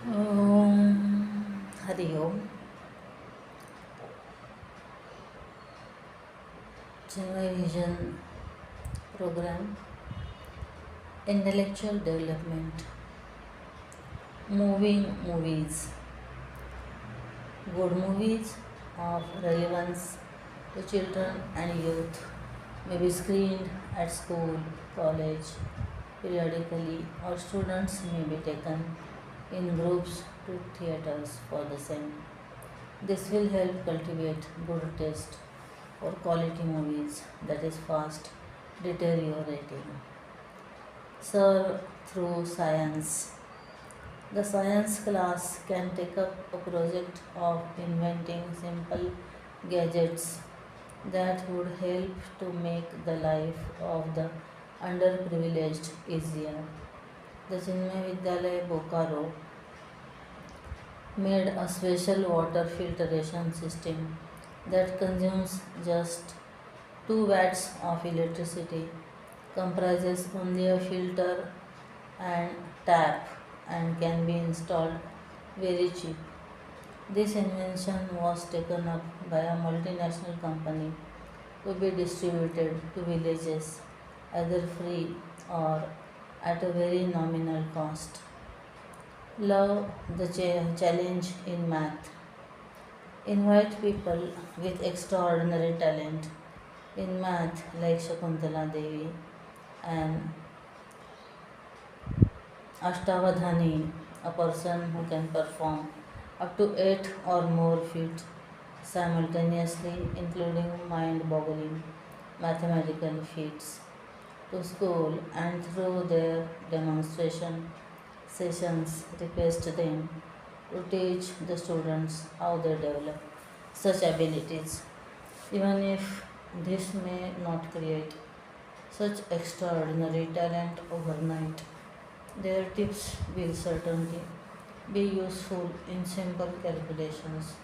Hari Om, Chinmaya Vision program, intellectual development, moving movies, good movies of relevance to children and youth may be screened at school, college, periodically, or students may be taken in groups to theaters for the same. This will help cultivate good taste for quality movies that is fast deteriorating. Serve through science. The science class can take up a project of inventing simple gadgets that would help to make the life of the underprivileged easier. The Chinmay Vidyalaya Bokaro made a special water filtration system that consumes just 2 watts of electricity, comprises only a filter and tap, and can be installed very cheap. This invention was taken up by a multinational company to be distributed to villages either free or at a very nominal cost. Love the challenge in math. Invite people with extraordinary talent in math like Shakuntala Devi and Ashtavadhani, a person who can perform up to 8 or more feats simultaneously, including mind boggling mathematical feats, to school and through their demonstration sessions request them to teach the students how they develop such abilities, even if this may not create such extraordinary talent overnight. Their tips will certainly be useful in simple calculations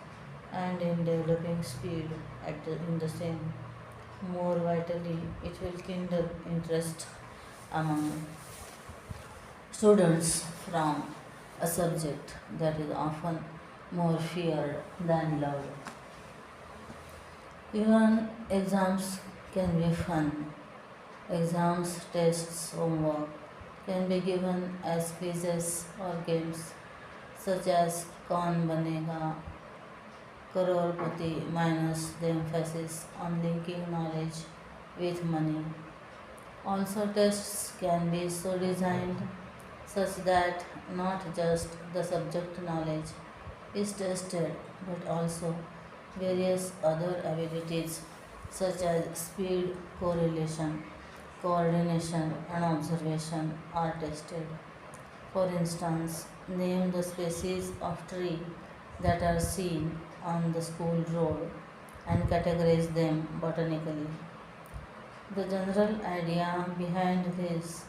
and in developing speed in the same. More vitally, it will kindle interest among students from a subject that is often more feared than loved. Even exams can be fun. Exams, tests, homework can be given as quizzes or games such as Kaun Banega Crorepati minus the emphasis on linking knowledge with money. Also, tests can be so designed such that not just the subject knowledge is tested but also various other abilities such as speed, correlation, coordination, and observation are tested. For instance, name the species of tree that are seen on the school road and categorize them botanically. The general idea behind this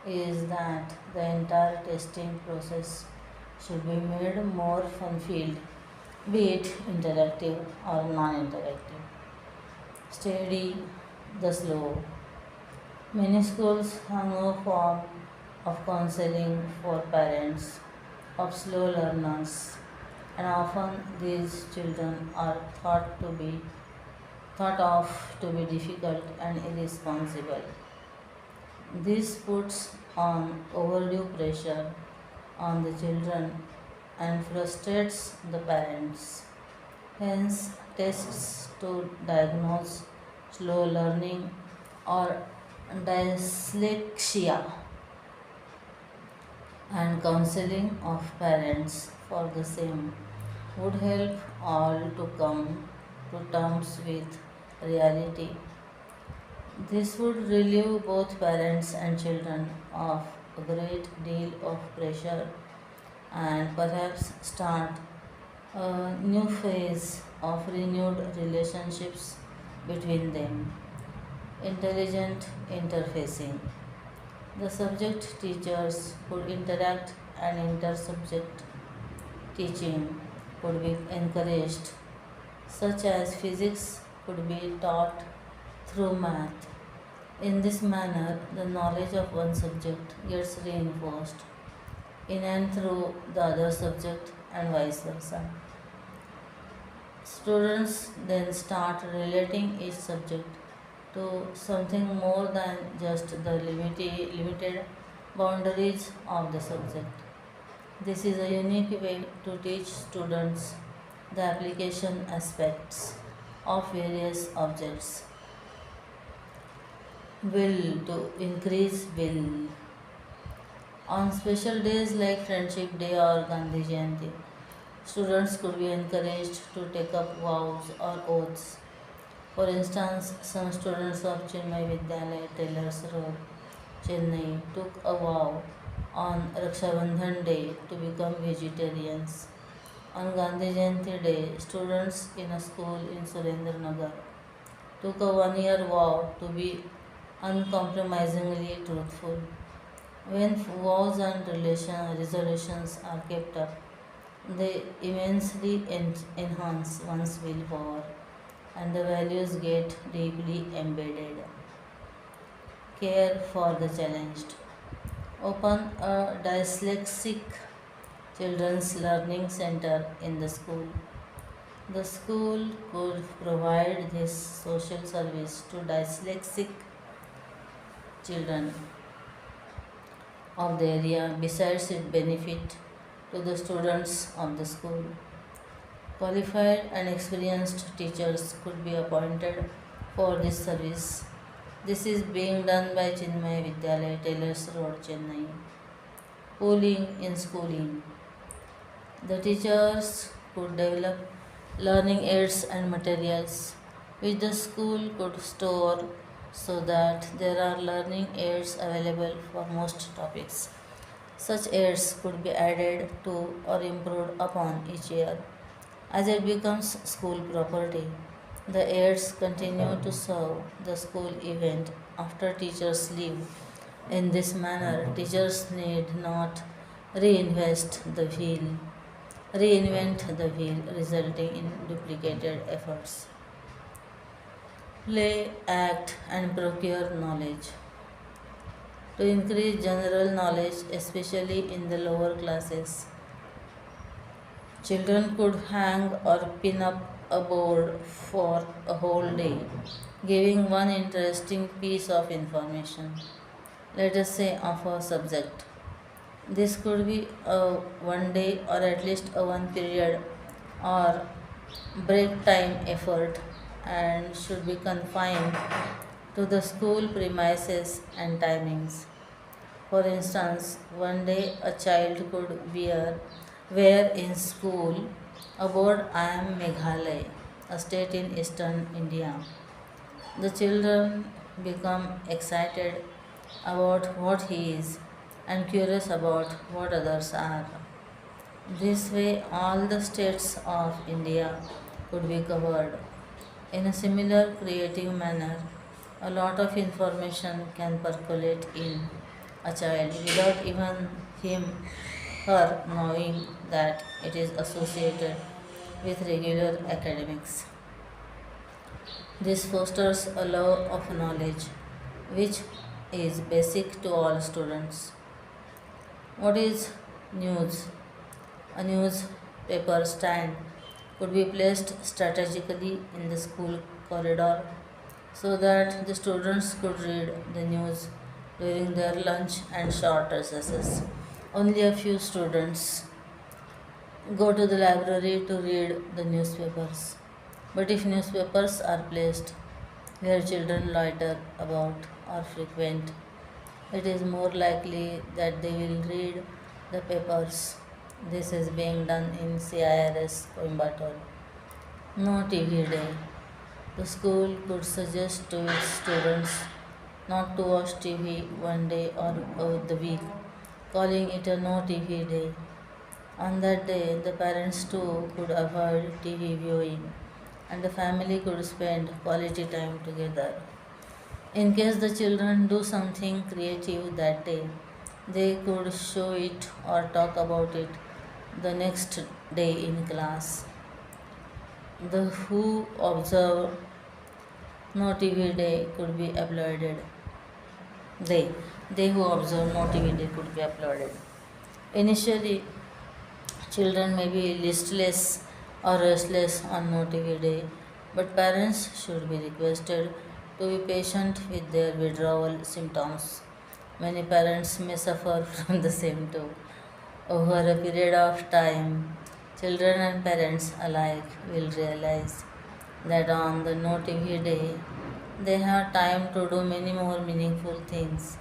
is that the entire testing process should be made more fun filled, be it interactive or non interactive. Steady the slow. Many schools have no form of counseling for parents of slow learners, and often these children are thought of to be difficult and irresponsible. This puts on overdue pressure on the children and frustrates the parents. Hence, tests to diagnose slow learning or dyslexia and counseling of parents for the same would help all to come to terms with reality. This would relieve both parents and children of a great deal of pressure and perhaps start a new phase of renewed relationships between them. Intelligent interfacing. The subject teachers could interact and intersubject teaching could be encouraged, such as physics could be taught through math. In this manner, the knowledge of one subject gets reinforced in and through the other subject and vice versa. Students then start relating each subject to something more than just the limited boundaries of the subject. This is a unique way to teach students the application aspects of various objects. Will to increase will. On special days like Friendship Day or Gandhi Jayanti, students could be encouraged to take up vows or oaths. For instance, some students of Chinmaya Vidyalaya, Taylor's Road, Chennai took a vow on Raksha Bandhan Day to become vegetarians. On Gandhi Jayanti Day, students in a school in Surendra Nagar took a 1 year vow to be uncompromisingly truthful. When vows and resolutions are kept up, they immensely enhance one's willpower and the values get deeply embedded. Care for the challenged. Open a dyslexic children's learning center in the school. The school could provide this social service to dyslexic children of the area besides its benefit to the students of the school. Qualified and experienced teachers could be appointed for this service. This is being done by Chinmaya Vidyalaya, Taylor's Road, Chennai. Pooling in schooling. The teachers could develop learning aids and materials which the school could store so that there are learning aids available for most topics. Such aids could be added to or improved upon each year as it becomes school property. The aids continue to serve the school event after teachers leave. In this manner, teachers need not reinvest the wheel, reinvent the wheel, resulting in duplicated efforts. Play, act, and procure knowledge. To increase general knowledge, especially in the lower classes, children could hang or pin up a board for a whole day, giving one interesting piece of information, let us say of a subject. This could be a 1 day or at least a one period or break time effort and should be confined to the school premises and timings. For instance, 1 day a child could wear in school a board I am Meghalaya, a state in eastern India. The children become excited about what he is and curious about what others are. This way, all the states of India could be covered. In a similar creative manner, a lot of information can percolate in a child without even him, her knowing that it is associated with regular academics. This fosters a love of knowledge, which is basic to all students. What is news? A newspaper stand could be placed strategically in the school corridor so that the students could read the news during their lunch and short recesses. Only a few students go to the library to read the newspapers. But if newspapers are placed where children loiter about or frequent, it is more likely that they will read the papers. This is being done in CIRS Coimbatore. No TV day. The school could suggest to its students not to watch TV 1 day or the week, calling it a no TV day. On that day, the parents too could avoid TV viewing and the family could spend quality time together. In case the children do something creative that day, they could show it or talk about it the next day in class. The who observe no TV day could be applauded. They, they who observe no TV day could be applauded. Initially, children may be listless or restless on no TV day, but parents should be requested to be patient with their withdrawal symptoms. Many parents may suffer from the same too. Over a period of time, children and parents alike will realize that on the no TV day, they have time to do many more meaningful things.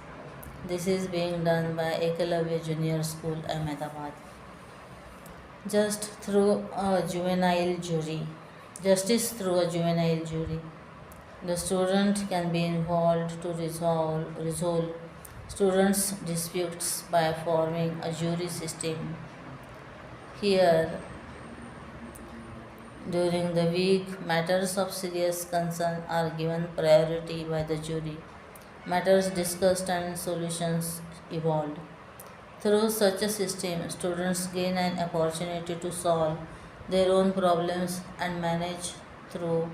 This is being done by Ekalavya Junior School, Ahmedabad. Just through a juvenile jury. Justice through a juvenile jury. The student can be involved to resolve students' disputes by forming a jury system. Here, during the week, matters of serious concern are given priority by the jury. Matters discussed and solutions evolved. Through such a system, students gain an opportunity to solve their own problems and manage through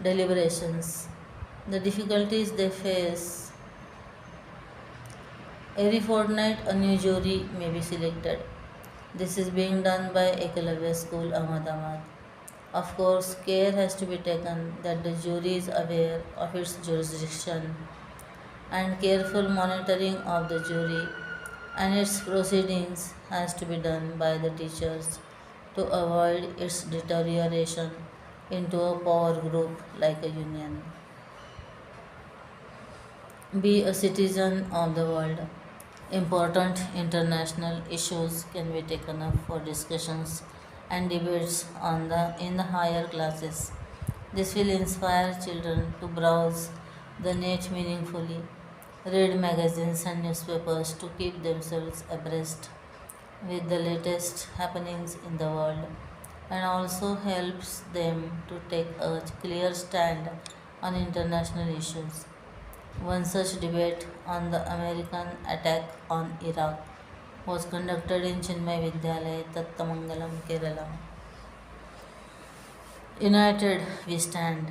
deliberations the difficulties they face. Every fortnight, a new jury may be selected. This is being done by Ekalavya School, Ahmedabad. Of course, care has to be taken that the jury is aware of its jurisdiction, and careful monitoring of the jury and its proceedings has to be done by the teachers to avoid its deterioration into a power group like a union. Be a citizen of the world. Important international issues can be taken up for discussions and debates in the higher classes. This will inspire children to browse the net meaningfully, read magazines and newspapers to keep themselves abreast with the latest happenings in the world, and also helps them to take a clear stand on international issues. One such debate on the American attack on Iraq was conducted in Chinmaya Vidyalaya, Tattamangalam, Kerala. United we stand.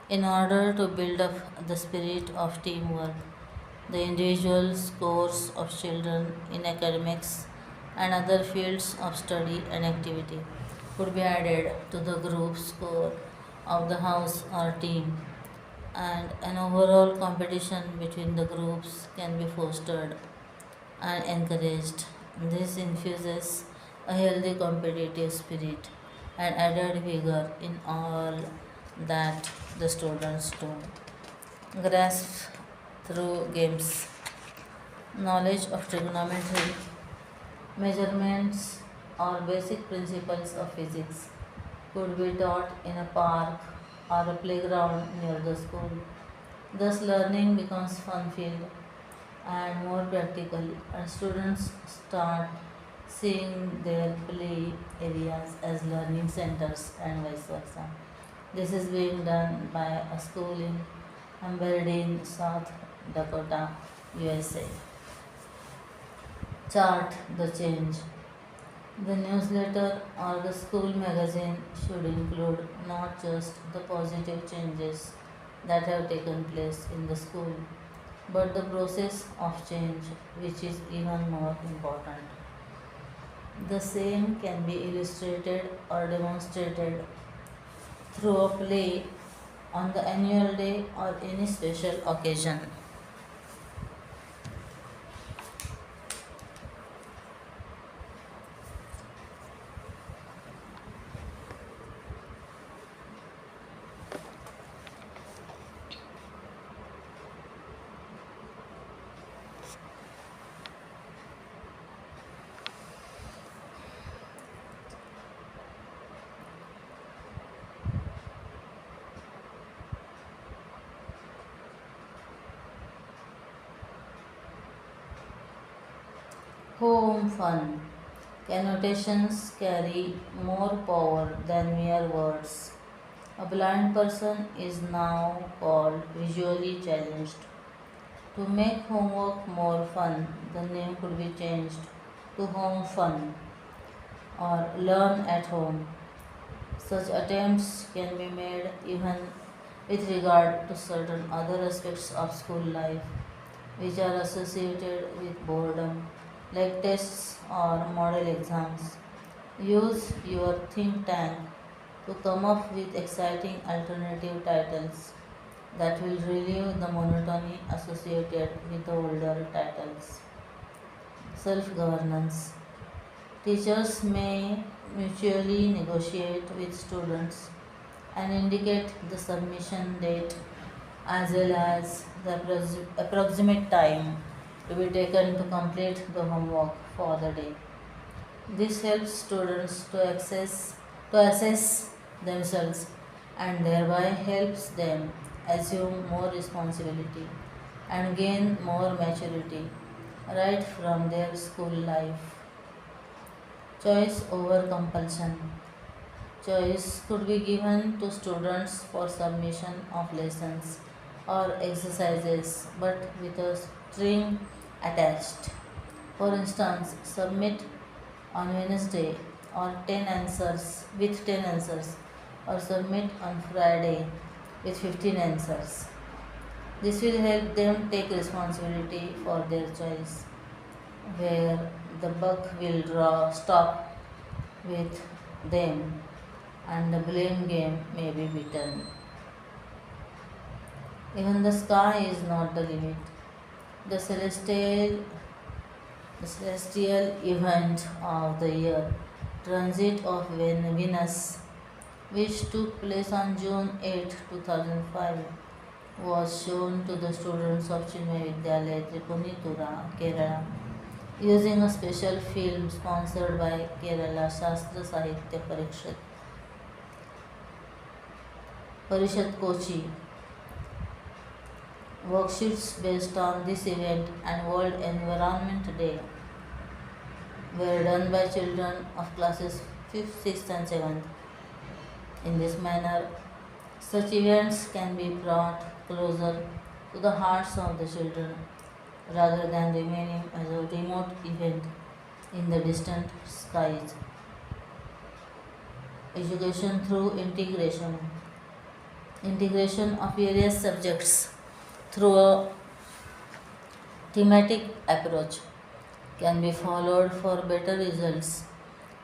In order to build up the spirit of teamwork, the individual scores of children in academics and other fields of study and activity could be added to the group score of the house or team, and an overall competition between the groups can be fostered and encouraged. This infuses a healthy competitive spirit and added vigor in all that the students do. Grasp through games. Knowledge of trigonometry, measurements, or basic principles of physics could be taught in a park or a playground near the school. Thus, learning becomes fun filled and more practical, and students start seeing their play areas as learning centers and vice versa. This is being done by a school in Aberdeen, South Dakota, USA. Chart the change. The newsletter or the school magazine should include not just the positive changes that have taken place in the school, but the process of change, which is even more important. The same can be illustrated or demonstrated through a play on the annual day or any special occasion. Home fun. Connotations carry more power than mere words. A blind person is now called visually challenged. To make homework more fun, the name could be changed to Home Fun or Learn at Home. Such attempts can be made even with regard to certain other aspects of school life which are associated with boredom like tests or model exams. Use your think tank to come up with exciting alternative titles that will relieve the monotony associated with the older titles. Self governance. Teachers may mutually negotiate with students and indicate the submission date as well as the approximate time to be taken to complete the homework for the day. This helps students to assess themselves and thereby helps them assume more responsibility and gain more maturity right from their school life. Choice over compulsion. Choice could be given to students for submission of lessons or exercises but with a string attached. For instance, submit on Wednesday or 10 answers with 10 answers or submit on Friday with 15 answers. This will help them take responsibility for their choice, where the buck will stop with them and the blame game may be beaten. Even the sky is not the limit. The celestial event of the year, transit of Venus, which took place on June 8, 2005, was shown to the students of Chinmaya Education, Tripunitura, Kerala, using a special film sponsored by Kerala Shastra Sahitya Parishad Kochi. Worksheets based on this event and World Environment Day were done by children of classes 5th, 6th, and 7th. In this manner, such events can be brought closer to the hearts of the children rather than remaining as a remote event in the distant skies. Education through integration. Integration of various subjects through a thematic approach can be followed for better results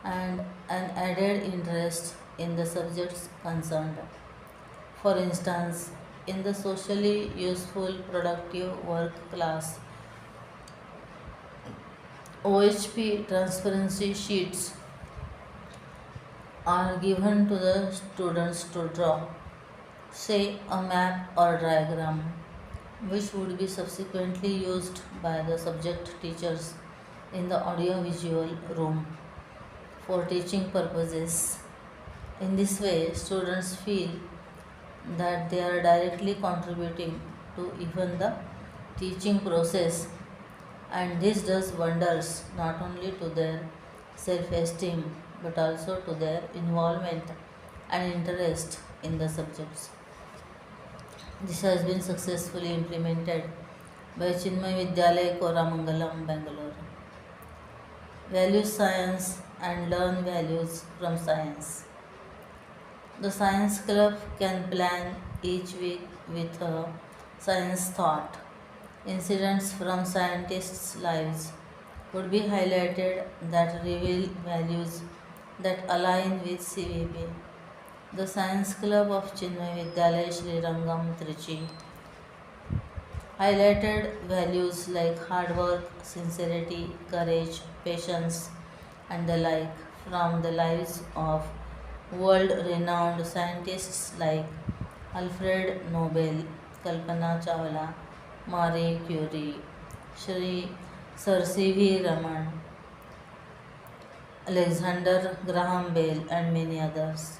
and an added interest in the subjects concerned. For instance, in the socially useful productive work class, OHP transparency sheets are given to the students to draw, say a map or diagram, which would be subsequently used by the subject teachers in the audiovisual room for teaching purposes. In this way, students feel that they are directly contributing to even the teaching process, and this does wonders not only to their self esteem but also to their involvement and interest in the subjects. This has been successfully implemented by Chinmay Vidyalaya Koramangalam, Bangalore. Value science and learn values from science. The science club can plan each week with a science thought. Incidents from scientists' lives would be highlighted that reveal values that align with CVP. The Science Club of Chinmay Vidyalaya Sri Rangam Trichy highlighted values like hard work, sincerity, courage, patience, and the like from the lives of world renowned scientists like Alfred Nobel, Kalpana Chawla, Marie Curie, Sri Sir C.V. Raman, Alexander Graham Bell, and many others.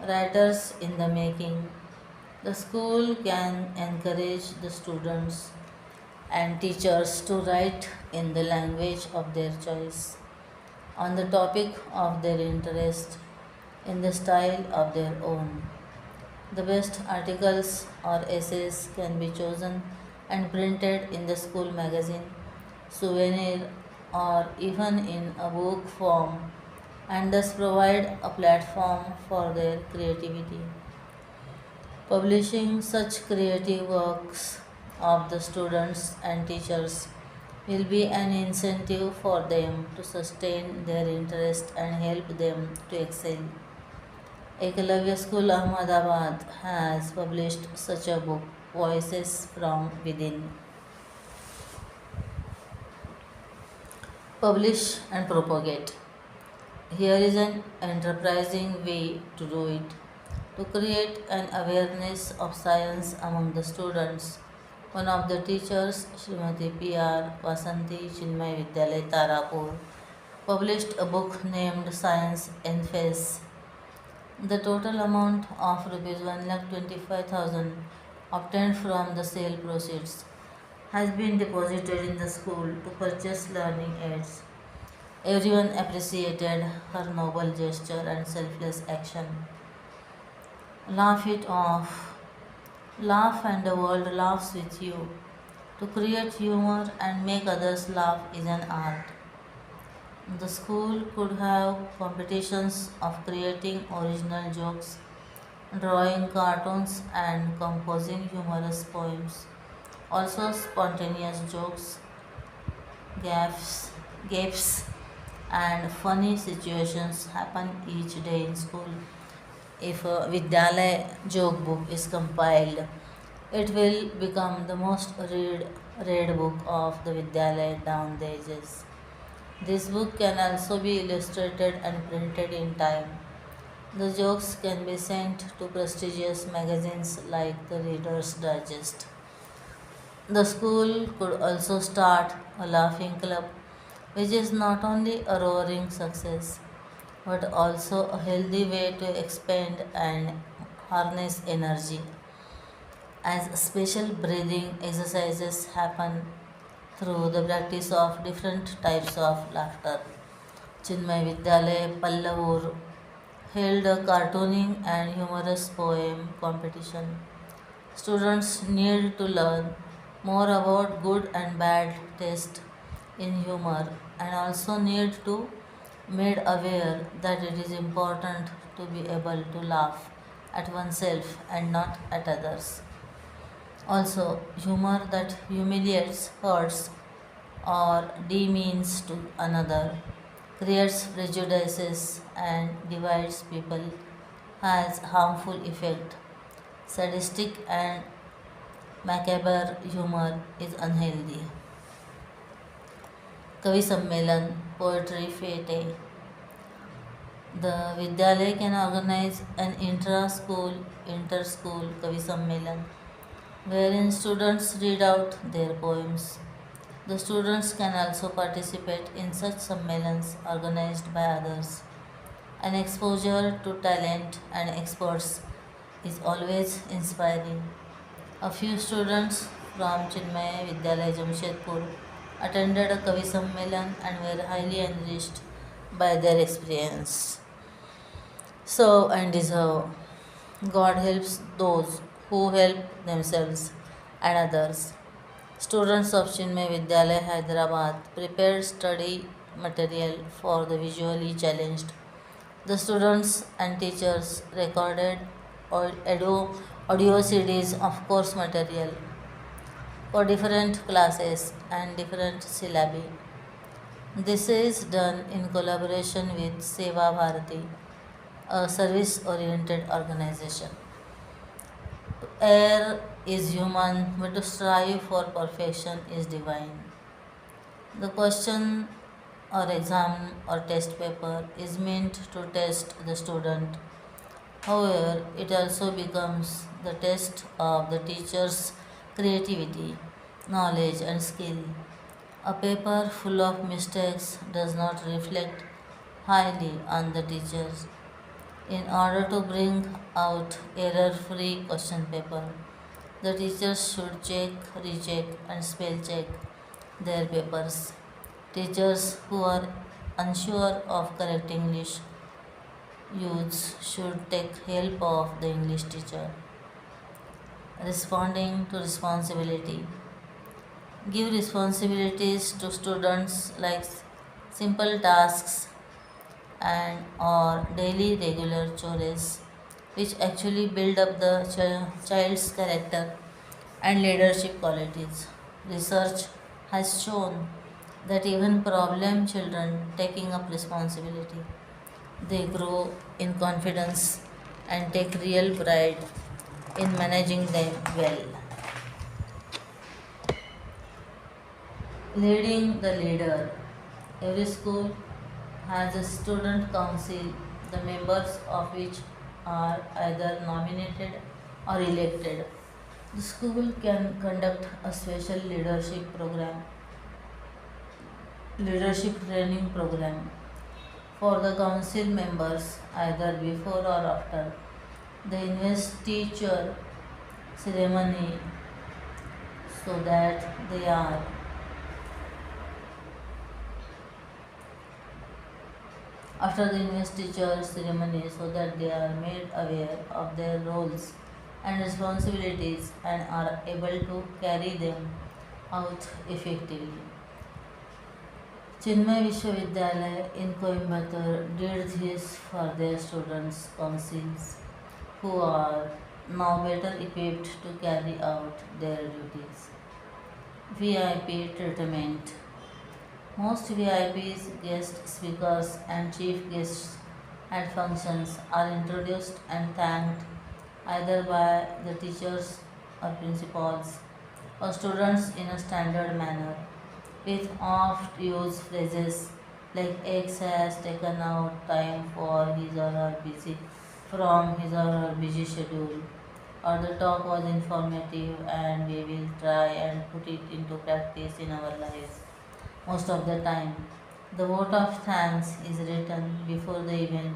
Writers in the making. The school can encourage the students and teachers to write in the language of their choice, on the topic of their interest, in the style of their own. The best articles or essays can be chosen and printed in the school magazine, souvenir, or even in a book form, and thus provide a platform for their creativity. Publishing such creative works of the students and teachers will be an incentive for them to sustain their interest and help them to excel. Ekalavya School Ahmedabad has published such a book, Voices from Within. Publish and propagate. Here is an enterprising way to do it. To create an awareness of science among the students, one of the teachers, Srimati P.R. Vasanti Chinmaya Vidyalaya Tarapur, published a book named Science in Face. The total amount of rupees 1,25,000 obtained from the sale proceeds has been deposited in the school to purchase learning aids. Everyone appreciated her noble gesture and selfless action. Laugh it off. Laugh and the world laughs with you. To create humor and make others laugh is an art. The school could have competitions of creating original jokes, drawing cartoons, and composing humorous poems. Also, spontaneous jokes, gaffes, gapes, and funny situations happen each day in school. If a Vidyalaya joke book is compiled, it will become the most read book of the Vidyalaya down the ages. This book can also be illustrated and printed in time. The jokes can be sent to prestigious magazines like the Reader's Digest. The school could also start a laughing club, which is not only a roaring success but also a healthy way to expend and harness energy. As special breathing exercises happen through the practice of different types of laughter. Chinmay Vidyalaya Pallavur held a cartooning and humorous poem competition. Students need to learn more about good and bad taste in humor and also need to made aware that it is important to be able to laugh at oneself and not at others. Also, humor that humiliates, hurts, or demeans to another, creates prejudices and divides people, has harmful effect. Sadistic and macabre humor is unhealthy. Kavi Sammelan, Poetry Fete. The Vidyalaya can organize an inter-school Kavi Sammelan wherein students read out their poems. The students can also participate in such sammelans organized by others. An exposure to talent and experts is always inspiring. A few students from Chinmaya Vidyalaya Jamshedpur attended a Kavi Sammelan and were highly enriched by their experience. Serve and deserve. God helps those who help themselves and others. Students of Chinmay Vidyalaya Hyderabad prepared study material for the visually challenged. The students and teachers recorded audio CDs of course material for different classes and different syllabi. This is done in collaboration with Seva Bharati, a service oriented organization. To err is human, but to strive for perfection is divine. The question or exam or test paper is meant to test the student. However, it also becomes the test of the teacher's creativity, knowledge, and skill. A paper full of mistakes does not reflect highly on the teachers. In order to bring out error-free question paper, the teachers should check, recheck, and spell check their papers. Teachers who are unsure of correct English use should take help of the English teacher. Responding to responsibility. Give responsibilities to students like simple tasks and or daily regular chores which actually build up the child's character and leadership qualities. Research has shown that even problem children taking up responsibility. They grow in confidence and take real pride in managing them well. Leading the leader. Every school has a student council, the members of which are either nominated or elected. The school can conduct a special leadership training program for the council members either before or after the investiture ceremony so that they are after the investiture ceremony so that they are made aware of their roles and responsibilities and are able to carry them out effectively. Chinmay Vishwavidyalaya in Coimbatore did this for their students' councils who are now better equipped to carry out their duties. VIP treatment. Most VIPs, guest speakers, and chief guests at functions are introduced and thanked either by the teachers or principals or students in a standard manner with oft used phrases like X has taken out time for his or her busy from his or her busy schedule, or the talk was informative and we will try and put it into practice in our lives. Most of the time, the vote of thanks is written before the event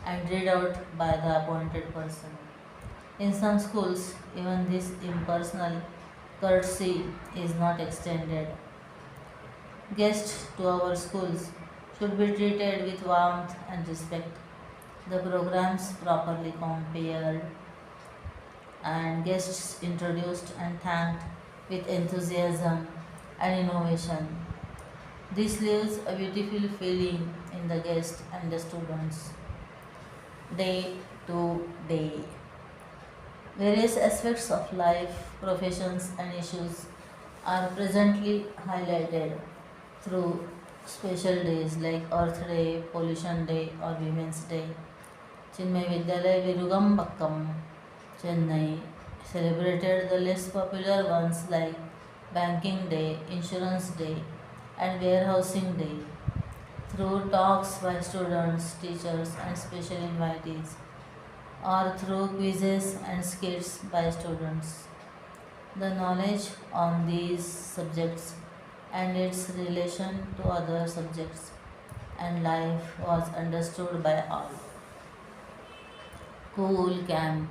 and read out by the appointed person. In some schools, even this impersonal courtesy is not extended. Guests to our schools should be treated with warmth and respect. The programs properly compared and guests introduced and thanked with enthusiasm and innovation. This leaves a beautiful feeling in the guests and the students day to day. Various aspects of life, professions, and issues are presently highlighted through special days like Earth Day, Pollution Day, or Women's Day. Chinmay Vidyalaya Virugam Pakkam, Chennai celebrated the less popular ones like Banking Day, Insurance Day, and Warehousing Day through talks by students, teachers, and special invitees, or through quizzes and skits by students. The knowledge on these subjects and its relation to other subjects and life was understood by all. Cool camp.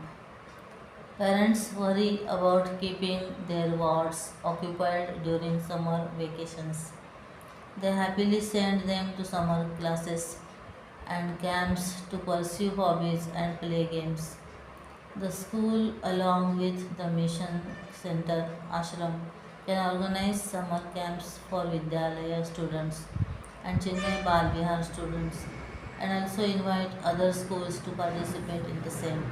Parents worry about keeping their wards occupied during summer vacations. They happily send them to summer classes and camps to pursue hobbies and play games. The school, along with the mission center ashram, can organize summer camps for Vidyalaya students and Chinmay Bal Vihar students and also invite other schools to participate in the same.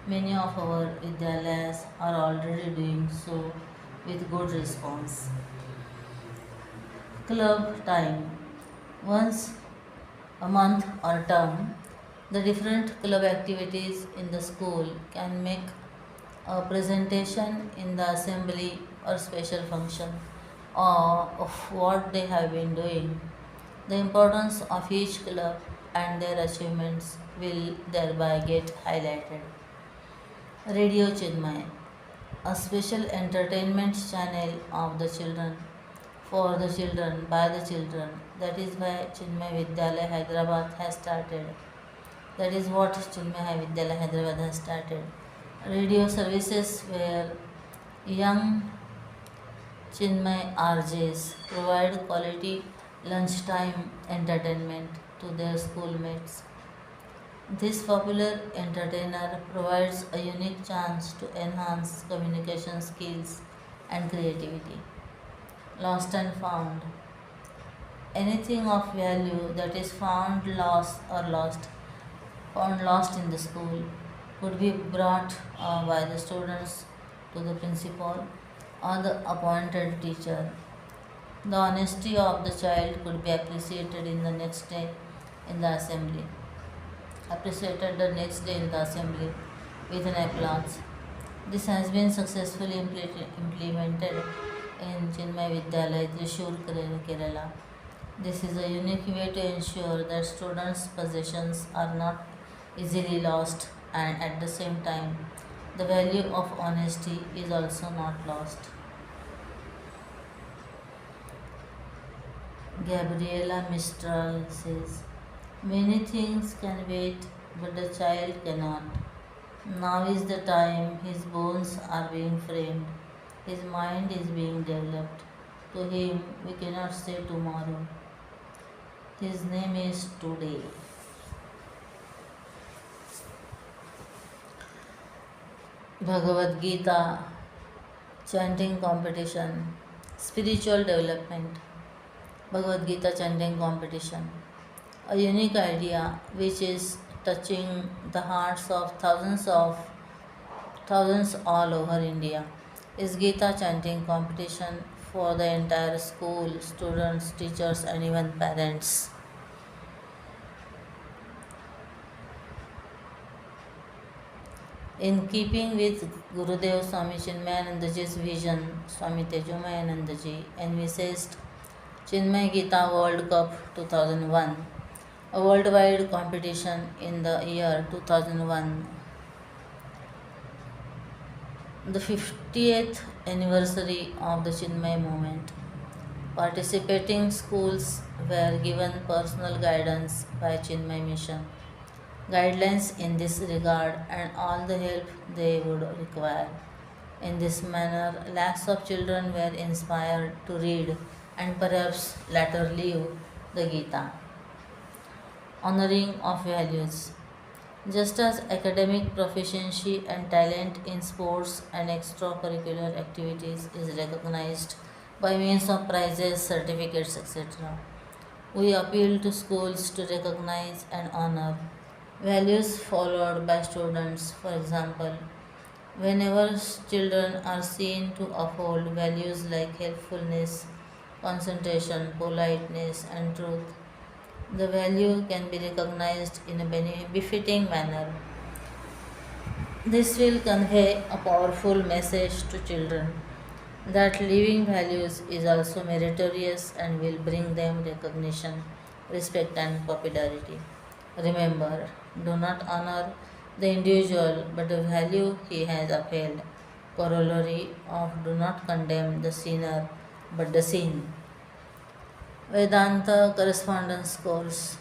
Many of our Vidyalayas are already doing so with good response. Club time. Once a month or term, the different club activities in the school can make a presentation in the assembly or special function of what they have been doing. The importance of each club and their achievements will thereby get highlighted. Radio Chinmay, a special entertainment channel of the children, for the children, by the children. That is why Chinmay Vidyalaya Hyderabad has started. That is what Chinmay Vidyalaya Hyderabad has started. Radio services where young Chinmay RJs provide quality lunchtime entertainment to their schoolmates. This popular entertainer provides a unique chance to enhance communication skills and creativity. Lost and found. Anything of value that is found lost in the school could be brought by the students to the principal or the appointed teacher. The honesty of the child could be appreciated in the next day in the assembly. Appreciated the next day in the assembly with an applause. This has been successfully implemented in Chinmaya Vidyalaya, Trishur, Kerala. This is a unique way to ensure that students' possessions are not easily lost, and at the same time, the value of honesty is also not lost. Gabriela Mistral says, many things can wait, but the child cannot. Now is the time his bones are being framed, his mind is being developed. To him, we cannot say tomorrow. His name is today. Bhagavad Gita chanting competition, spiritual development. Bhagavad Gita chanting competition. A unique idea which is touching the hearts of thousands all over India is Gita chanting competition for the entire school, students, teachers, and even parents. In keeping with Gurudev Swami Chinmayanandaji's vision, Swami Tejomayanandaji envisaged Chinmay Gita World Cup 2001, a worldwide competition in the year 2001. The 50th anniversary of the Chinmay movement. Participating schools were given personal guidance by Chinmay Mission, guidelines in this regard, and all the help they would require. In this manner, lakhs of children were inspired to read and perhaps later live the Gita. Honoring of values. Just as academic proficiency and talent in sports and extracurricular activities is recognized by means of prizes, certificates, etc., we appeal to schools to recognize and honor values followed by students. For example, whenever children are seen to uphold values like helpfulness, concentration, politeness, and truth, the value can be recognized in a befitting manner. This will convey a powerful message to children that living values is also meritorious and will bring them recognition, respect, and popularity. Remember, do not honor the individual but the value he has upheld. Corollary of do not condemn the sinner but the sin. Vedanta Correspondence Course.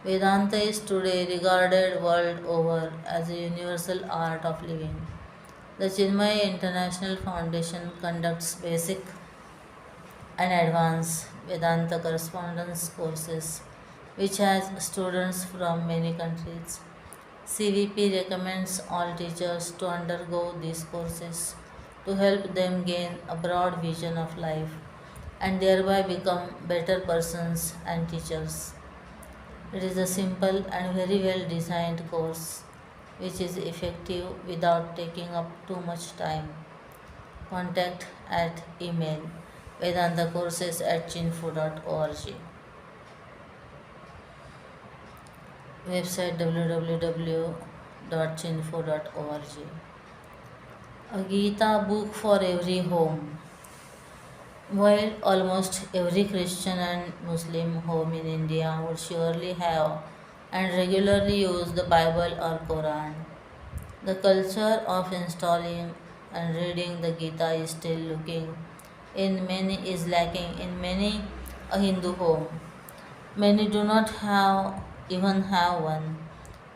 Vedanta is today regarded world over as a universal art of living. The Chinmaya International Foundation conducts basic and advanced Vedanta correspondence courses, which has students from many countries. CVP recommends all teachers to undergo these courses to help them gain a broad vision of life and thereby become better persons and teachers. It is a simple and very well designed course which is effective without taking up too much time. Contact at email vedantacourses@chinfo.org. Website www.chinfo.org. A Gita book for every home. While almost every Christian and Muslim home in India would surely have and regularly use the Bible or Quran, the culture of installing and reading the Gita is lacking in many a Hindu home. Many do not even have one.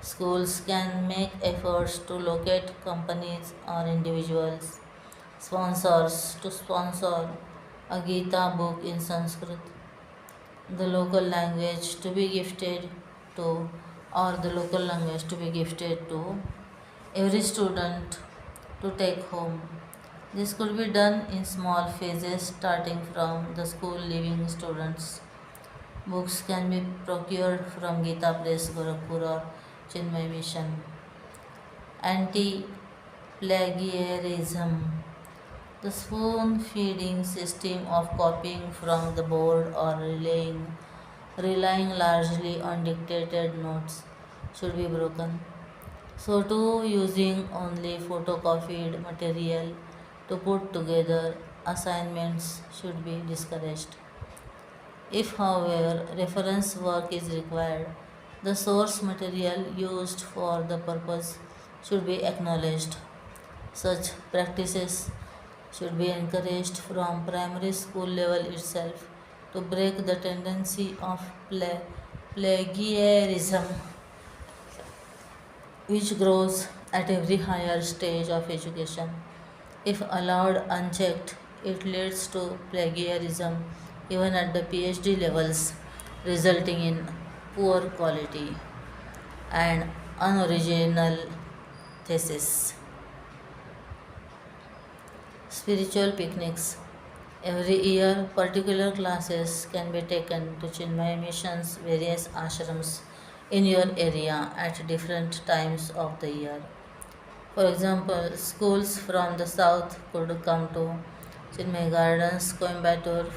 Schools can make efforts to locate companies or individuals, sponsors to sponsor a Gita book in Sanskrit, the local language to be gifted to, or the local language to be gifted to every student to take home. This could be done in small phases starting from the school leaving students. Books can be procured from Gita Press, Gorakhpur or Chinmay Mission. Anti-plagiarism. The spoon feeding system of copying from the board or relying largely on dictated notes should be broken. So, too, using only photocopied material to put together assignments should be discouraged. If, however, reference work is required, the source material used for the purpose should be acknowledged. Such practices should be encouraged from primary school level itself to break the tendency of plagiarism, which grows at every higher stage of education. If allowed unchecked, it leads to plagiarism even at the PhD levels, resulting in poor quality and unoriginal thesis. Spiritual picnics. Every year, particular classes can be taken to Chinmaya Mission's various ashrams in your area at different times of the year. For example, schools from the south could come to Chinmay Gardens, Coimbatore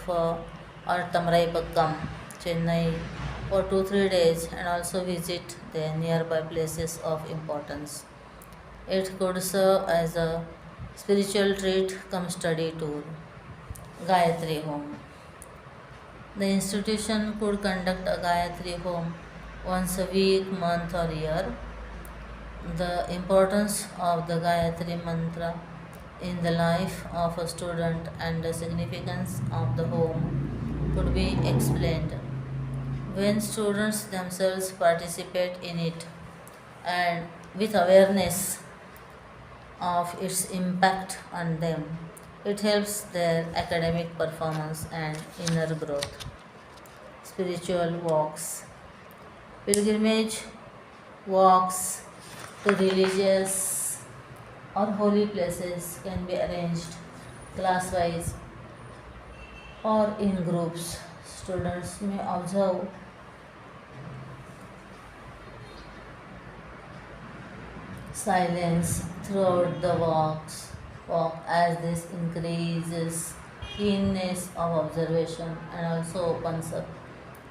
or Tamraipakkam, Chennai for 2-3 days and also visit the nearby places of importance. It could serve as a spiritual treat come study tour. Gayatri Home. The institution could conduct a Gayatri Home once a week, month, or year. The importance of the Gayatri Mantra in the life of a student and the significance of the home could be explained. When students themselves participate in it and with awareness of its impact on them, it helps their academic performance and inner growth. Spiritual walks. Pilgrimage walks to religious or holy places can be arranged class wise or in groups. Students may observe silence throughout the walk as this increases keenness of observation and also opens up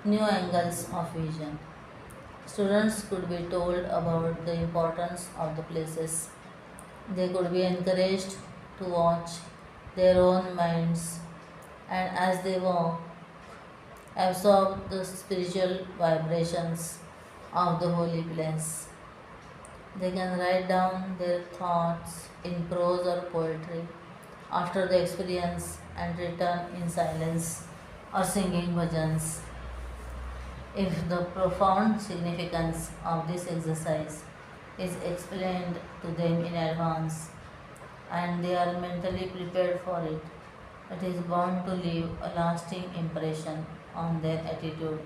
new angles of vision. Students could be told about the importance of the places. They could be encouraged to watch their own minds and as they walk, absorb the spiritual vibrations of the holy place. They can write down their thoughts in prose or poetry after the experience and return in silence or singing bhajans. If the profound significance of this exercise is explained to them in advance and they are mentally prepared for it, it is bound to leave a lasting impression on their attitude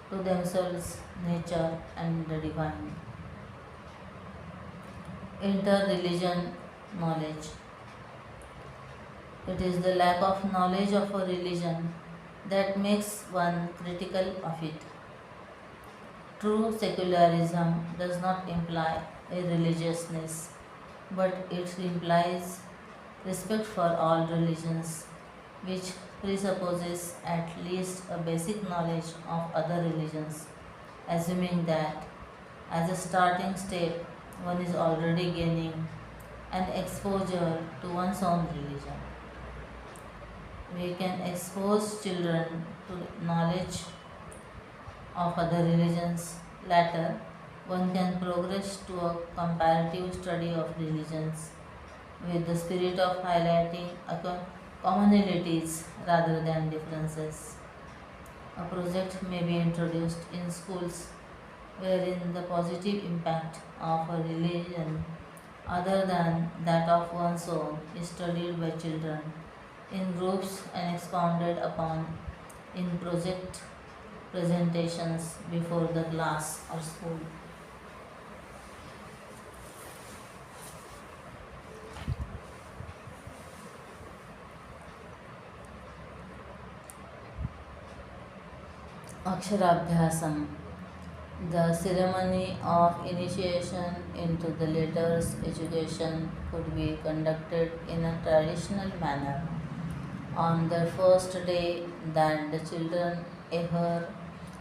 to themselves, nature, and the divine. Inter-religion knowledge. It is the lack of knowledge of a religion that makes one critical of it. True secularism does not imply irreligiousness, but it implies respect for all religions, which presupposes at least a basic knowledge of other religions, assuming that as a starting step one is already gaining an exposure to one's own religion. We can expose children to knowledge of other religions. Later, one can progress to a comparative study of religions with the spirit of highlighting commonalities rather than differences. A project may be introduced in schools wherein the positive impact of a religion other than that of one's own is studied by children in groups and expounded upon in project presentations before the class or school. Aksharabhyasam. The ceremony of initiation into the letters education could be conducted in a traditional manner on the first day that the children ever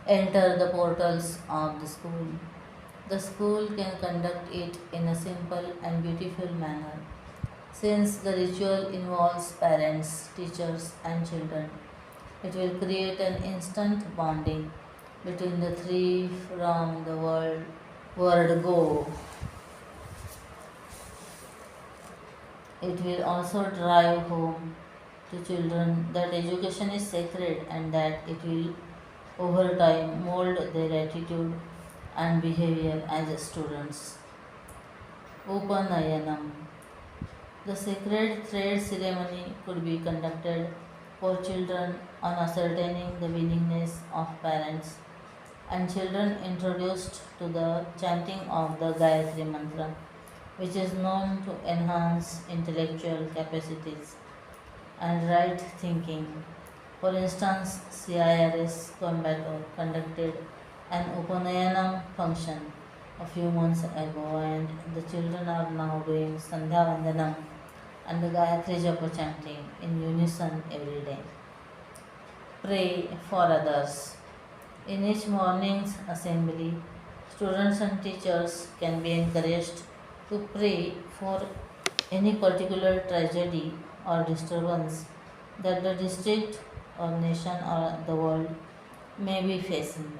enter the portals of the school. The school can conduct it in a simple and beautiful manner. Since the ritual involves parents, teachers, and children, it will create an instant bonding between the three from the word go. It will also drive home to children that education is sacred and that it will over time mold their attitude and behavior as students. Upanayanam. The sacred thread ceremony could be conducted for children on ascertaining the willingness of parents and children introduced to the chanting of the Gayatri Mantra, which is known to enhance intellectual capacities and right thinking. For instance, CIRS Coimbatore conducted an Upanayanam function a few months ago, and the children are now doing Sandhya Vandanam and the Gayatri Japa chanting in unison every day. Pray for others. In each morning's assembly, students and teachers can be encouraged to pray for any particular tragedy or disturbance that the district or nation or the world may be facing.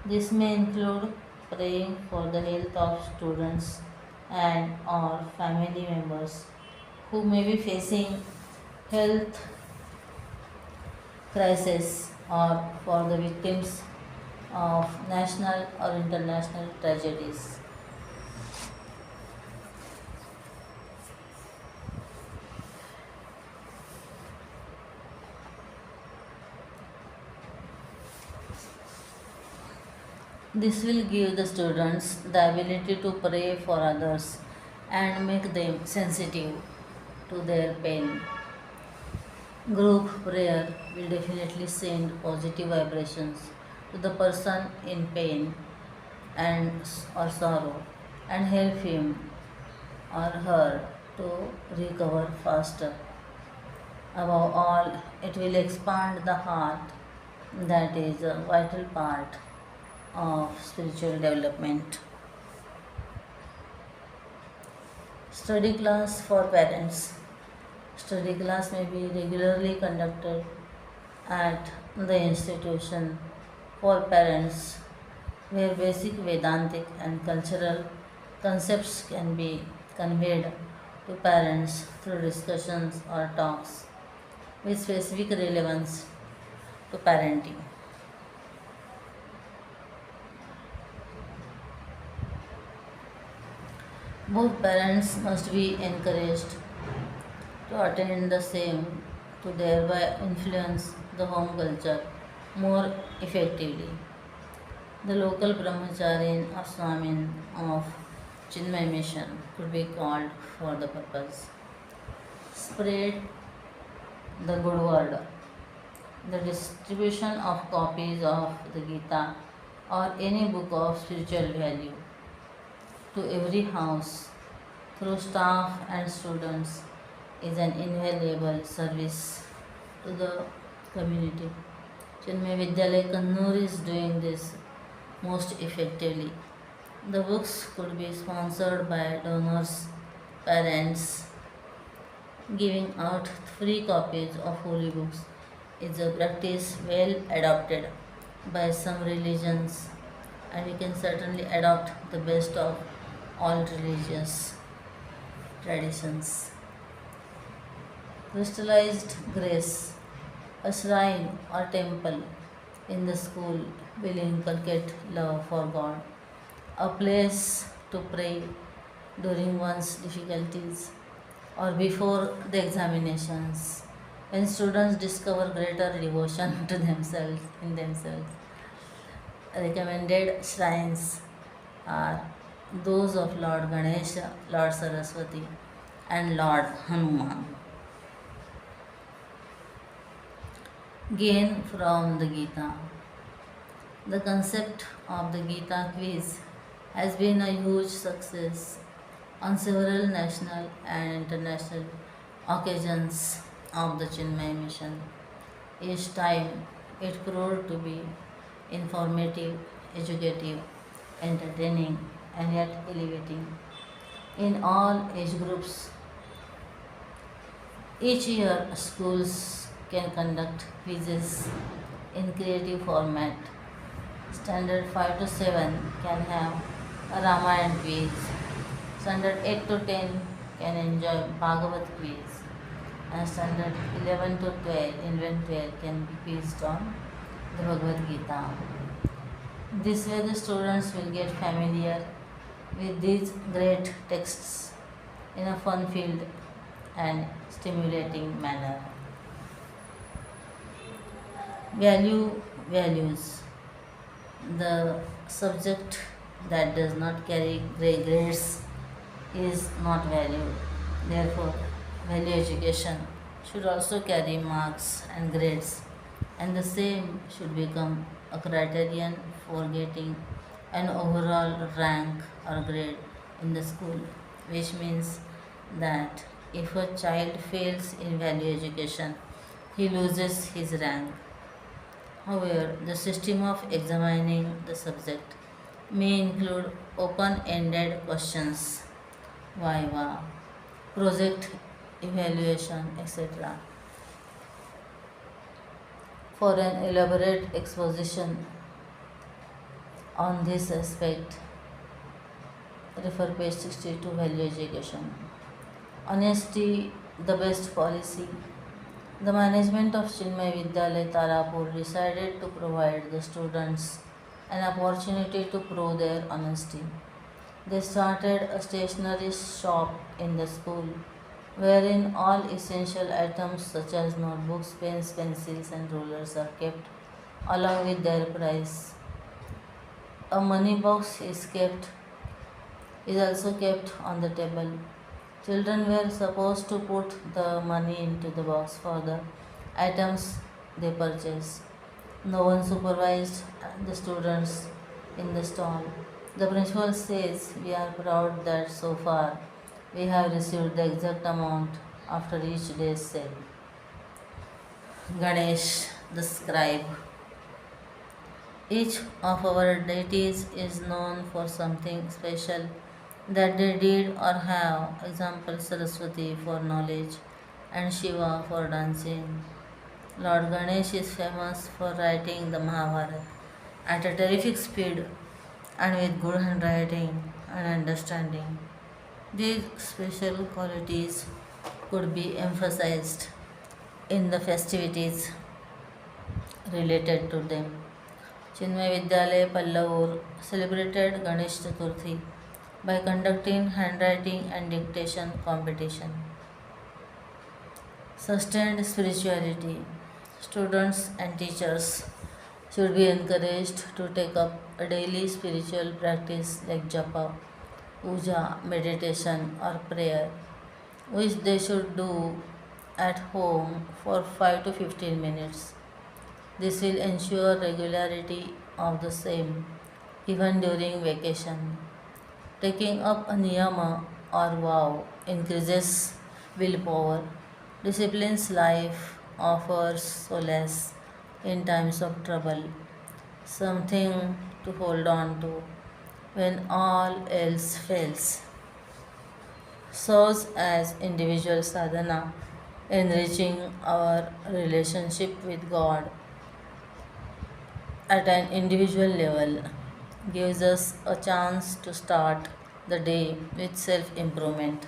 This may include praying for the health of students and or family members who may be facing health crisis or for the victims of national or international tragedies. This will give the students the ability to pray for others and make them sensitive to their pain. Group prayer will definitely send positive vibrations to the person in pain and or sorrow and help him or her to recover faster. Above all, it will expand the heart, that is a vital part of spiritual development. Study class for parents. Study class may be regularly conducted at the institution for parents where basic Vedantic and cultural concepts can be conveyed to parents through discussions or talks with specific relevance to parenting. Both parents must be encouraged to attend the same to thereby influence the home culture more effectively. The local brahmacharin or swamin of Chinmaya mission could be called for the purpose. Spread the good word. The distribution of copies of the Gita or any book of spiritual value to every house through staff and students is an invaluable service to the community. Chinmay Vidyalaya Kannur is doing this most effectively. The books could be sponsored by donors, parents. Giving out free copies of holy books is a practice well adopted by some religions, and we can certainly adopt the best of all religious traditions. Crystallized grace. A shrine or temple in the school will inculcate love for God, a place to pray during one's difficulties or before the examinations. When students discover greater devotion to themselves in themselves, recommended shrines are those of Lord Ganesha, Lord Saraswati, and Lord Hanuman. Gain from the Gita. The concept of the Gita quiz has been a huge success on several national and international occasions of the Chinmay mission. Each time it proved to be informative, educative, entertaining, and yet elevating. In all age groups, each year schools can conduct quizzes in creative format. Standard 5 to 7 can have a Ramayana quiz. Standard 8 to 10 can enjoy Bhagavat quiz. And standard 11 to 12, 11 12 can be quizzed on the Bhagavad Gita. This way the students will get familiar with these great texts in a fun-filled and stimulating manner. Values. The subject that does not carry grades is not valued. Therefore, value education should also carry marks and grades, and the same should become a criterion for getting an overall rank or grade in the school, which means that if a child fails in value education, he loses his rank. However, the system of examining the subject may include open ended questions, viva, project evaluation, etc. For an elaborate exposition on this aspect, refer page 62 value education. Honesty, the best policy. The management of Chinmay Vidyalaya Tarapur decided to provide the students an opportunity to prove their honesty. They started a stationery shop in the school wherein all essential items such as notebooks, pens, pencils, and rulers are kept along with their price. A money box is also kept on the table. Children were supposed to put the money into the box for the items they purchased. No one supervised the students in the stall. The principal says, "We are proud that so far we have received the exact amount after each day's sale." Ganesh, the scribe. Each of our deities is known for something special that they did or have. Example, Saraswati for knowledge and Shiva for dancing. Lord Ganesh is famous for writing the Mahabharata at a terrific speed and with good handwriting and understanding. These special qualities could be emphasized in the festivities related to them. Chinmay Vidyalaya Pallavur celebrated Ganesh Chaturthi by conducting handwriting and dictation competition. Sustained spirituality. Students and teachers should be encouraged to take up a daily spiritual practice like japa, puja, meditation, or prayer, which they should do at home for 5 to 15 minutes. This will ensure regularity of the same even during vacation. Taking up a niyama or vow increases willpower, disciplines life, offers solace in times of trouble, something to hold on to when all else fails. Serves as individual sadhana, enriching our relationship with God at an individual level, gives us a chance to start the day with self improvement.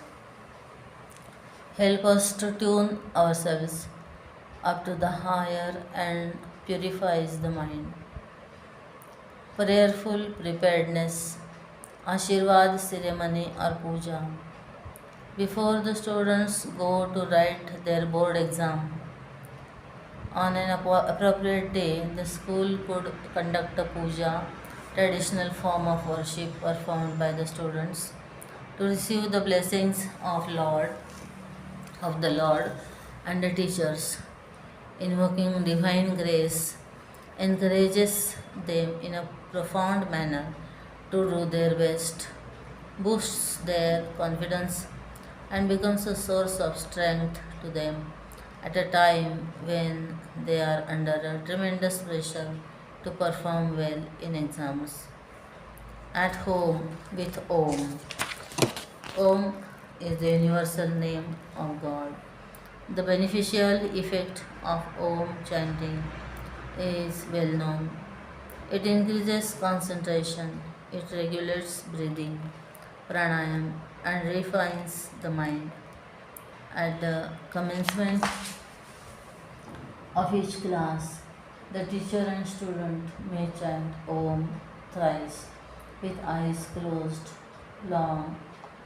Help us to tune ourselves up to the higher and purifies the mind. Prayerful preparedness, Ashirvad ceremony or puja. Before the students go to write their board exam, on an appropriate day, the school could conduct a puja, traditional form of worship performed by the students to receive the blessings of the Lord and the teachers, invoking divine grace, encourages them in a profound manner to do their best, boosts their confidence, and becomes a source of strength to them at a time when they are under a tremendous pressure to perform well in exams. At home with Om. Om is the universal name of God. The beneficial effect of Om chanting is well known. It increases concentration, it regulates breathing, pranayam, and refines the mind. At the commencement of each class, the teacher and student may chant Om thrice with eyes closed, long,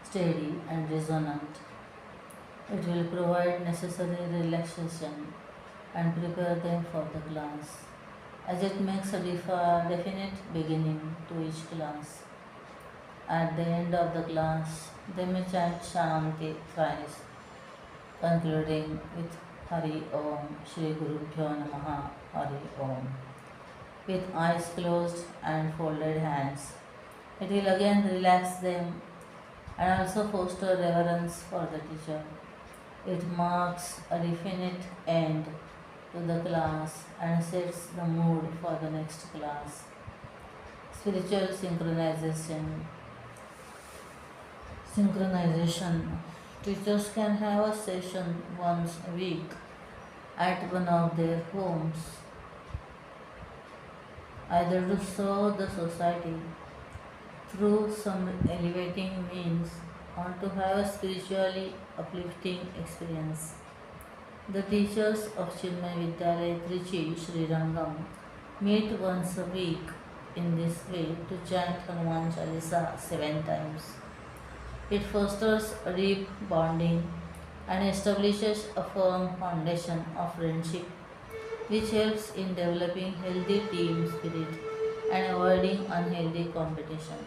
steady, and resonant. It will provide necessary relaxation and prepare them for the class, as it makes a definite beginning to each class. At the end of the class, they may chant Shanti thrice, concluding with Hari Om, Shri Guru Bhyo Namaha, Hari Om, with eyes closed and folded hands. It will again relax them and also foster reverence for the teacher. It marks a definite end to the class and sets the mood for the next class. Spiritual synchronization. Teachers can have a session once a week at one of their homes, either to serve the society through some elevating means or to have a spiritually uplifting experience. The teachers of Chinmaya Vidyalaya Trichy Sri Rangam meet once a week in this way to chant Hanuman Chalisa 7 times. It fosters a deep bonding and establishes a firm foundation of friendship which helps in developing healthy team spirit and avoiding unhealthy competition.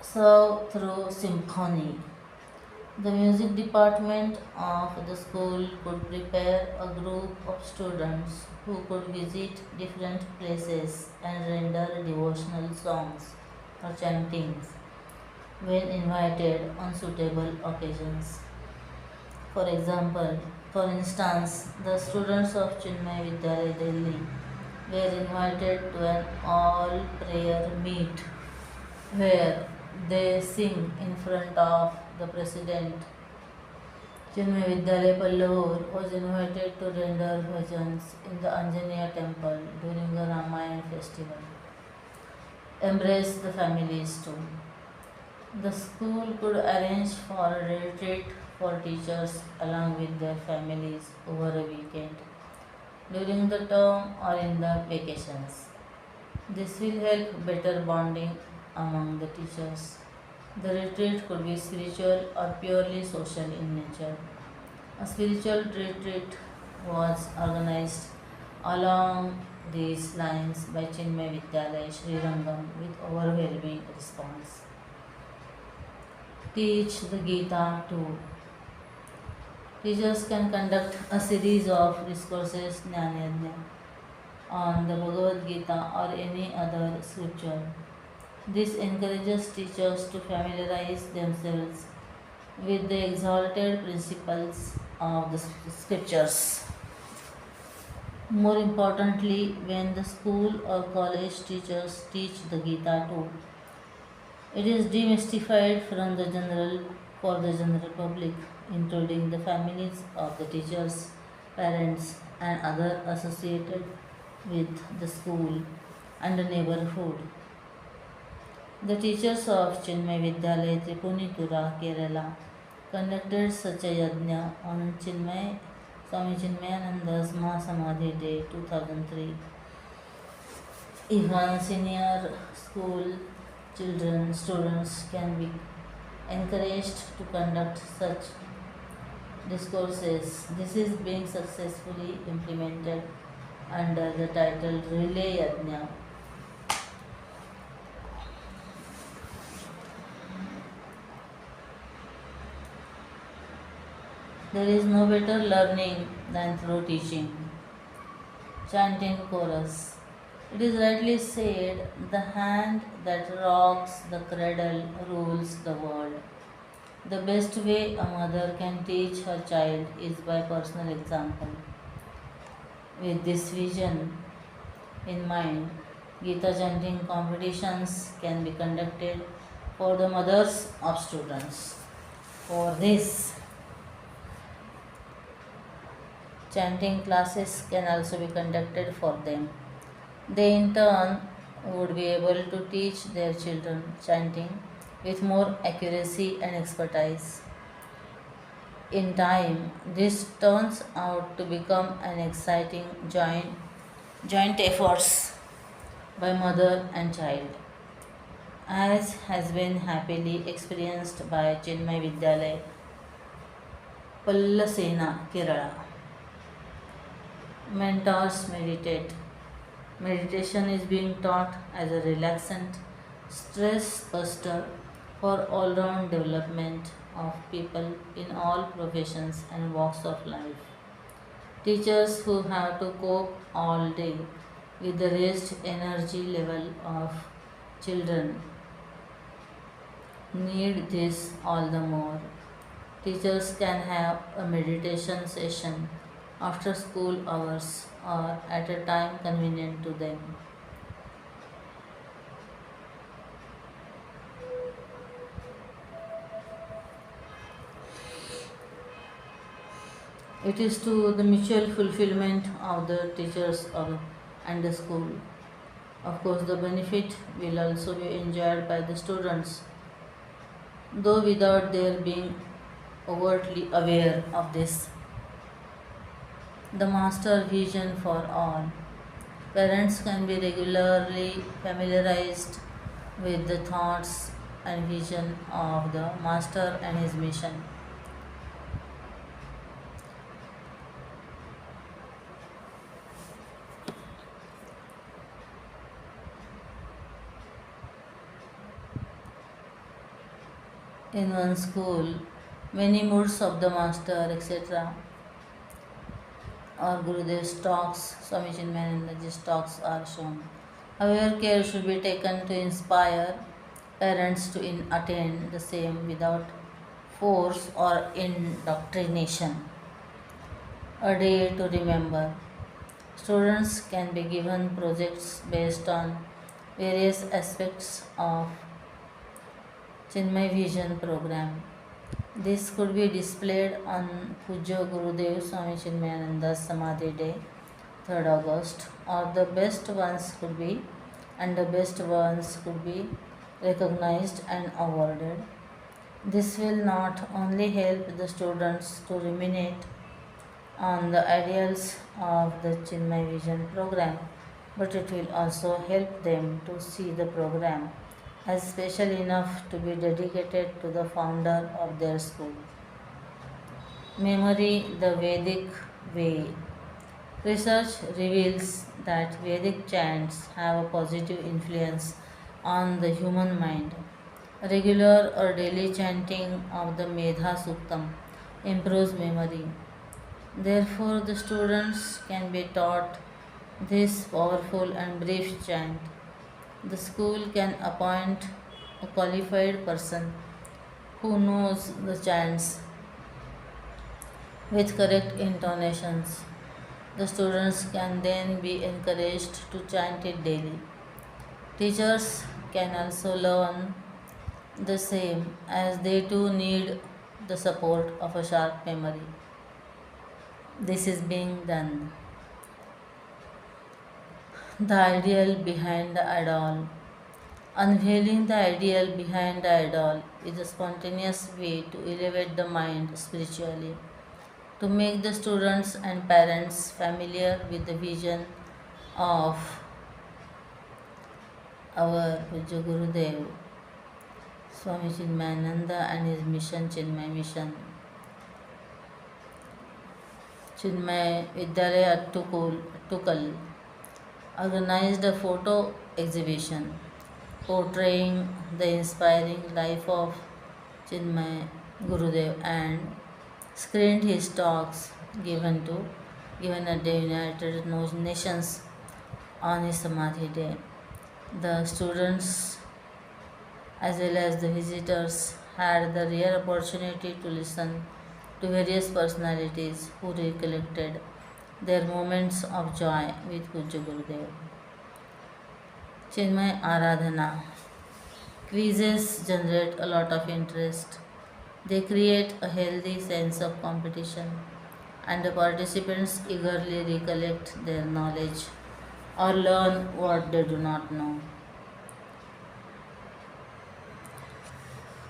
So, through symphony, the music department of the school could prepare a group of students who could visit different places and render devotional songs or chantings when invited on suitable occasions. For instance, the students of Chinmaya Vidyalaya Delhi were invited to an all prayer meet where they sing in front of the president. Chinmaya Vidyalaya Pallavur was invited to render bhajans in the Anjaneya temple during the Ramayana festival. Embrace the families too. The school could arrange for a retreat for teachers along with their families over a weekend during the term or in the vacations. This will help better bonding among the teachers. The retreat could be spiritual or purely social in nature. A spiritual retreat was organized along these lines by Chinmaya Vidyalaya Sri Rangam with overwhelming response. Teach the Gita too. Teachers can conduct a series of discourses Jnana on the Bhagavad Gita or any other scripture. This encourages teachers to familiarize themselves with the exalted principles of the scriptures. More importantly, when the school or college teachers teach the Gita too, it is demystified for the general public, including the families of the teachers, parents, and other associated with the school and the neighborhood. The teachers of Chinmaya Vidyalaya Tripunitura, Kerala, conducted such a yajna on Swami Chinmayananda's Mahasamadhi Day 2003. Even senior school students can be encouraged to conduct such discourses. This is being successfully implemented under the title Relay Yajna. There is no better learning than through teaching. Chanting chorus. It is rightly said, the hand that rocks the cradle rules the world. The best way a mother can teach her child is by personal example. With this vision in mind, Gita chanting competitions can be conducted for the mothers of students. For this, chanting classes can also be conducted for them. They in turn would be able to teach their children chanting with more accuracy and expertise. In time, this turns out to become an exciting joint efforts by mother and child, as has been happily experienced by Chinmay Vidyalay, Pallasena, Kerala. Mentors meditate. Meditation is being taught as a relaxant stress buster for all round development of people in all professions and walks of life. Teachers who have to cope all day with the raised energy level of children need this all the more. Teachers can have a meditation session after school hours or at a time convenient to them. It is to the mutual fulfillment of the teachers and the school. Of course, the benefit will also be enjoyed by the students, though without their being overtly aware of this. The master vision for all. Parents can be regularly familiarized with the thoughts and vision of the master and his mission. In one school, many moods of the master, etc., or Gurudev's talks, Swami Chinmayanandaji's talks are shown. However, care should be taken to inspire parents to attend the same without force or indoctrination. A day to remember. Students can be given projects based on various aspects of Chinmay Vision program. This could be displayed on Pujo Gurudev Swami Chinmayananda's Samadhi Day, 3rd August, or the best ones could be recognized and awarded. This will not only help the students to ruminate on the ideals of the Chinmay Vision program, but it will also help them to see the program as special enough to be dedicated to the founder of their school. Memory the Vedic way. Research reveals that Vedic chants have a positive influence on the human mind. Regular or daily chanting of the Medha Suktam improves memory. Therefore, the students can be taught this powerful and brief chant. The school can appoint a qualified person who knows the chants with correct intonations. The students can then be encouraged to chant it daily. Teachers can also learn the same as they too need the support of a sharp memory. This is being done. The ideal behind the idol. Unveiling the ideal behind the idol is a spontaneous way to elevate the mind spiritually, to make the students and parents familiar with the vision of our Pujya Gurudev, Swami Chinmayananda and his mission, Chinmay Mission. Chinmay Vidyalaya at Tukal organized a photo exhibition portraying the inspiring life of Chinmay Gurudev and screened his talks given to given at the United Nations on his Samadhi Day. The students as well as the visitors had the rare opportunity to listen to various personalities who recollected their moments of joy with Pujya Gurudev. Chinmay Aradhana. Quizzes generate a lot of interest. They create a healthy sense of competition, and the participants eagerly recollect their knowledge or learn what they do not know.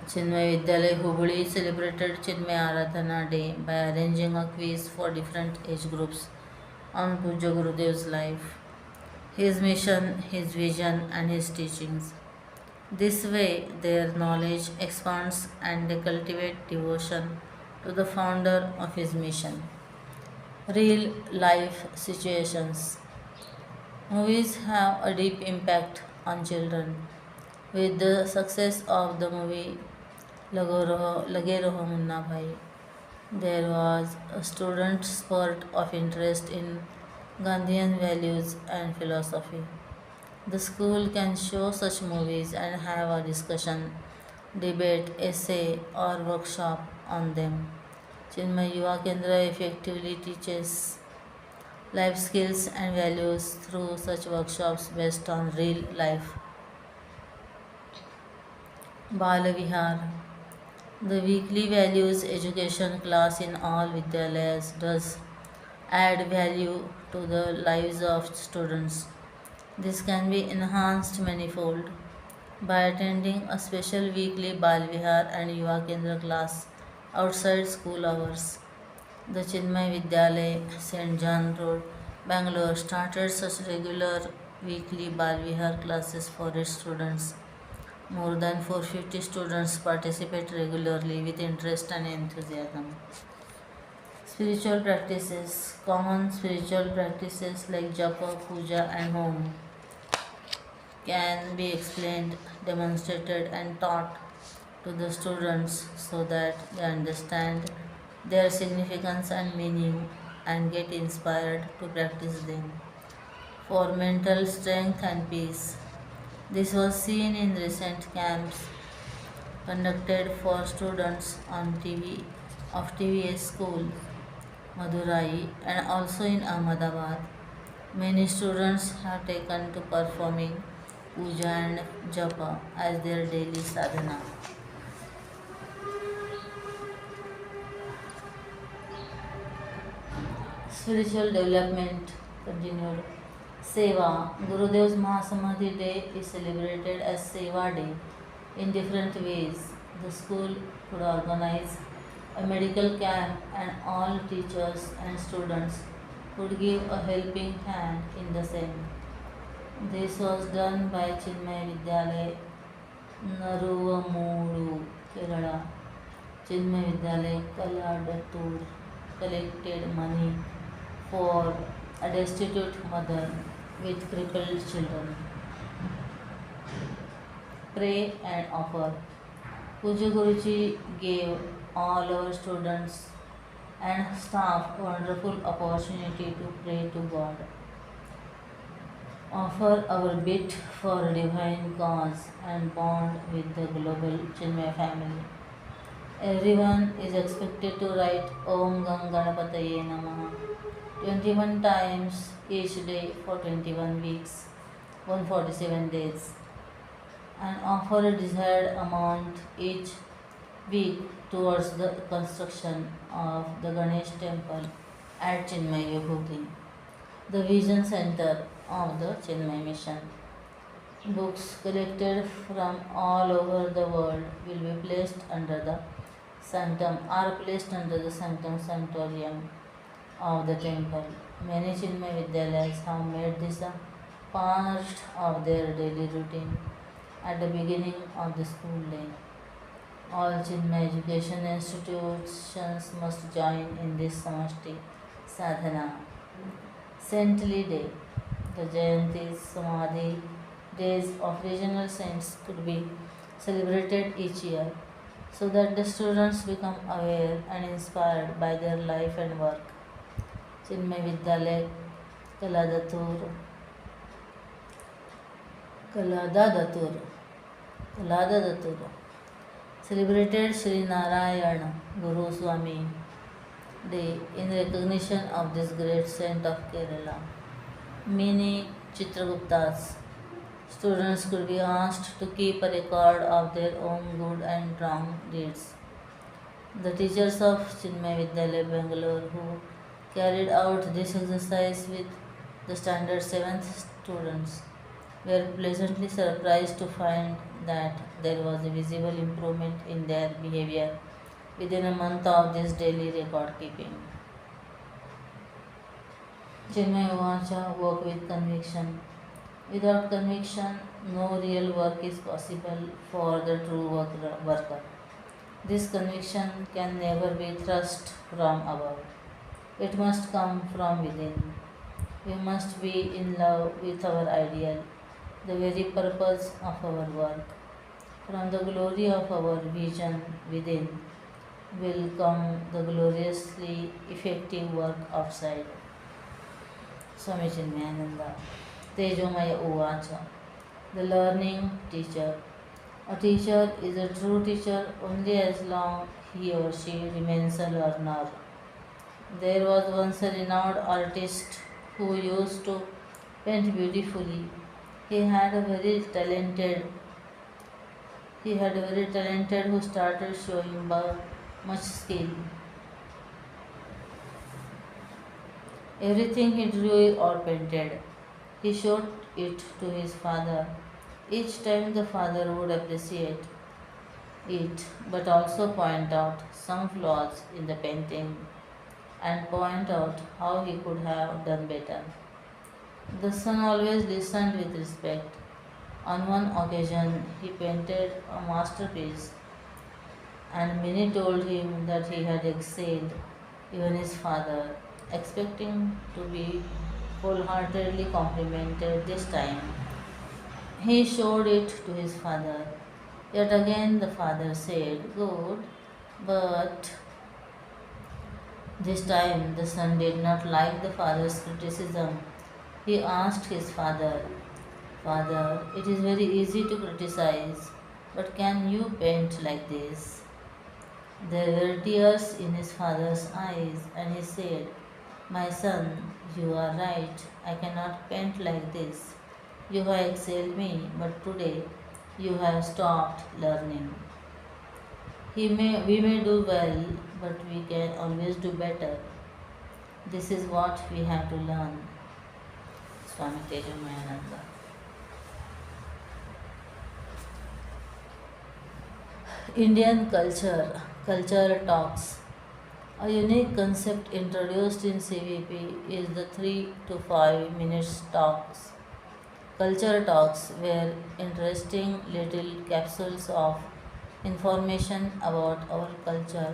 Chinmay Vidyalaya Hubli celebrated Chinmay Aradhana Day by arranging a quiz for different age groups on Pujya Gurudev's life, his mission, his vision, and his teachings. This way, their knowledge expands and they cultivate devotion to the founder of his mission. Real life situations. Movies have a deep impact on children. With the success of the movie Lage Raho Munna Bhai, there was a student spurt of interest in Gandhian values and philosophy. The school can show such movies and have a discussion, debate, essay, or workshop on them. Chinmay Yuva Kendra effectively teaches life skills and values through such workshops based on real life. Bala Vihar. The weekly values education class in all Vidyalayas does add value to the lives of students. This can be enhanced manifold by attending a special weekly Bal Vihar and Yuva Kendra class outside school hours. The Chinmay Vidyalaya, St. John Road, Bangalore started such regular weekly Bal Vihar classes for its students. More than 450 students participate regularly with interest and enthusiasm. Spiritual practices. Common spiritual practices like japa, puja, and home can be explained, demonstrated, and taught to the students so that they understand their significance and meaning and get inspired to practice them. For mental strength and peace. This was seen in recent camps conducted for students on TV of TVS School, Madurai, and also in Ahmedabad. Many students have taken to performing puja and japa as their daily sadhana. Spiritual development continued. Seva. Gurudev's Mahasamadhi Day is celebrated as Seva Day in different ways. The school could organize a medical camp and all teachers and students could give a helping hand in the same. This was done by Chinmaya Vidyalaya, Naruvamudu, Kerala. Chinmaya Vidyalaya, Kaladattur collected money for a destitute mother with crippled children. Pray and offer. Puja Guruji gave all our students and staff a wonderful opportunity to pray to God. Offer our bit for a divine cause and bond with the global Chinmaya family. Everyone is expected to write Om Gam Ganapataye Namaha 21 times each day for 21 weeks, 147 days, and offer a desired amount each week towards the construction of the Ganesh temple at Chinmaya Bhuti, the vision center of the Chinmaya mission. Books collected from all over the world will be placed under the sanctum sanctorium of the temple. Many Chinmaya Vidyalayas have made this a part of their daily routine at the beginning of the school day. All Chinmaya education institutions must join in this samashti sadhana. Saintly Day. The Jayantis, Samadhi days of regional saints could be celebrated each year so that the students become aware and inspired by their life and work. Chinmay Vidyalaya, Kaladatur, Kaladatur, Kaladatur, celebrated Sri Narayana Guru Swami Day in recognition of this great saint of Kerala. Many Chitraguptas students could be asked to keep a record of their own good and wrong deeds. The teachers of Chinmay Vidyalaya Bangalore who carried out this exercise with the standard 7th students were pleasantly surprised to find that there was a visible improvement in their behavior within a month of this daily record keeping. Chinmay Vacha work with conviction. Without conviction, no real work is possible for the true worker. This conviction can never be thrust from above. It must come from within. We must be in love with our ideal, the very purpose of our work. From the glory of our vision within will come the gloriously effective work outside. Swami Chinmayananda. Tejomaya Uvacha. The learning teacher. A teacher is a true teacher only as long he or she remains a learner. There was once a renowned artist who used to paint beautifully. He had a very talented who started showing much skill. Everything he drew or painted, he showed it to his father. Each time the father would appreciate it but also point out some flaws in the painting and point out how he could have done better. The son always listened with respect. On one occasion, he painted a masterpiece, and many told him that he had excelled, even his father, expecting to be wholeheartedly complimented this time. He showed it to his father. Yet again the father said, "Good," but this time the son did not like the father's criticism. He asked his father, "Father, it is very easy to criticize, but can you paint like this?" There were tears in his father's eyes, and he said, "My son, you are right. I cannot paint like this. You have excelled me, but today you have stopped learning. We may do well, but we can always do better. This is what we have to learn." Swami Tejomayananda. Indian culture talks. A unique concept introduced in CVP is the 3 to 5 minutes talks. Culture talks were interesting little capsules of information about our culture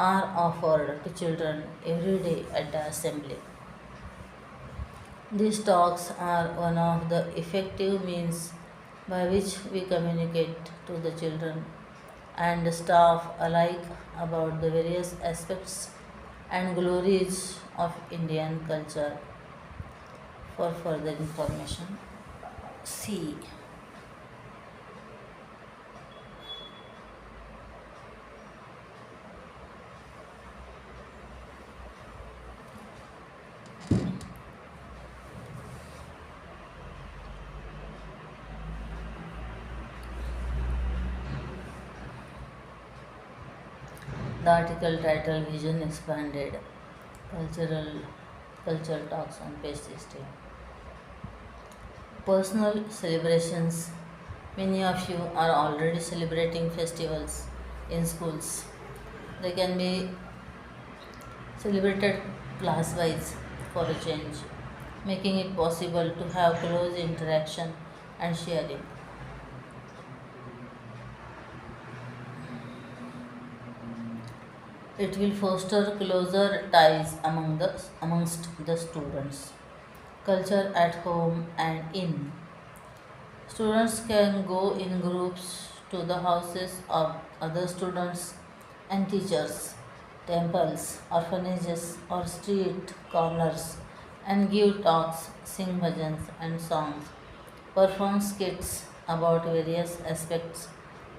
are offered to children every day at the assembly. These talks are one of the effective means by which we communicate to the children and staff alike about the various aspects and glories of Indian culture. For further information, see the article titled Vision Expanded Cultural Culture Talks on page 60. Personal celebrations. Many of you are already celebrating festivals in schools. They can be celebrated class wise for a change, making it possible to have close interaction and sharing. It will foster closer ties amongst the students. Culture at home and in. Students can go in groups to the houses of other students and teachers temples, orphanages, or street corners and give talks, sing bhajans and songs, perform skits about various aspects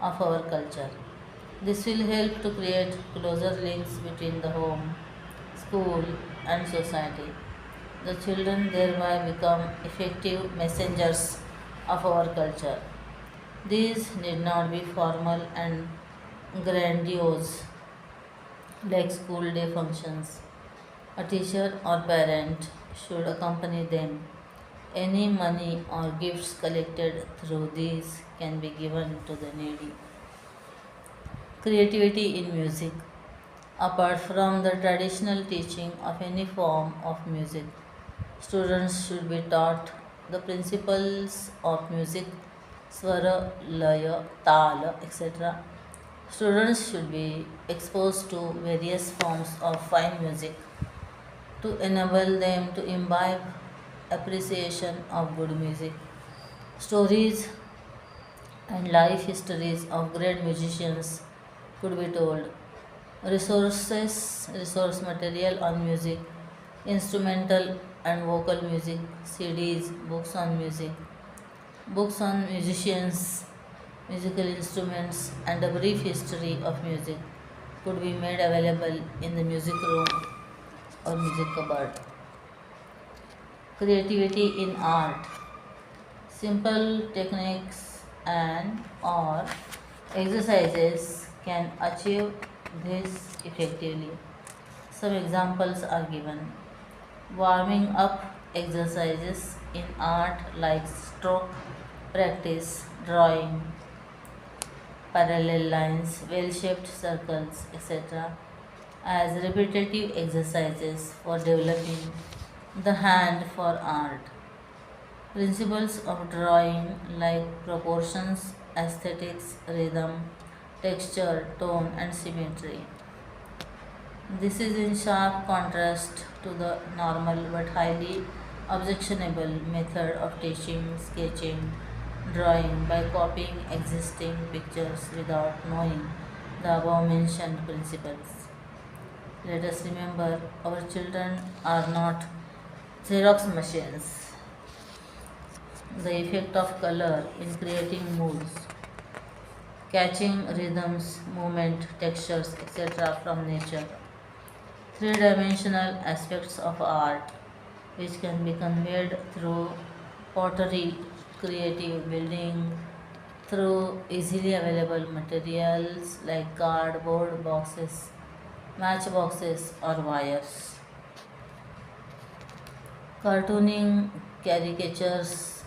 of our culture. This will help to create closer links between the home, school, and society. The children thereby become effective messengers of our culture. These need not be formal and grandiose like school day functions. A teacher or parent should accompany them. Any money or gifts collected through these can be given to the needy. Creativity in music. Apart from the traditional teaching of any form of music, students should be taught the principles of music, swara, laya, tala, etc. Students should be exposed to various forms of fine music to enable them to imbibe appreciation of good music. Stories and life histories of great musicians could be told. Resource material on music, instrumental and vocal music, CDs, books on music, books on musicians, musical instruments, and a brief history of music could be made available in the music room or music cupboard. Creativity in art. Simple techniques and or exercises can achieve this effectively. Some examples are given. Warming up exercises in art like stroke practice, drawing, parallel lines, well shaped circles, etc., as repetitive exercises for developing the hand for art. Principles of drawing like proportions, aesthetics, rhythm, texture, tone, and symmetry. This is in sharp contrast to the normal but highly objectionable method of teaching sketching, drawing by copying existing pictures without knowing the above mentioned principles. Let us remember our children are not Xerox machines. The effect of color in creating moods, catching rhythms, movement, textures, etc. from nature. Three-dimensional aspects of art, which can be conveyed through pottery, creative building, through easily available materials like cardboard boxes, matchboxes, or wires. Cartooning, caricatures,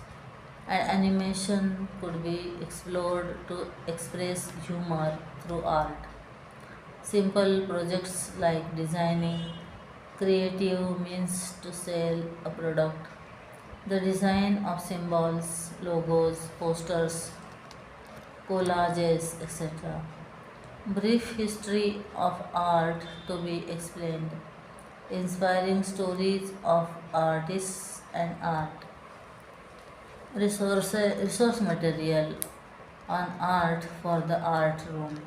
and animation could be explored to express humor through art. Simple projects like designing creative means to sell a product, the design of symbols, logos, posters, collages, etc. Brief history of art to be explained, inspiring stories of artists and art. Resource material on art for the art room.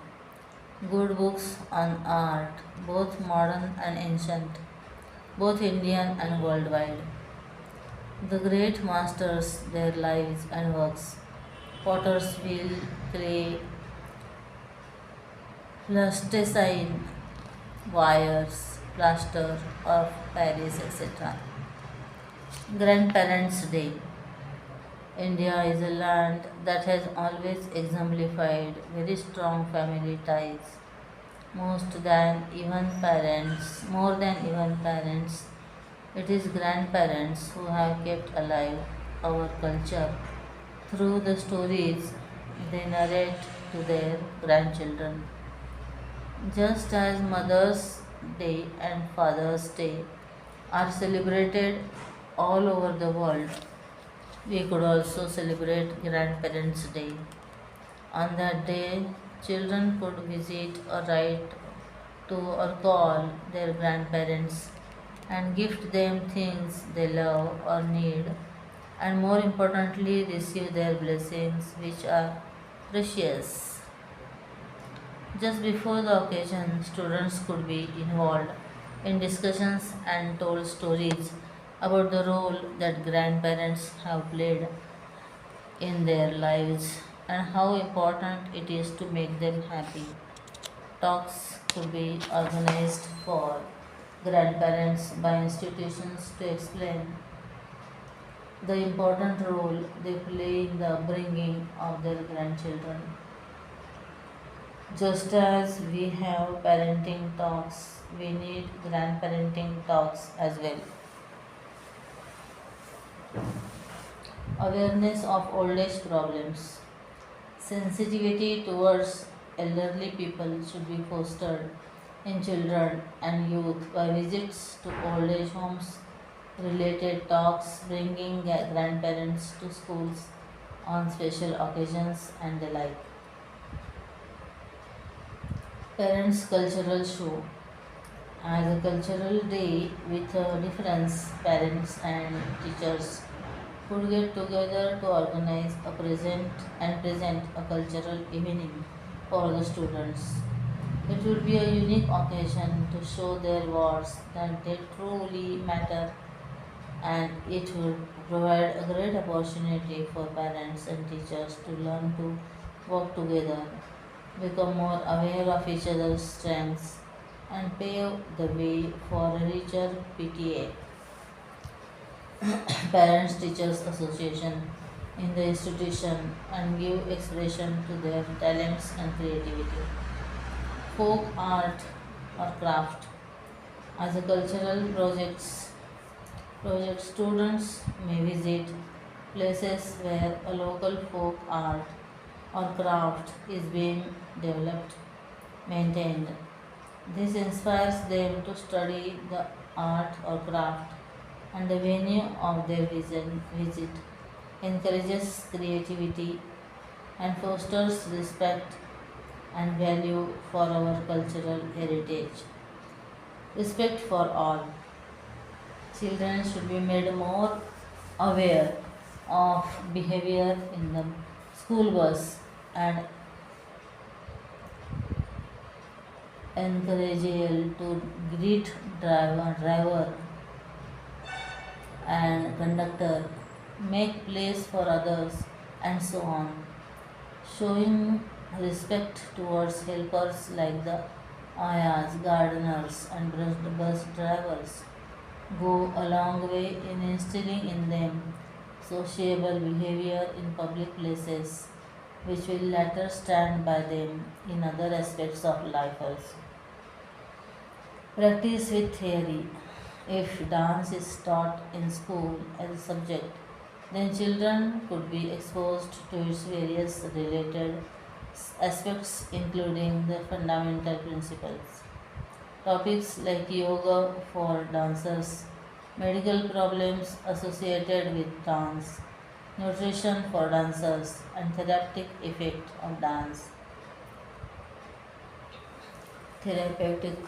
Good books on art, both modern and ancient, both Indian and worldwide. The great masters, their lives and works. Potter's wheel, clay, plasticine, wires, plaster of Paris, etc. Grandparents' Day. India is a land that has always exemplified very strong family ties. More than even parents, it is grandparents who have kept alive our culture through the stories they narrate to their grandchildren. Just as Mother's Day and Father's Day are celebrated all over the world, we could also celebrate Grandparents' Day. On that day, children could visit or write to or call their grandparents and gift them things they love or need, and more importantly, receive their blessings, which are precious. Just before the occasion, students could be involved in discussions and told stories about the role that grandparents have played in their lives and how important it is to make them happy. Talks could be organized for grandparents by institutions to explain the important role they play in the upbringing of their grandchildren. Just as we have parenting talks, we need grandparenting talks as well. Awareness of old age problems. Sensitivity towards elderly people should be fostered in children and youth by visits to old age homes, related talks, bringing grandparents to schools on special occasions, and the like. Parents' cultural show. As a cultural day with a difference, parents and teachers could get together to organize a present a cultural evening for the students. It would be a unique occasion to show their words that they truly matter, and it would provide a great opportunity for parents and teachers to learn to work together, become more aware of each other's strengths, and pave the way for a richer PTA, Parents Teachers Association, in the institution and give expression to their talents and creativity. Folk art or craft. As a cultural project students may visit places where a local folk art or craft is being developed, maintained. This inspires them to study the art or craft, and the venue of their visit encourages creativity and fosters respect and value for our cultural heritage. Respect for all. Children should be made more aware of behavior in the school bus and encourage to greet driver and conductor, make place for others, and so on. Showing respect towards helpers like the ayahs, gardeners, and bus drivers go a long way in instilling in them sociable behavior in public places, which will later stand by them in other aspects of life also. Practice with theory. If dance is taught in school as a subject, then children could be exposed to its various related aspects, including the fundamental principles. Topics like yoga for dancers, medical problems associated with dance, nutrition for dancers, and therapeutic effect of dance. Therapeutic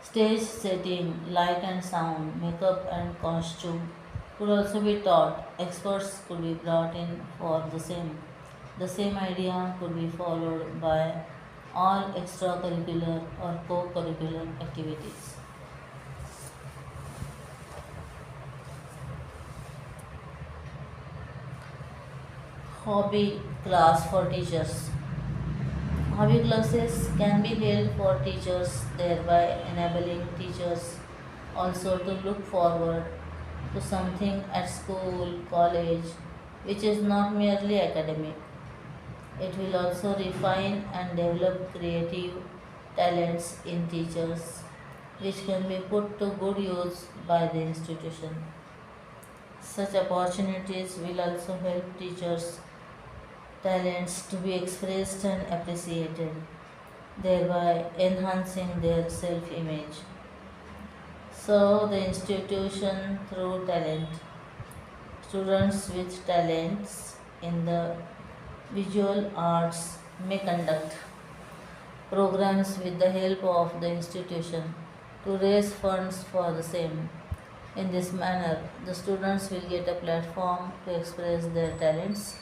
stage setting, light and sound, makeup and costume could also be taught. Experts could be brought in for the same. The same idea could be followed by all extracurricular or co-curricular activities. Hobby class for teachers. Hobby classes can be held for teachers, thereby enabling teachers also to look forward to something at school, college, which is not merely academic. It will also refine and develop creative talents in teachers, which can be put to good use by the institution. Such opportunities will also help teachers' talents to be expressed and appreciated, thereby enhancing their self image. So, the institution through talent. Students with talents in the visual arts may conduct programs with the help of the institution to raise funds for the same. In this manner, the students will get a platform to express their talents,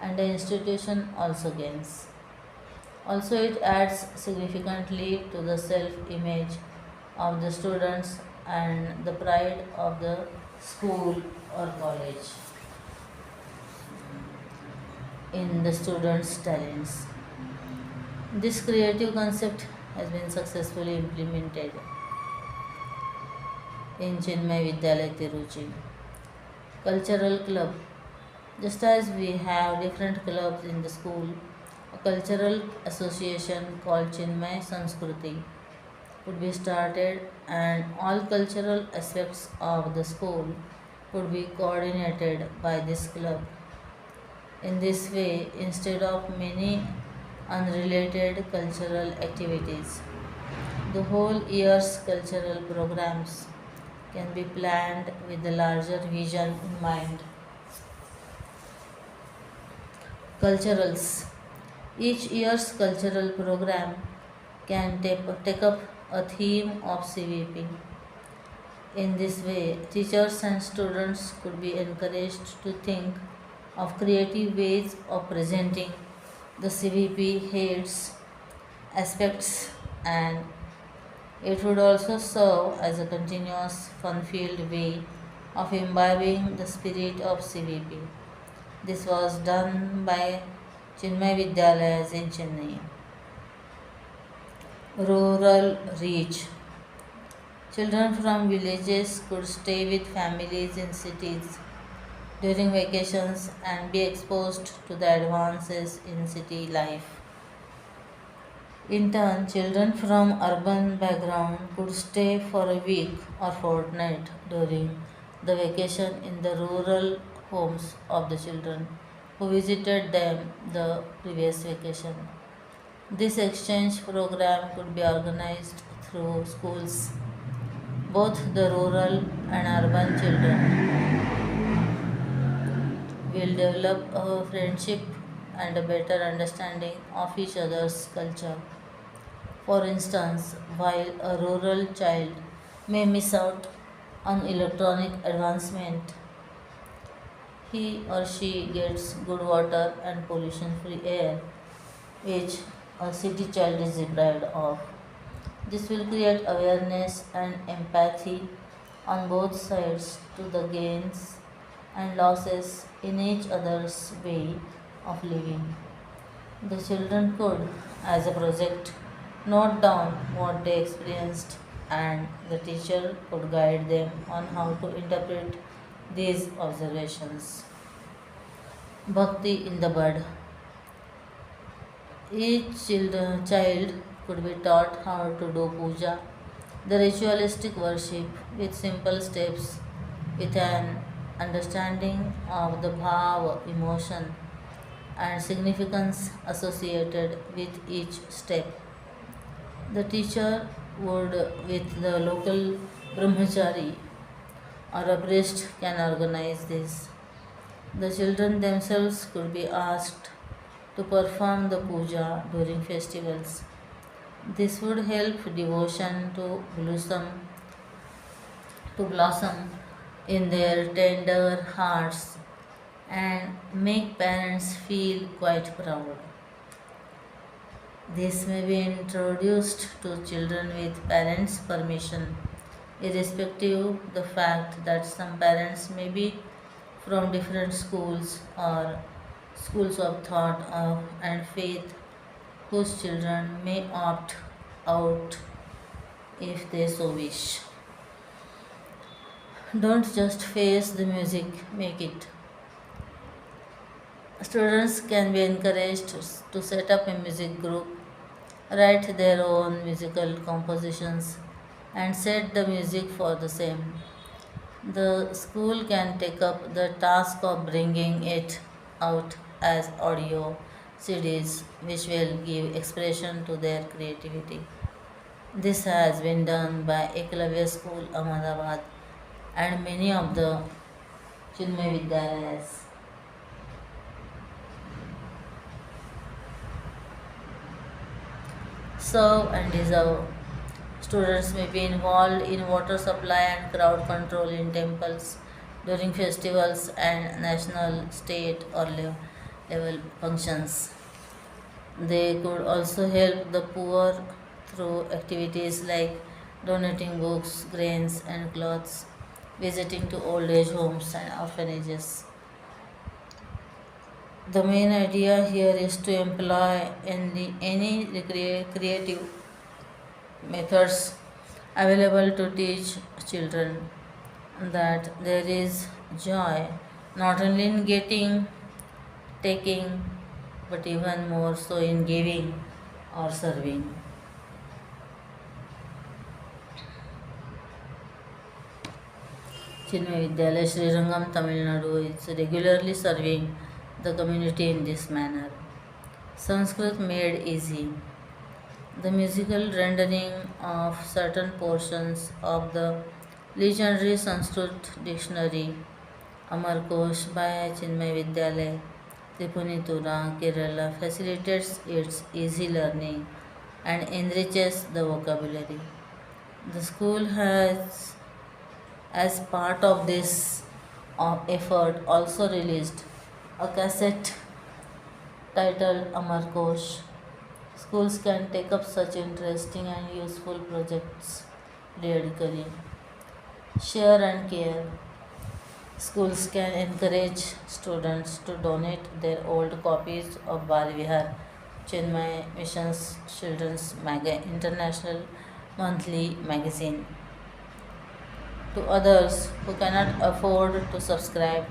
and the institution also gains. Also, it adds significantly to the self image of the students and the pride of the school or college in the students' talents. This creative concept has been successfully implemented in Chinmay Vidyalaya Tiruchi. Cultural club. Just as we have different clubs in the school, a cultural association called Chinmay Sanskriti would be started, and all cultural aspects of the school would be coordinated by this club. In this way, instead of many unrelated cultural activities, the whole year's cultural programs can be planned with the larger vision in mind. Culturals. Each year's cultural program can take up a theme of CVP. In this way, teachers and students could be encouraged to think of creative ways of presenting the CVP heads aspects, and it would also serve as a continuous fun-filled way of imbibing the spirit of CVP. This was done by Chinmay Vidyalayas in Chennai. Rural reach. Children from villages could stay with families in cities during vacations and be exposed to the advances in city life. In turn, children from urban background could stay for a week or fortnight during the vacation in the rural homes of the children who visited them the previous vacation. This exchange program could be organized through schools. Both the rural and urban children will develop a friendship and a better understanding of each other's culture. For instance, while a rural child may miss out on electronic advancement, he or she gets good water and pollution free air, which a city child is deprived of. This will create awareness and empathy on both sides to the gains and losses in each other's way of living. The children could, as a project, note down what they experienced, and the teacher could guide them on how to interpret these observations. Bhakti in the bud. Child could be taught how to do puja, the ritualistic worship with simple steps, with an understanding of the bhava, emotion, and significance associated with each step. The teacher would, with the local brahmachari or a priest, can organize this. The children themselves could be asked to perform the puja during festivals. This would help devotion to blossom in their tender hearts and make parents feel quite proud. This may be introduced to children with parents' permission, irrespective the fact that some parents may be from different schools or schools of thought of and faith whose children may opt out if they so wish. Don't just face the music, make it. Students can be encouraged to set up a music group, write their own musical compositions, and set the music for the same. The school can take up the task of bringing it out as audio CDs, which will give expression to their creativity. This has been done by Eklavya School, Ahmedabad, and many of the Chinmay Vidyalayas. Serve and deserve. Students may be involved in water supply and crowd control in temples during festivals and national, state, or level functions. They could also help the poor through activities like donating books, grains, and clothes, visiting to old age homes and orphanages. The main idea here is to employ any creative methods available to teach children that there is joy not only in getting, taking, but even more so in giving or serving. Chinmaya Vidyalaya Srirangam, Tamil Nadu is regularly serving the community in this manner. Sanskrit made easy. The musical rendering of certain portions of the legendary Sanskrit dictionary Amarkosh by Chinmaya Vidyalaya, Tripunitura, Kerala facilitates its easy learning and enriches the vocabulary. The school has, as part of this effort, also released a cassette titled Amarkosh. Schools can take up such interesting and useful projects periodically. Share and care. Schools can encourage students to donate their old copies of Bal Vihar, Chinmay Mission's Children's International Monthly Magazine, to others who cannot afford to subscribe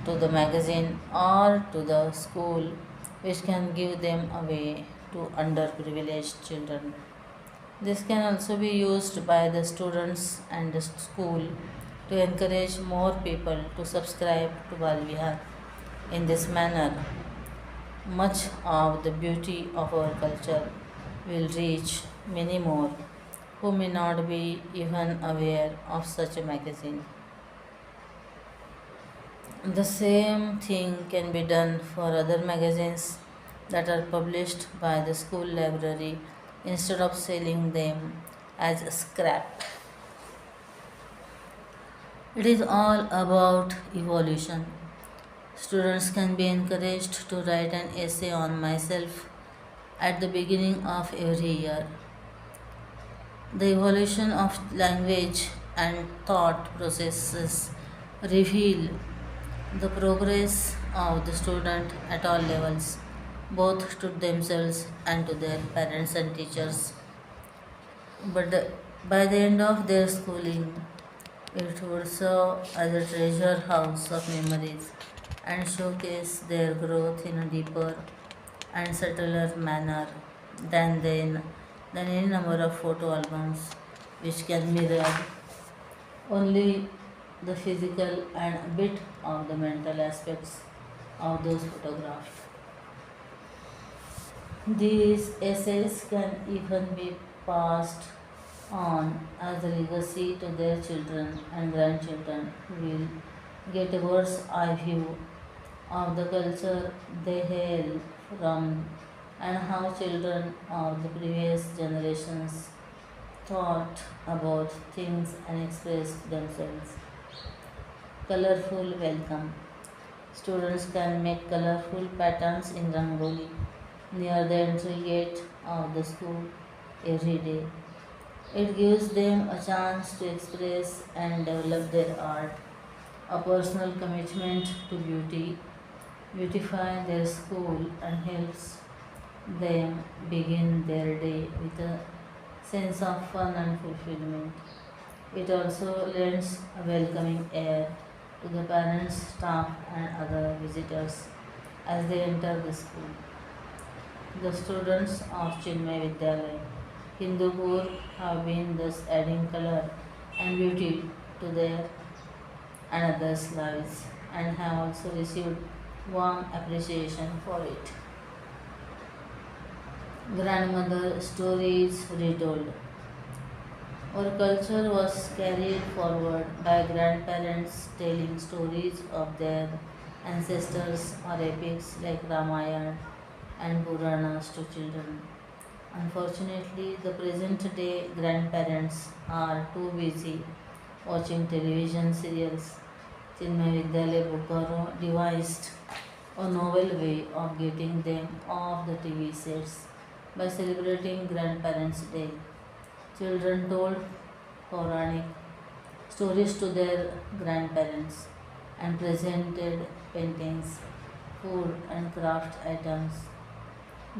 to the magazine or to the school, which can give them away to underprivileged children. This can also be used by the students and the school to encourage more people to subscribe to Balvihar. In this manner, much of the beauty of our culture will reach many more who may not be even aware of such a magazine. The same thing can be done for other magazines that are published by the school library instead of selling them as scrap. It is all about evolution. Students can be encouraged to write an essay on myself at the beginning of every year. The evolution of language and thought processes reveal the progress of the student at all levels, both to themselves and to their parents and teachers. But by the end of their schooling, it would serve as a treasure house of memories and showcase their growth in a deeper and subtler manner than, then, than any number of photo albums which can mirror only the physical and a bit of the mental aspects of those photographs. These essays can even be passed on as a legacy to their children and grandchildren who will get a bird's eye view of the culture they hail from and how children of the previous generations thought about things and expressed themselves. Colorful welcome. Students can make colorful patterns in Rangoli near the entry gate of the school every day. It gives them a chance to express and develop their art, a personal commitment to beauty, beautify their school, and helps them begin their day with a sense of fun and fulfillment. It also lends a welcoming air to the parents, staff, and other visitors as they enter the school. The students of Chinmay Vidyalaya, Hindupur, have been thus adding color and beauty to their and others' lives and have also received warm appreciation for it. Grandmother stories retold. Our culture was carried forward by grandparents telling stories of their ancestors or epics like Ramayana and Puranas to children. Unfortunately, the present day grandparents are too busy watching television serials. Chinmay Vidyalaya Bokaro devised a novel way of getting them off the TV sets by celebrating Grandparents' Day. Children told Puranic stories to their grandparents and presented paintings, food, and craft items.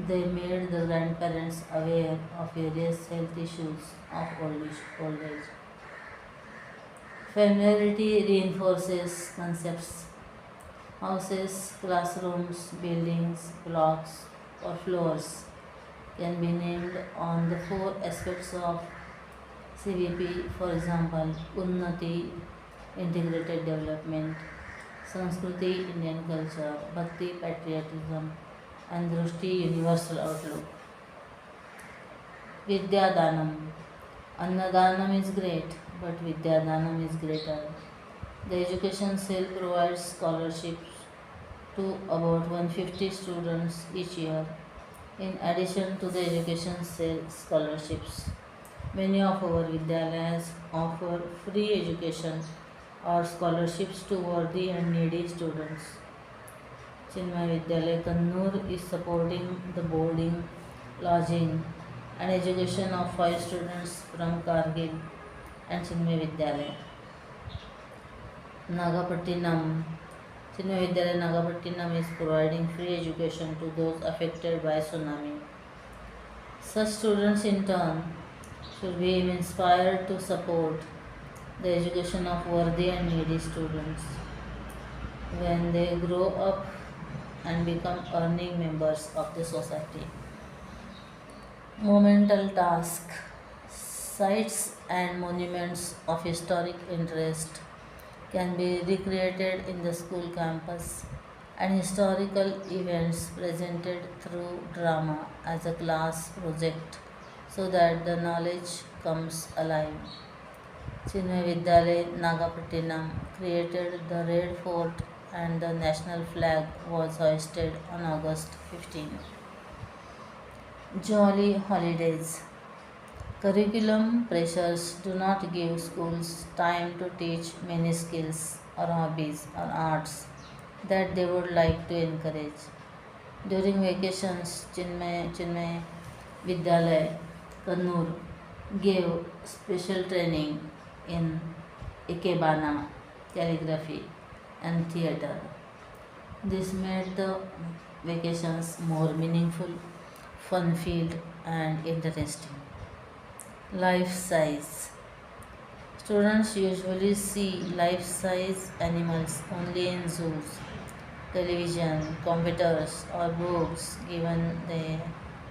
They made the grandparents aware of various health issues of old age. Familiarity reinforces concepts. Houses, classrooms, buildings, blocks, or floors can be named on the four aspects of CVP, for example, Unnati, integrated development, Sanskriti, Indian culture, Bhakti, patriotism, and Drushti, universal outlook. Vidya Danam. Annadanam is great, but Vidya Danam is greater. The education cell provides scholarships to about 150 students each year. In addition to the education cell scholarships, many of our Vidyalayas offer free education or scholarships to worthy and needy students. Chinmaya Vidyalaya Kannur is supporting the boarding, lodging, and education of 5 students from Kargil and Chinmaya Vidyalaya. Nagapattinam. Chinmaya Vidyalaya Nagapattinam is providing free education to those affected by tsunami. Such students, in turn, should be inspired to support the education of worthy and needy students when they grow up and become earning members of the society. Monumental task. Sites and monuments of historic interest can be recreated in the school campus, and historical events presented through drama as a class project so that the knowledge comes alive. Chinmay Vidyalaya Nagapattinam created the Red Fort and the national flag was hoisted on August 15. Jolly holidays. Curriculum pressures do not give schools time to teach many skills or hobbies or arts that they would like to encourage. During vacations, Chinmay Vidyalaya Kannur gave special training in ikebana, calligraphy, and theatre. This made the vacations more meaningful, fun-filled, and interesting. Life size. Students usually see life size animals only in zoos, television, computers, or books, given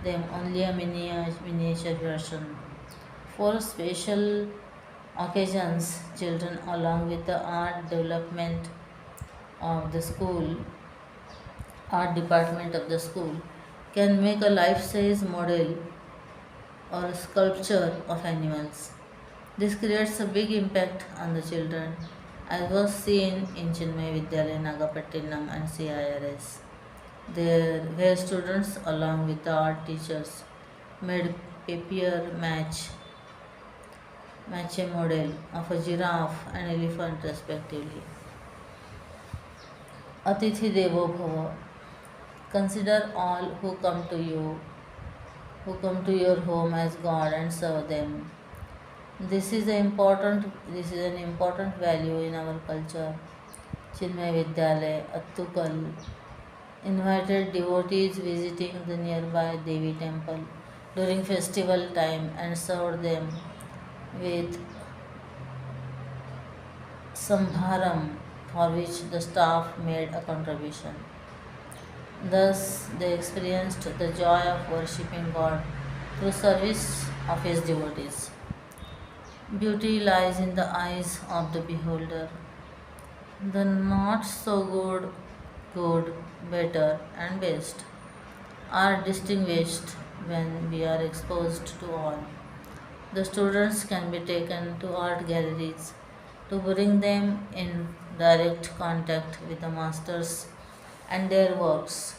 them only a miniature version. For special occasions, children, along with the of the school, art department of the school, can make a life size model or a sculpture of animals. This creates a big impact on the children, as was seen in Chinmay Vidyalaya Nagapattinam and CIRS. There, where students, along with the art teachers, made papier match a model of a giraffe and elephant respectively. Atithi Devo Bhava. Consider all who come to your home as God and serve them. This is an important value in our culture. Chinmay Vidyalaya Attukal invited devotees visiting the nearby Devi temple during festival time and served them with sambharam, for which the staff made a contribution. Thus, they experienced the joy of worshipping God through service of His devotees. Beauty lies in the eyes of the beholder. The not so good, better, and best are distinguished when we are exposed to all. The students can be taken to art galleries to bring them in direct contact with the masters and their works.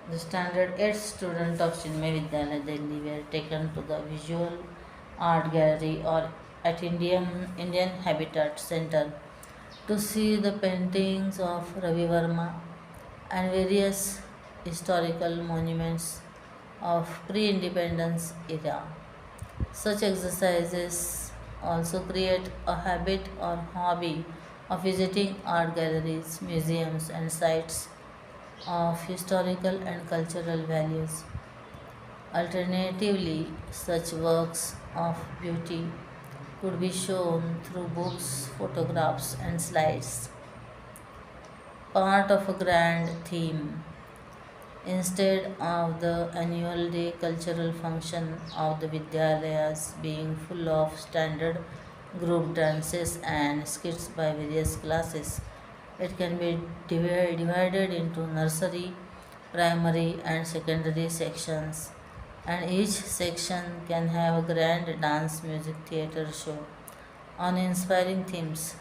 The standard 8th student of Chinmay Vidyalaya Delhi were taken to the Visual Art Gallery or at Indian Habitat Center to see the paintings of Ravi Verma, and various historical monuments of pre-independence era. Such exercises also create a habit or hobby of visiting art galleries, museums, and sites of historical and cultural values. Alternatively, such works of beauty could be shown through books, photographs, and slides, part of a grand theme. Instead of the annual day cultural function of the Vidyalayas being full of standard group dances and skits by various classes, it can be divided into nursery, primary, and secondary sections, and each section can have a grand dance music theatre show on inspiring themes.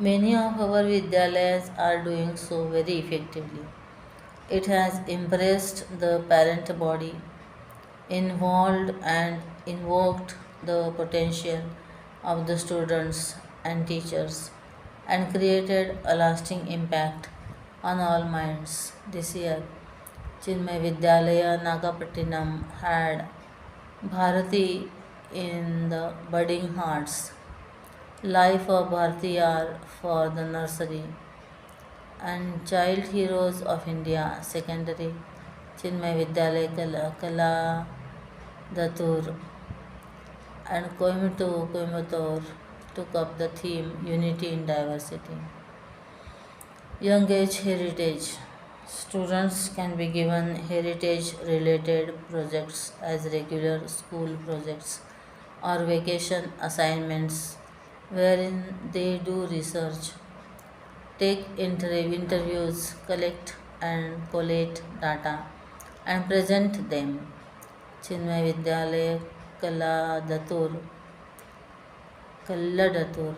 Many of our Vidyalayas are doing so very effectively. It has impressed the parent body, involved and invoked the potential of the students and teachers, and created a lasting impact on all minds. This year, Chinmay Vidyalaya Nagapattinam had Bharati in the budding hearts, Life of Bhartiyar for the nursery, and Child Heroes of India secondary, Chinmay Vidyalaya Kala Datur, and Coimbatore took up the theme Unity in Diversity. Young age heritage. Students can be given heritage related projects as regular school projects or vacation assignments wherein they do research, take interviews, collect and collate data, and present them. Chinmay Vidyalaya Kalladatur, Kalladatur,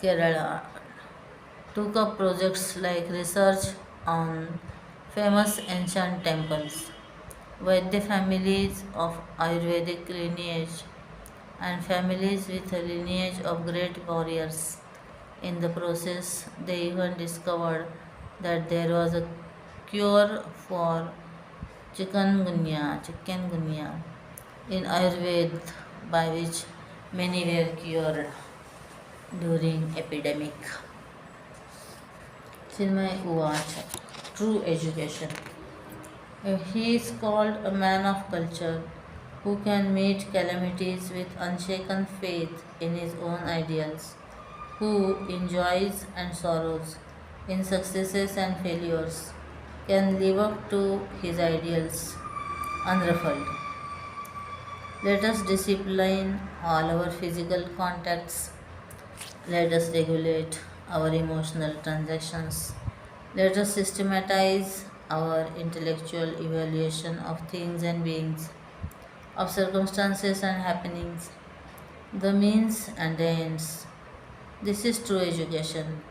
Kerala took up projects like research on famous ancient temples, Vaidya families of Ayurvedic lineage, and families with a lineage of great warriors. In the process, they even discovered that there was a cure for chikungunya in Ayurveda by which many were cured during epidemic. Chinmay Uvacha, true education. He is called a man of culture who can meet calamities with unshaken faith in his own ideals, who enjoys and sorrows in successes and failures, can live up to his ideals unruffled. Let us discipline all our physical contacts. Let us regulate our emotional transactions. Let us systematize our intellectual evaluation of things and beings, of circumstances and happenings, the means and the ends. This is true education.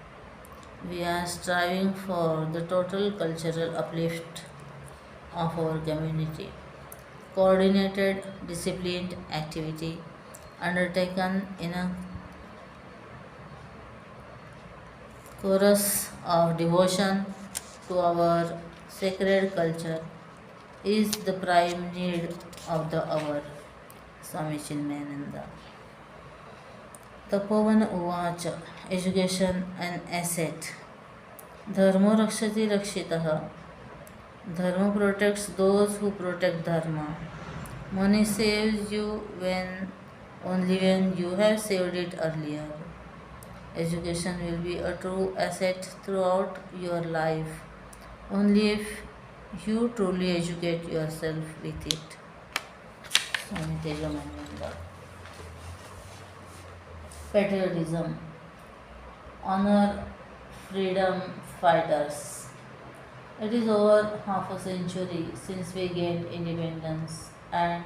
We are striving for the total cultural uplift of our community. Coordinated, disciplined activity undertaken in a chorus of devotion to our sacred culture is the prime need of the hour. Swami Chinmayananda. Tapovan उवाच education an asset धर्मो रक्षति रक्षितः धर्म protects those who protect dharma. Money saves you when you have saved it earlier. Education will be a true asset throughout your life only if you truly educate yourself with it. Swami Tejamananda. Patriotism. Honor freedom fighters. It is over half a century since we gained independence, and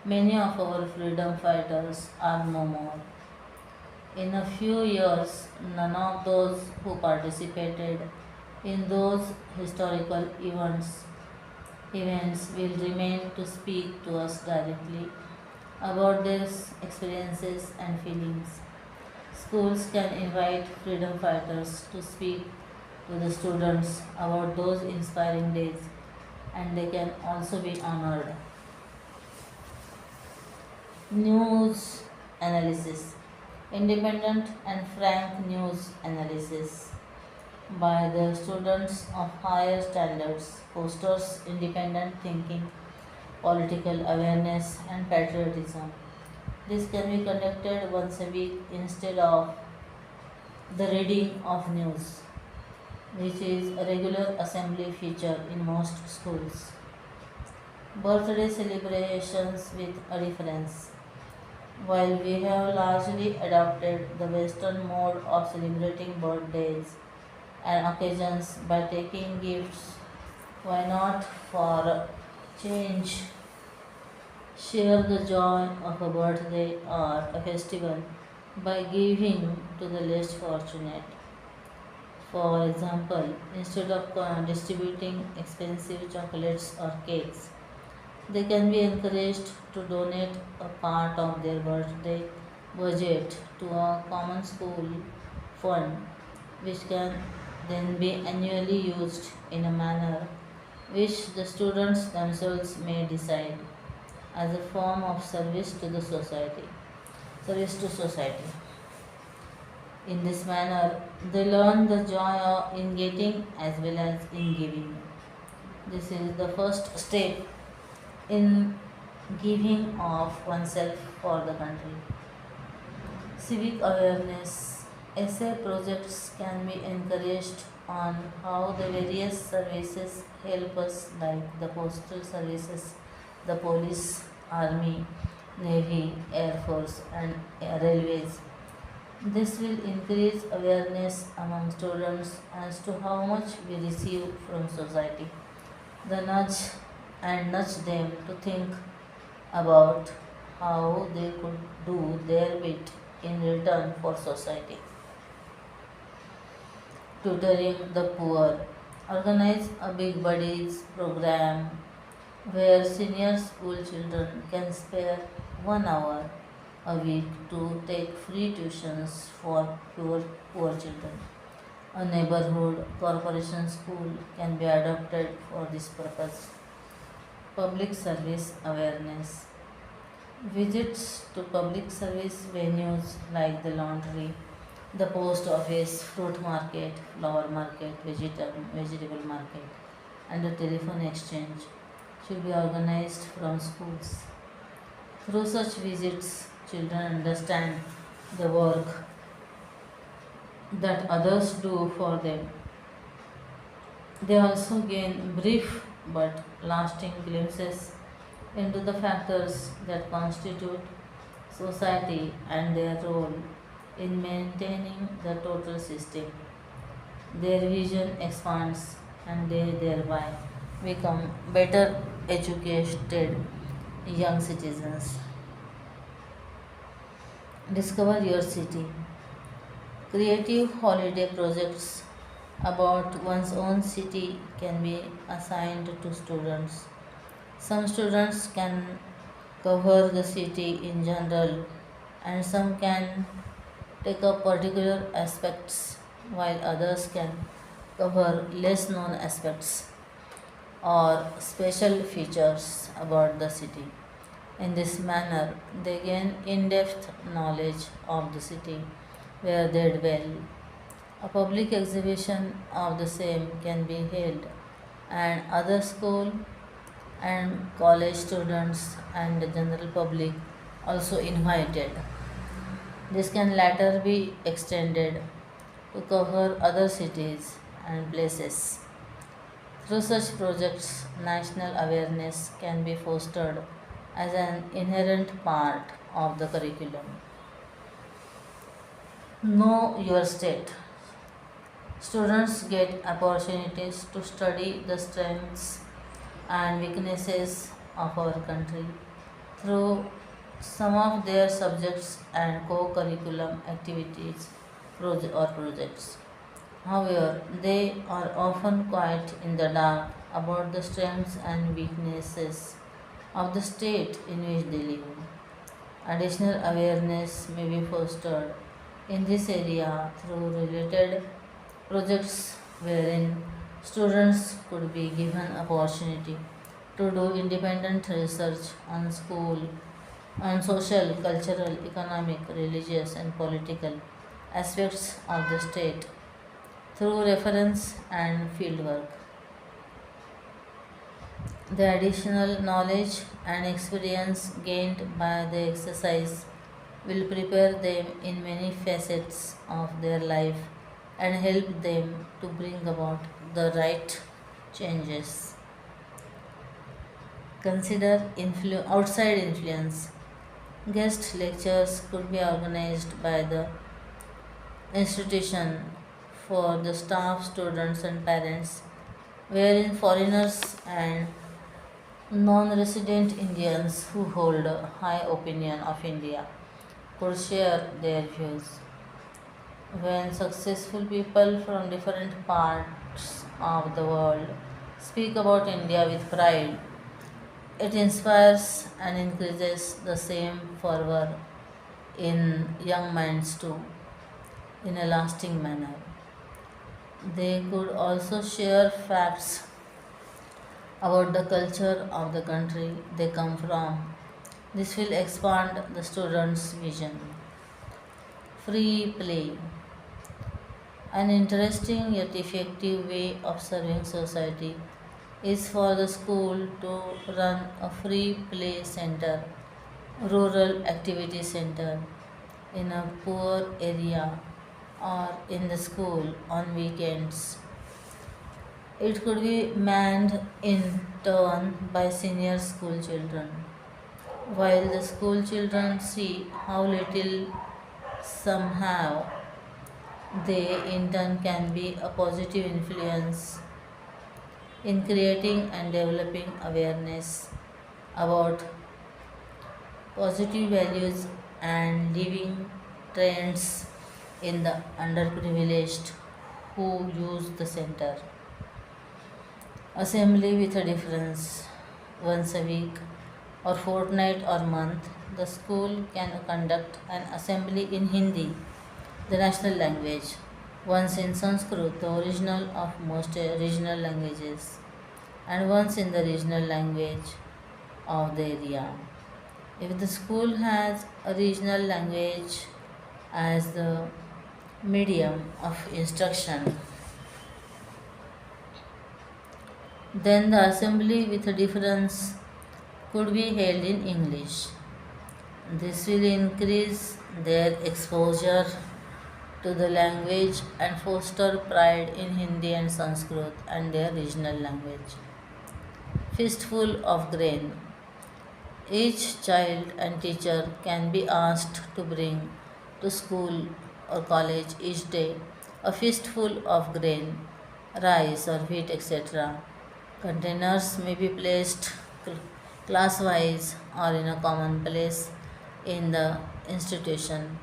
many of our freedom fighters are no more. In a few years, none of those who participated in those historical events Events will remain to speak to us directly about their experiences and feelings. Schools can invite freedom fighters to speak to the students about those inspiring days, and they can also be honored. News analysis. Independent and frank news analysis by the students of higher standards fosters independent thinking, political awareness, and patriotism. This can be conducted once a week instead of the reading of news, which is a regular assembly feature in most schools. Birthday celebrations with a difference. While we have largely adopted the Western mode of celebrating birthdays and occasions by taking gifts, why not for a change share the joy of a birthday or a festival by giving to the less fortunate? For example, instead of distributing expensive chocolates or cakes, they can be encouraged to donate a part of their birthday budget to a common school fund, which can then be annually used in a manner which the students themselves may decide as a form of service to the society. Service to society. In this manner, they learn the joy in getting as well as in giving. This is the first step in giving of oneself for the country. Civic awareness essay projects can be encouraged on how the various services help us, like the postal services, the police, army, navy, air force, and railways. This will increase awareness among students as to how much we receive from society. The nudge them to think about how they could do their bit in return for society. Tutoring the poor. Organize a big buddies program where senior school children can spare 1 hour a week to take free tuitions for poor children. A neighborhood corporation school can be adopted for this purpose. Public service awareness. Visits to public service venues like the laundry, the post office, fruit market, flower market, vegetable market, and the telephone exchange should be organized from schools. Through such visits, children understand the work that others do for them. They also gain brief but lasting glimpses into the factors that constitute society and their role in maintaining the total system. Their vision expands and they thereby become better educated young citizens. Discover your city. Creative holiday projects about one's own city can be assigned to students. Some students can cover the city in general, and some can take up particular aspects, while others can cover less known aspects or special features about the city. In this manner, they gain in depth knowledge of the city where they dwell. A public exhibition of the same can be held, and other school and college students and the general public also invited. This can later be extended to cover other cities and places. Through such projects, national awareness can be fostered as an inherent part of the curriculum. Know your state. Students get opportunities to study the strengths and weaknesses of our country through some of their subjects and co-curriculum activities or projects. However, they are often quite in the dark about the strengths and weaknesses of the state in which they live. Additional awareness may be fostered in this area through related projects wherein students could be given opportunity to do independent research on social, cultural, economic, religious and political aspects of the state through reference and fieldwork. The additional knowledge and experience gained by the exercise will prepare them in many facets of their life and help them to bring about the right changes. Consider outside influence. Guest lectures could be organized by the institution for the staff, students, and parents, wherein foreigners and non resident Indians who hold a high opinion of India could share their views. When successful people from different parts of the world speak about India with pride, it inspires and increases the same fervor in young minds too, in a lasting manner. They could also share facts about the culture of the country they come from. This will expand the students' vision. Free play, an interesting yet effective way of serving society, is for the school to run a free play center, rural activity center in a poor area or in the school on weekends. It could be manned in turn by senior school children. While the school children see how little some have, they in turn can be a positive influence in creating and developing awareness about positive values and living trends in the underprivileged who use the center. Assembly with a difference. Once a week or fortnight or month, the school can conduct an assembly in Hindi, the national language, once in Sanskrit, the original of most regional languages, and once in the regional language of the area. If the school has a regional language as the medium of instruction, then the assembly with a difference could be held in English. This will increase their exposure to the language and foster pride in Hindi and Sanskrit and their regional language. Fistful of grain. Each child and teacher can be asked to bring to school or college each day a fistful of grain, rice or wheat, etc. Containers may be placed class wise or in a common place in the institution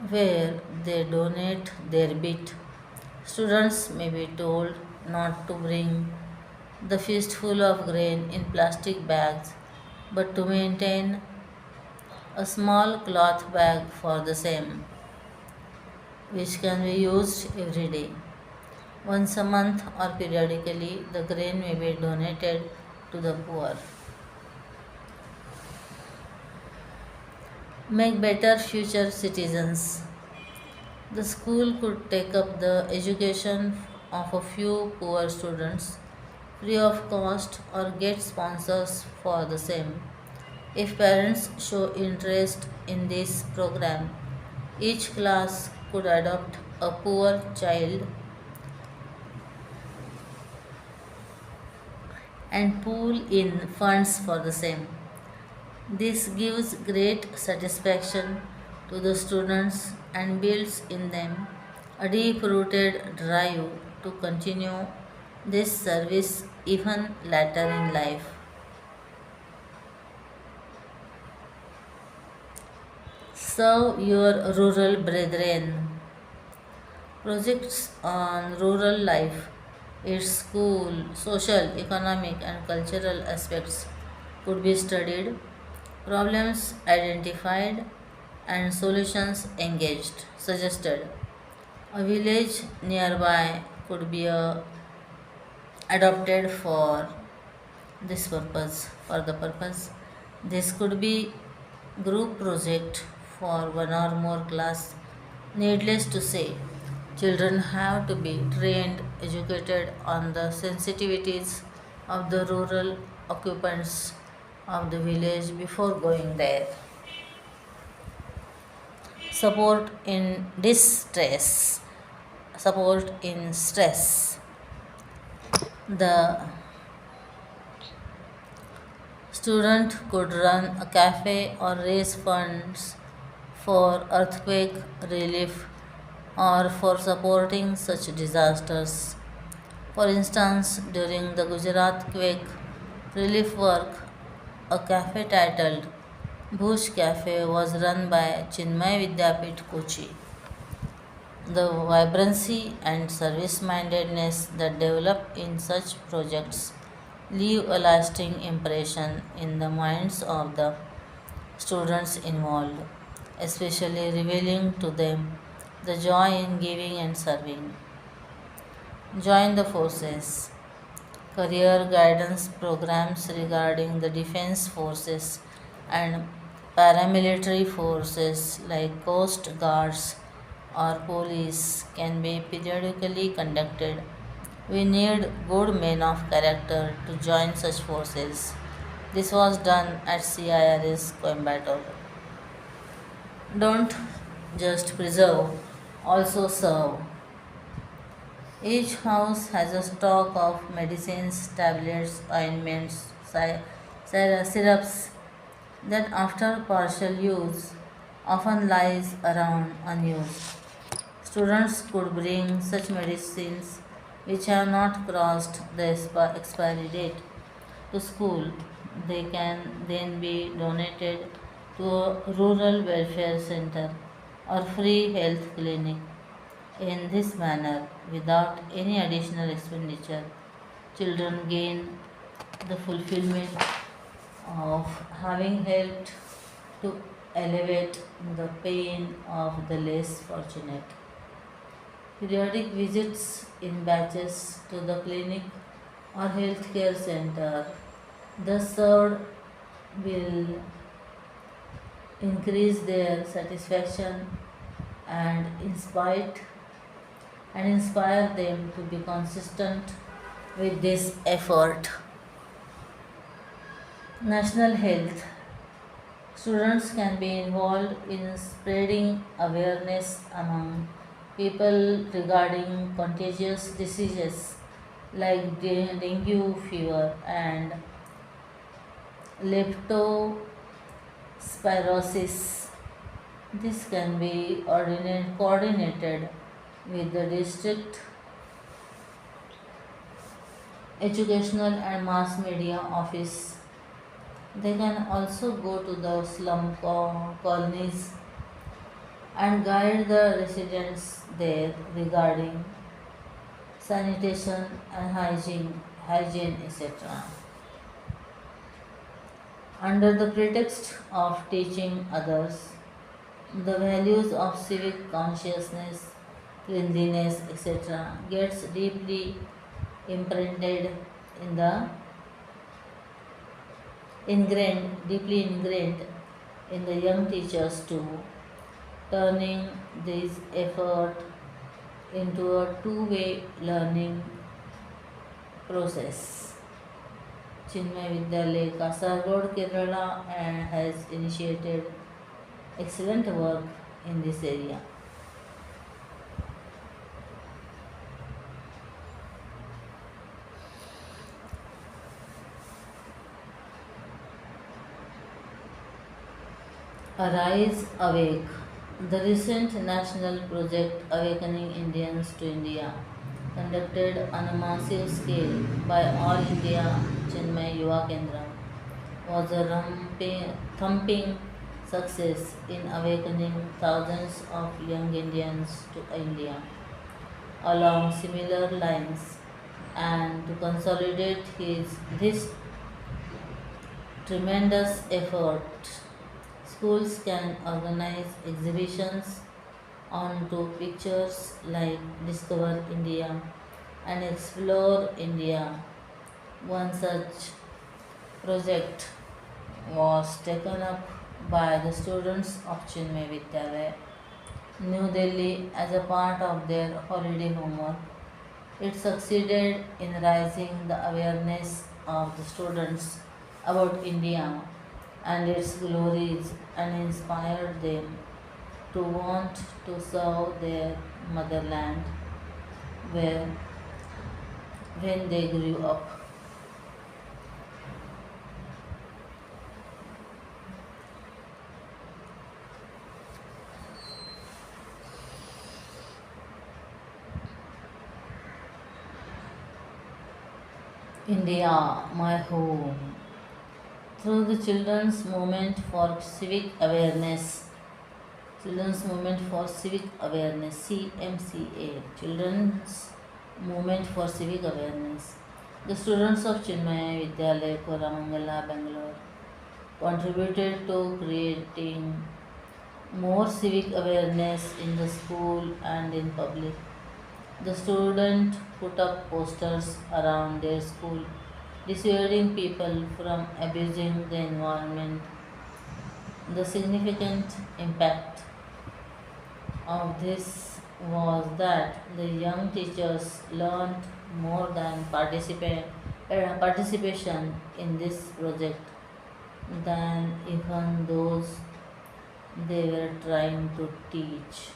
where they donate their bit. Students may be told not to bring the fistful of grain in plastic bags but to maintain a small cloth bag for the same, which can be used every day. Once a month or periodically, the grain may be donated to the poor. Make better future citizens. The school could take up the education of a few poor students free of cost or get sponsors for the same. If parents show interest in this program, each class could adopt a poor child and pool in funds for the same. This gives great satisfaction to the students and builds in them a deep rooted drive to continue this service even later in life. Serve your rural brethren. Projects on rural life Its school, social, economic, and cultural aspects could be studied, problems identified, and solutions engaged, suggested. A village nearby could be adopted for this purpose. For the purpose, this could be group project for one or more class. Needless to say, children have to be trained, educated on the sensitivities of the rural occupants of the village before going there. Support in distress, support in stress. The student could run a cafe or raise funds for earthquake relief or for supporting such disasters. For instance, during the Gujarat quake relief work, a cafe titled Bhuj Cafe was run by Chinmaya Vidyapit Kochi. The vibrancy and service mindedness that develop in such projects leave a lasting impression in the minds of the students involved, especially revealing to them the joy in giving and serving. Join the forces. Career guidance programs regarding the defense forces and paramilitary forces like coast guards or police can be periodically conducted. We need good men of character to join such forces. This was done at CIRS Coimbatore. Don't just preserve, also serve. Each house has a stock of medicines, tablets, ointments, syrups that after partial use often lies around unused. Students could bring such medicines which have not crossed the expiry date to school. They can then be donated to a rural welfare center or free health clinic. In this manner, without any additional expenditure, children gain the fulfillment of having helped to elevate the pain of the less fortunate. Periodic visits in batches to the clinic or healthcare center thus served will increase their satisfaction and inspire them to be consistent with this effort. National health. Students can be involved in spreading awareness among people regarding contagious diseases like dengue fever and leptospirosis. This can be coordinated with the district educational and mass media office. They can also go to the colonies and guide the residents there regarding sanitation and hygiene, etc. Under the pretext of teaching others the values of civic consciousness, cleanliness, etc., gets imprinted in the deeply ingrained in the young teachers too, turning this effort into a two-way learning process. Chinmaya Vidyalaya, Kasargod, Kerala and has initiated excellent work in this area. Arise, Awake. The recent national project Awakening Indians to India, conducted on a massive scale by All India Chinmaya Yuva Kendra, was a thumping success in awakening thousands of young Indians to India. Along similar lines, and to consolidate this tremendous effort, schools can organize exhibitions onto pictures like Discover India and Explore India. One such project was taken up by the students of Chinmaya Vidyalaya, New Delhi as a part of their holiday homework. It succeeded in raising the awareness of the students about India and its glories and inspired them to want to serve their motherland where when they grew up. India, my home. Through the Children's Movement for Civic Awareness (CMCA), Children's Movement for Civic Awareness. The students of Chinmaya Vidyalaya, Koramangala, Bangalore contributed to creating more civic awareness in the school and in public. The students put up posters around their school dissuading people from abusing the environment. The significant impact of this was that the young teachers learned more than participation in this project than even those they were trying to teach.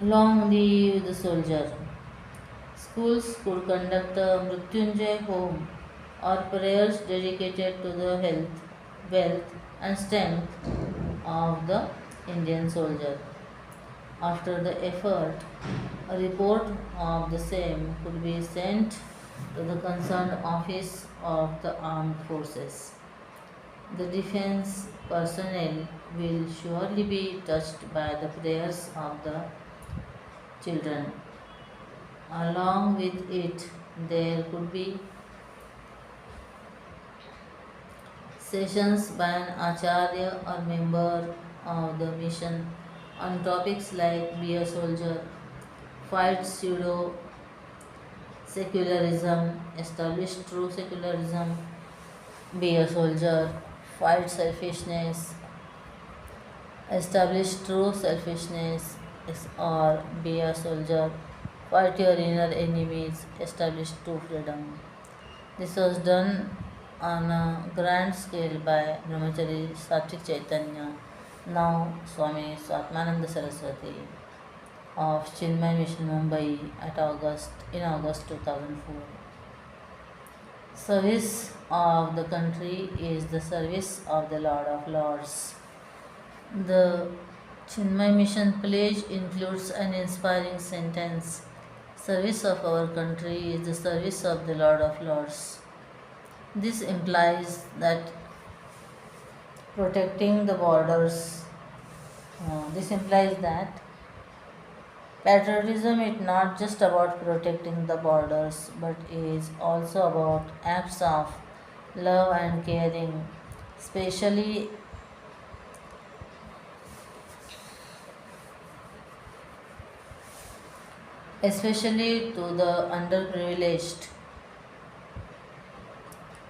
Long live the soldier. Schools could conduct a Mrityunjay home or prayers dedicated to the health, wealth, and strength of the Indian soldier. After the effort, a report of the same could be sent to the concerned office of the armed forces. The defense personnel will surely be touched by the prayers of the children. Along with it, there could be sessions by an acharya or member of the mission on topics like be a soldier, fight pseudo secularism, establish true secularism, be a soldier, fight selfishness, establish true selfishness, or be a soldier, fight your inner enemies, establish true freedom. This was done on a grand scale by Brahmachari Satvik Chaitanya, now Swami Swatmananda Saraswati of Chinmay Mission Mumbai in August 2004. Service of the country is the service of the Lord of Lords. The Chinmay Mission pledge includes an inspiring sentence: service of our country is the service of the Lord of Lords. This implies that protecting the borders, this implies that patriotism is not just about protecting the borders but is also about acts of love and caring, especially especially to the underprivileged.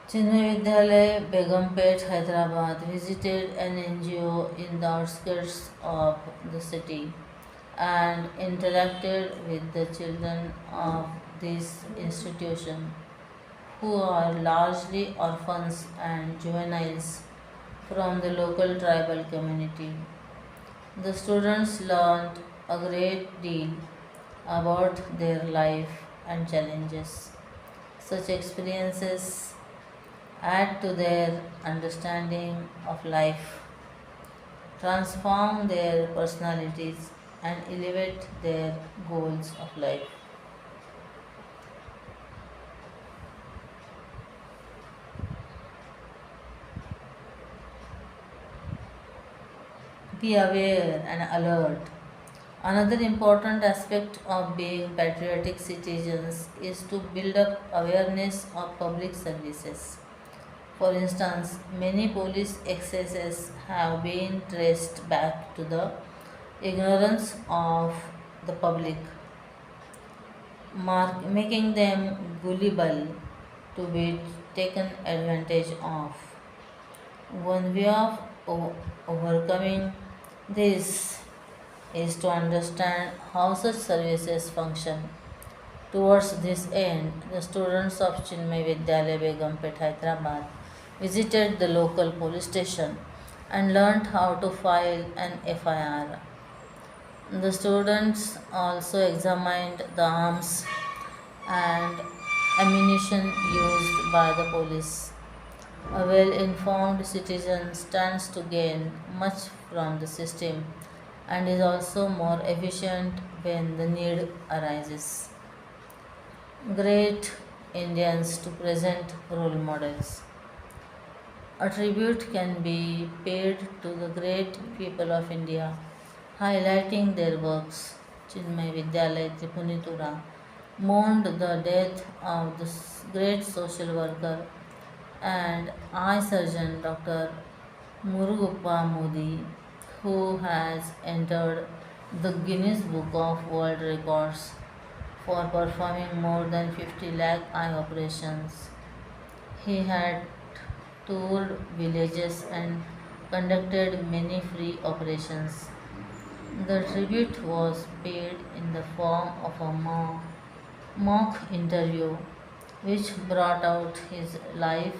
Chinmay Vidyalaya, Begumpet, Hyderabad visited an NGO in the outskirts of the city and interacted with the children of this institution, who are largely orphans and juveniles from the local tribal community. The students learned a great deal about their life and challenges. Such experiences add to their understanding of life, transform their personalities, and elevate their goals of life. Be aware and alert. Another important aspect of being patriotic citizens is to build up awareness of public services. For instance, many police excesses have been traced back to the ignorance of the public, making them gullible to be taken advantage of. One way of overcoming this is to understand how such services function. Towards this end, the students of Chinmay Vidyalaya Begumpet, Hyderabad visited the local police station and learned how to file an FIR. The students also examined the arms and ammunition used by the police. A well informed citizen stands to gain much from the system and is also more efficient when the need arises. Great Indians to present role models. A tribute can be paid to the great people of India, highlighting their works. Chinmay Vidyalaya Tripunitura mourned the death of the great social worker and eye surgeon Dr. Murugappa Modi, who has entered the Guinness Book of World Records for performing more than 50 lakh eye operations. He had toured villages and conducted many free operations. The tribute was paid in the form of a mock interview which brought out his life,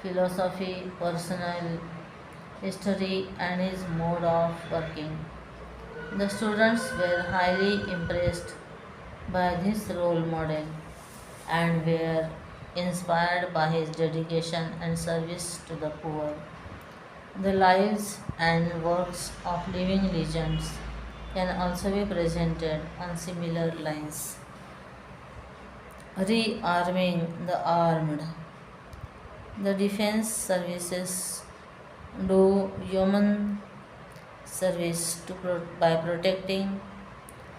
philosophy, personal history, and his mode of working. The students were highly impressed by this role model and were inspired by his dedication and service to the poor. The lives and works of living legends can also be presented on similar lines. Rearming the armed. The defense services do human service by protecting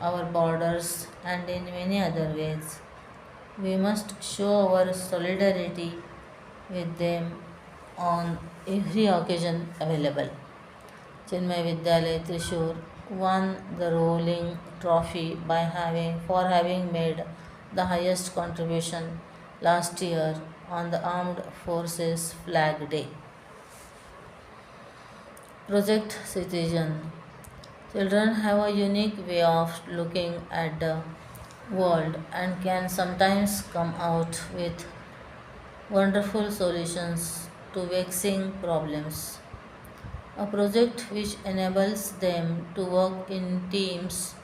our borders and in many other ways. We must show our solidarity with them on every occasion available. Chinmay Vidyalaya Trishur won the rolling trophy for having made the highest contribution last year on the Armed Forces Flag Day. Project Citizen. Children have a unique way of looking at the world and can sometimes come out with wonderful solutions to vexing problems. A project which enables them to work in teams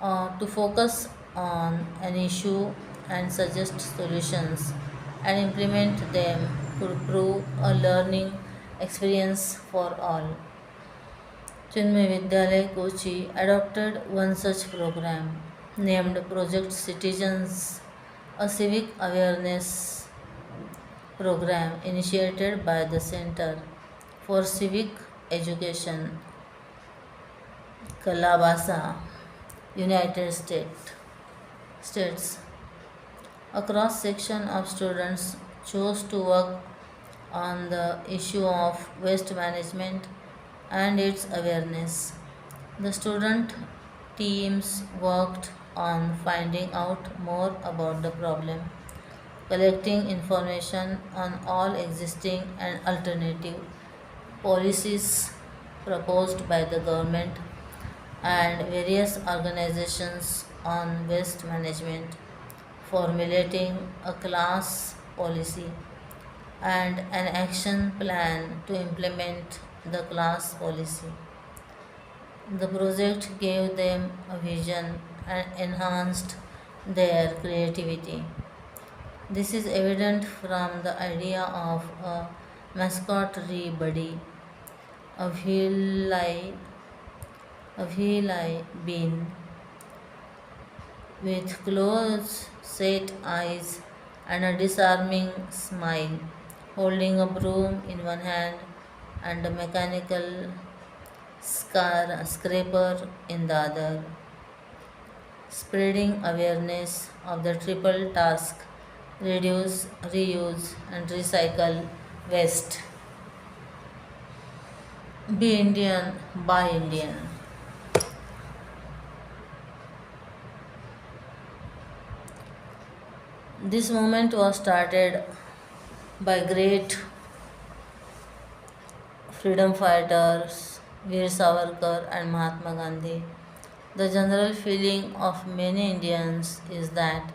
to focus on an issue and suggest solutions and implement them could prove a learning experience for all. Chinmay Vidyalaya Kochi adopted one such program named Project Citizens, a civic awareness program initiated by the Center for Civic Education, Kalabasa, United States. A cross section of students chose to work on the issue of waste management and its awareness. The student teams worked on finding out more about the problem, collecting information on all existing and alternative policies proposed by the government and various organizations on waste management, formulating a class policy and an action plan to implement the class policy. The project gave them a vision and enhanced their creativity. This is evident from the idea of a mascotry buddy, a villi bean with closed set eyes and a disarming smile, holding a broom in one hand and a mechanical scraper in the other, spreading awareness of the triple task: reduce, reuse, and recycle waste. Be Indian, buy Indian. This movement was started by great freedom fighters Veer Savarkar and Mahatma Gandhi. The general feeling of many Indians is that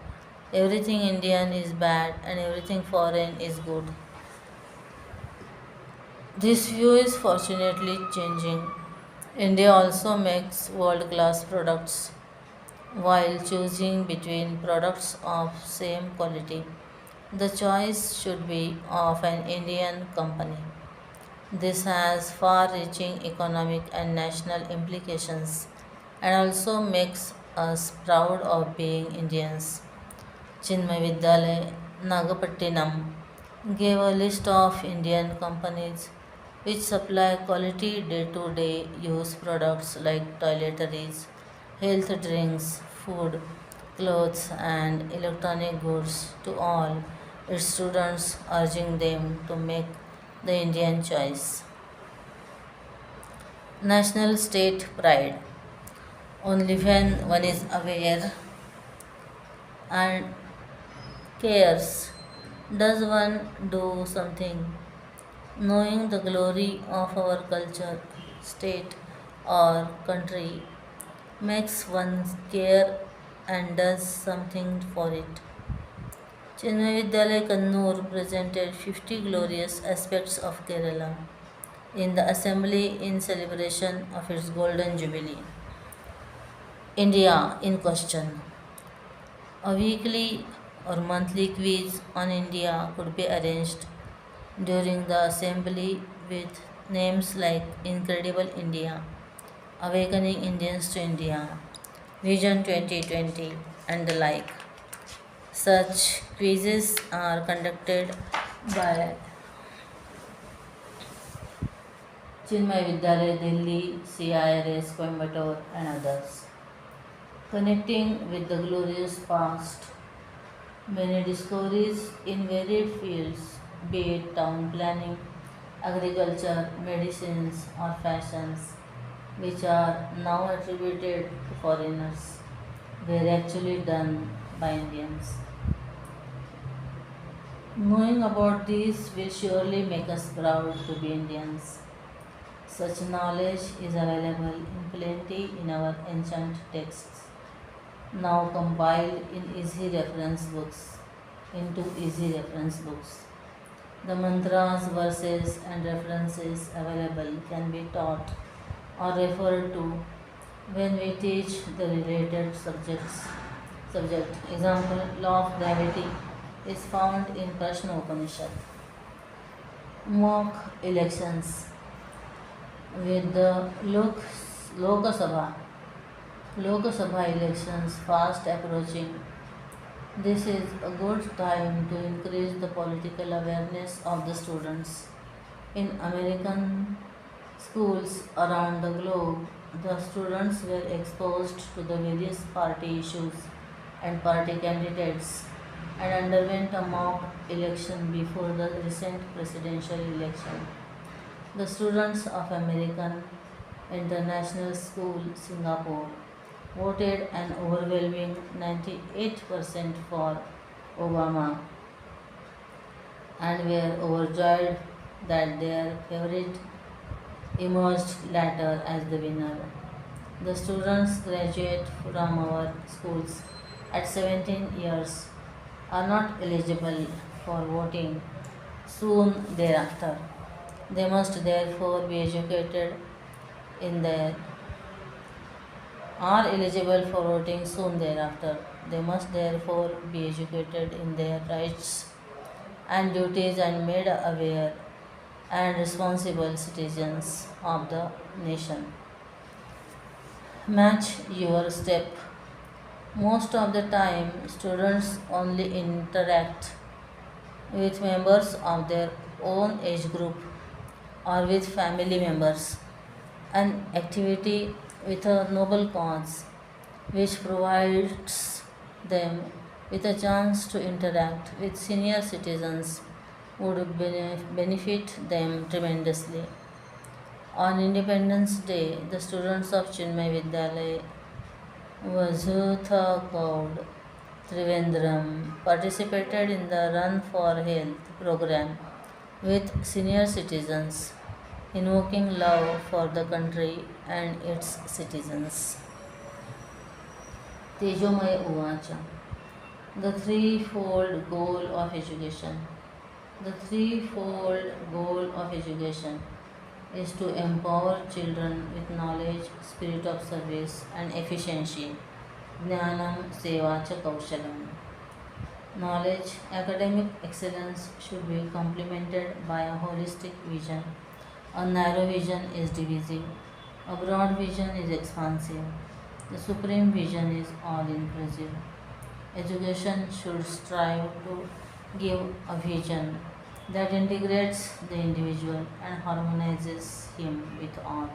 everything Indian is bad and everything foreign is good. This view is fortunately changing. India also makes world class products while choosing between products of same quality. The choice should be of an Indian company. This has far reaching economic and national implications and also makes us proud of being Indians. Chinmaya Vidyalaya, Nagapattinam gave a list of Indian companies which supply quality day to day use products like toiletries, health drinks, food, clothes, and electronic goods to all its students, urging them to make the Indian choice. National state pride. Only when one is aware and cares does one do something. Knowing the glory of our culture, state, or country makes one care and does something for it. Chinmaya Vidyalaya Kannur presented 50 glorious aspects of Kerala in the assembly in celebration of its golden jubilee. India in question. A weekly or monthly quiz on India could be arranged during the assembly with names like Incredible India, Awakening Indians to India, Vision 2020, and the like. Such quizzes are conducted by Chinmay Vidyalaya Delhi, CIRS Coimbatore, and others. Connecting with the glorious past, many discoveries in varied fields, be it town planning, agriculture, medicines, or fashions, which are now attributed to foreigners, were actually done by Indians. Knowing about these will surely make us proud to be Indians. Such knowledge is available in plenty in our ancient texts, now compiled in easy reference books into easy reference books. The mantras, verses, and references available can be taught or referred to when we teach the related subjects. Subject example: law of gravity is found in Prashna Upanishad. Mock elections with the Lok Sabha elections fast approaching. This is a good time to increase the political awareness of the students. In American schools around the globe, the students were exposed to the various party issues and party candidates and underwent a mock election before the recent presidential election. The students of American International School, Singapore, voted an overwhelming 98% for Obama and were overjoyed that their favorite emerged later as the winner. The students graduate from our schools at 17 years are not eligible for voting soon thereafter. They must therefore be educated in their are eligible for voting soon thereafter. They must therefore be educated in their rights and duties and made aware and responsible citizens of the nation. Match your step. Most of the time, students only interact with members of their own age group or with family members. an activity with a noble cause which provides them with a chance to interact with senior citizens would benefit them tremendously. On Independence Day, the students of Chinmaya Vidyalaya Vazutha Trivandrum participated in the Run for Health program with senior citizens, invoking love for the country and its citizens. Tejomaya Uvacha. The threefold goal of education. The threefold goal of education is to empower children with knowledge, spirit of service, and efficiency. Jnanam Seva Cha Kaushalam. Knowledge, academic excellence should be complemented by a holistic vision. A narrow vision is divisive, a broad vision is expansive, the supreme vision is all inclusive. Education should strive to give a vision that integrates the individual and harmonizes him with all.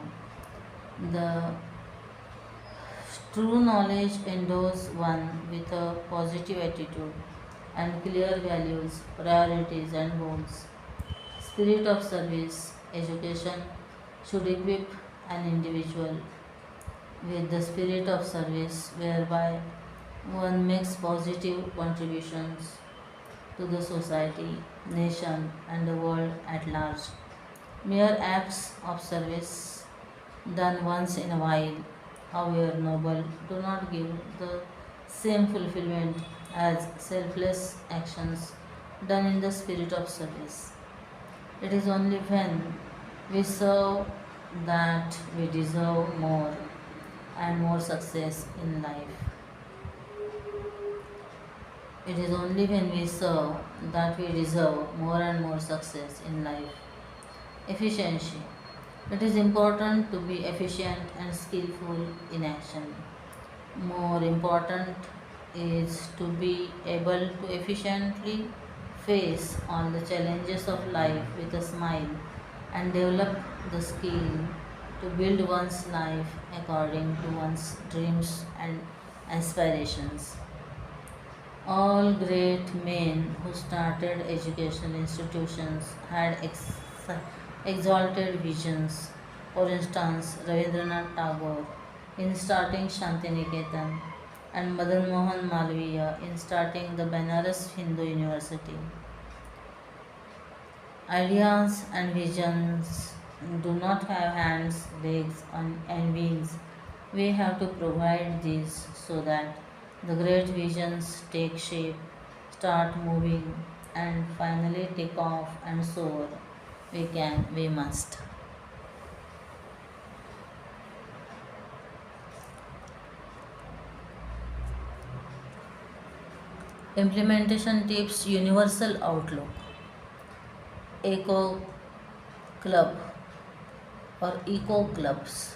The true knowledge endows one with a positive attitude and clear values, priorities, and goals. Spirit of service education should equip an individual with the spirit of service whereby one makes positive contributions to the society, nation, and the world at large. Mere acts of service done once in a while, however noble, do not give the same fulfillment as selfless actions done in the spirit of service. It is only when we serve that we deserve more and more success in life. It is only when we serve that we deserve more and more success in life. Efficiency. It is important to be efficient and skillful in action. More important is to be able to efficiently face all the challenges of life with a smile and develop the skill to build one's life according to one's dreams and aspirations. All great men who started educational institutions had exalted visions. For instance, Rabindranath Tagore in starting Shantiniketan and Madan Mohan Malviya in starting the Banaras Hindu University. Ideas and visions do not have hands, legs, and wings. We have to provide these so that the great visions take shape, start moving, and finally take off and soar. We must. Implementation tips universal outlook. Eco club or eco clubs.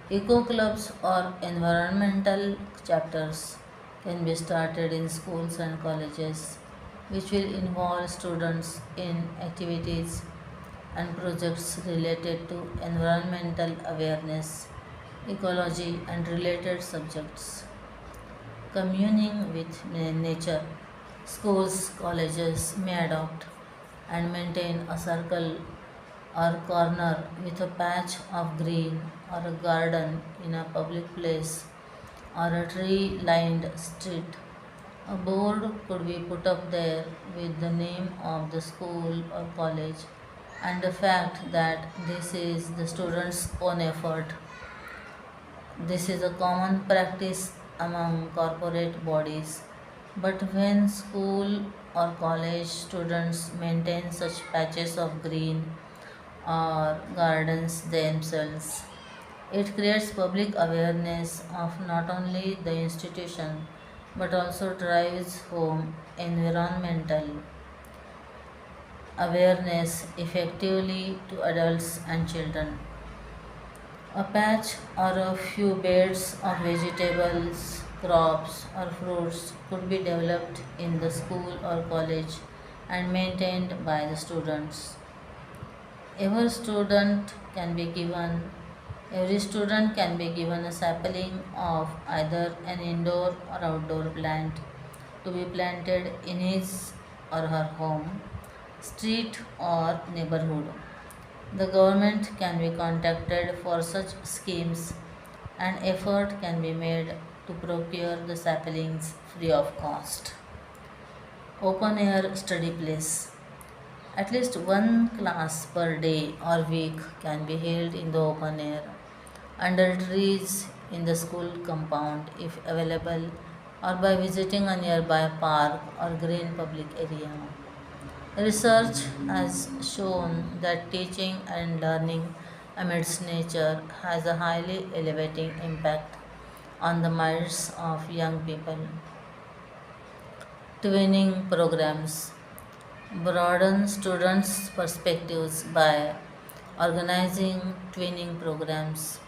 Eco clubs or environmental chapters can be started in schools and colleges, which will involve students in activities and projects related to environmental awareness, ecology, and related subjects. Communing with nature, schools, colleges may adopt and maintain a circle or corner with a patch of green or a garden in a public place or a tree lined street. A board could be put up there with the name of the school or college and the fact that this is the student's own effort. This is a common practice among corporate bodies, but when school or college students maintain such patches of green or gardens themselves, it creates public awareness of not only the institution but also drives home environmental awareness effectively to adults and children. A patch or a few beds of vegetables, crops, or fruits could be developed in the school or college and maintained by the students. Every student can be given Every student can be given a sapling of either an indoor or outdoor plant to be planted in his or her home, street, or neighborhood. The government can be contacted for such schemes and effort can be made to procure the saplings free of cost. Open air study place. At least one class per day or week can be held in the open air, under trees in the school compound if available, or by visiting a nearby park or green public area. Research has shown that teaching and learning amidst nature has a highly elevating impact on the minds of young people. Twinning programs broaden students' perspectives by organizing twinning programs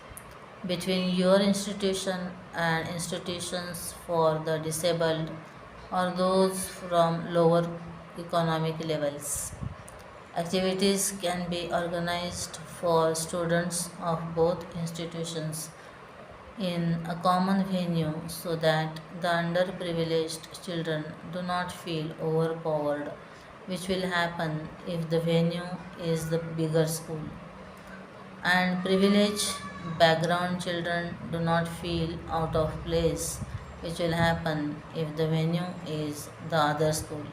between your institution and institutions for the disabled or those from lower economic levels. Activities can be organized for students of both institutions in a common venue so that the underprivileged children do not feel overpowered, which will happen if the venue is the bigger school. And privileged background children do not feel out of place, which will happen if the venue is the other school.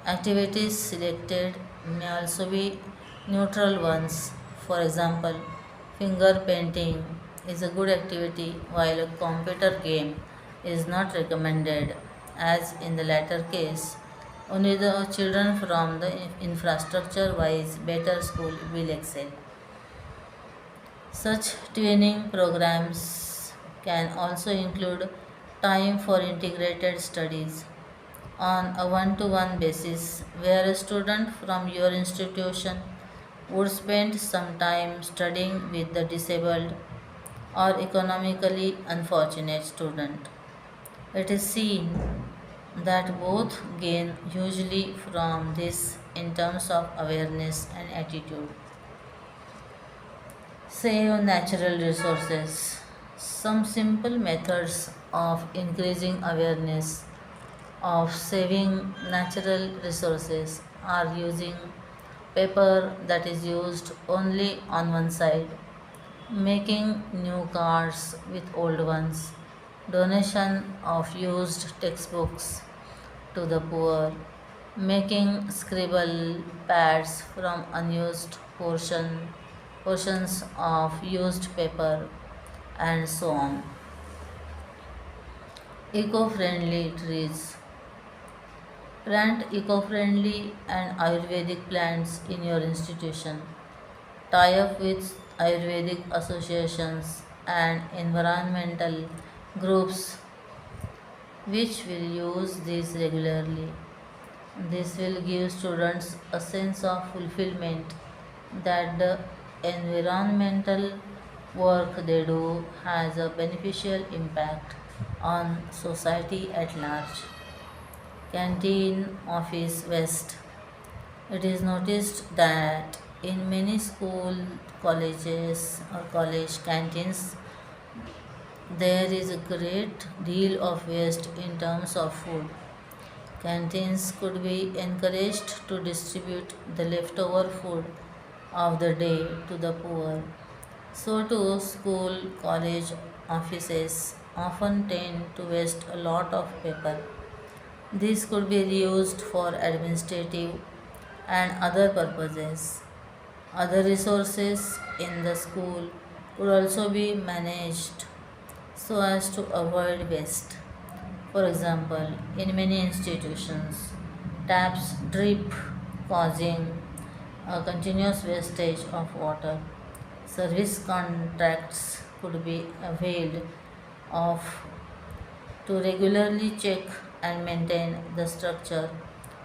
Activities selected may also be neutral ones. For example, finger painting is a good activity while a computer game is not recommended, as in the latter case, only the children from the infrastructure wise better school will excel. Such training programs can also include time for integrated studies on a one to one basis, where a student from your institution would spend some time studying with the disabled or economically unfortunate student. It is seen that both gain hugely from this in terms of awareness and attitude. Save natural resources. Some simple methods of increasing awareness of saving natural resources are using paper that is used only on one side, making new cards with old ones, donation of used textbooks to the poor, making scribble pads from unused portions of used paper, and so on. Eco-friendly trees. Plant eco-friendly and Ayurvedic plants in your institution. Tie up with Ayurvedic associations and environmental groups which will use these regularly. This will give students a sense of fulfillment that the environmental work they do has a beneficial impact on society at large. Canteen office waste. It is noticed that in many school, colleges, or college canteens, there is a great deal of waste in terms of food. Canteens could be encouraged to distribute the leftover food of the day to the poor. So, too, school, college, offices often tend to waste a lot of paper. This could be reused for administrative and other purposes. Other resources in the school could also be managed so as to avoid waste. For example, in many institutions, taps drip, causing a continuous wastage of water. Service contracts could be availed of to regularly check and maintain the structure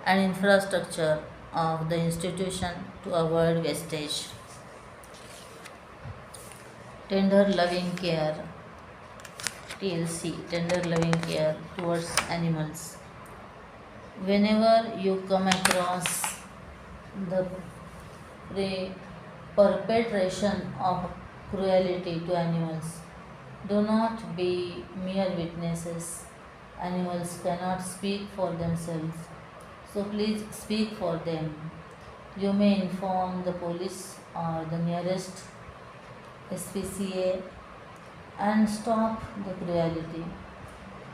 and infrastructure of the institution to avoid wastage. Tender loving care, TLC, tender loving care towards animals. Whenever you come across the pre- perpetration of cruelty to animals. Do not be mere witnesses. Animals cannot speak for themselves, so please speak for them. You may inform the police or the nearest SPCA and stop the cruelty.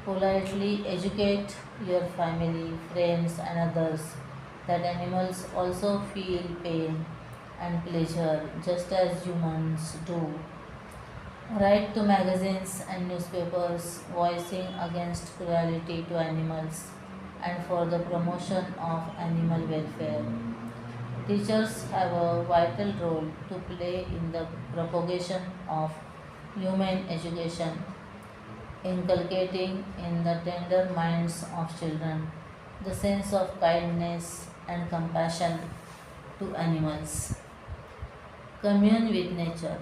Politely educate your family, friends, and others that animals also feel pain and pleasure just as humans do. Write to magazines and newspapers voicing against cruelty to animals and for the promotion of animal welfare. Teachers have a vital role to play in the propagation of human education, inculcating in the tender minds of children the sense of kindness and compassion to animals. Commune with nature.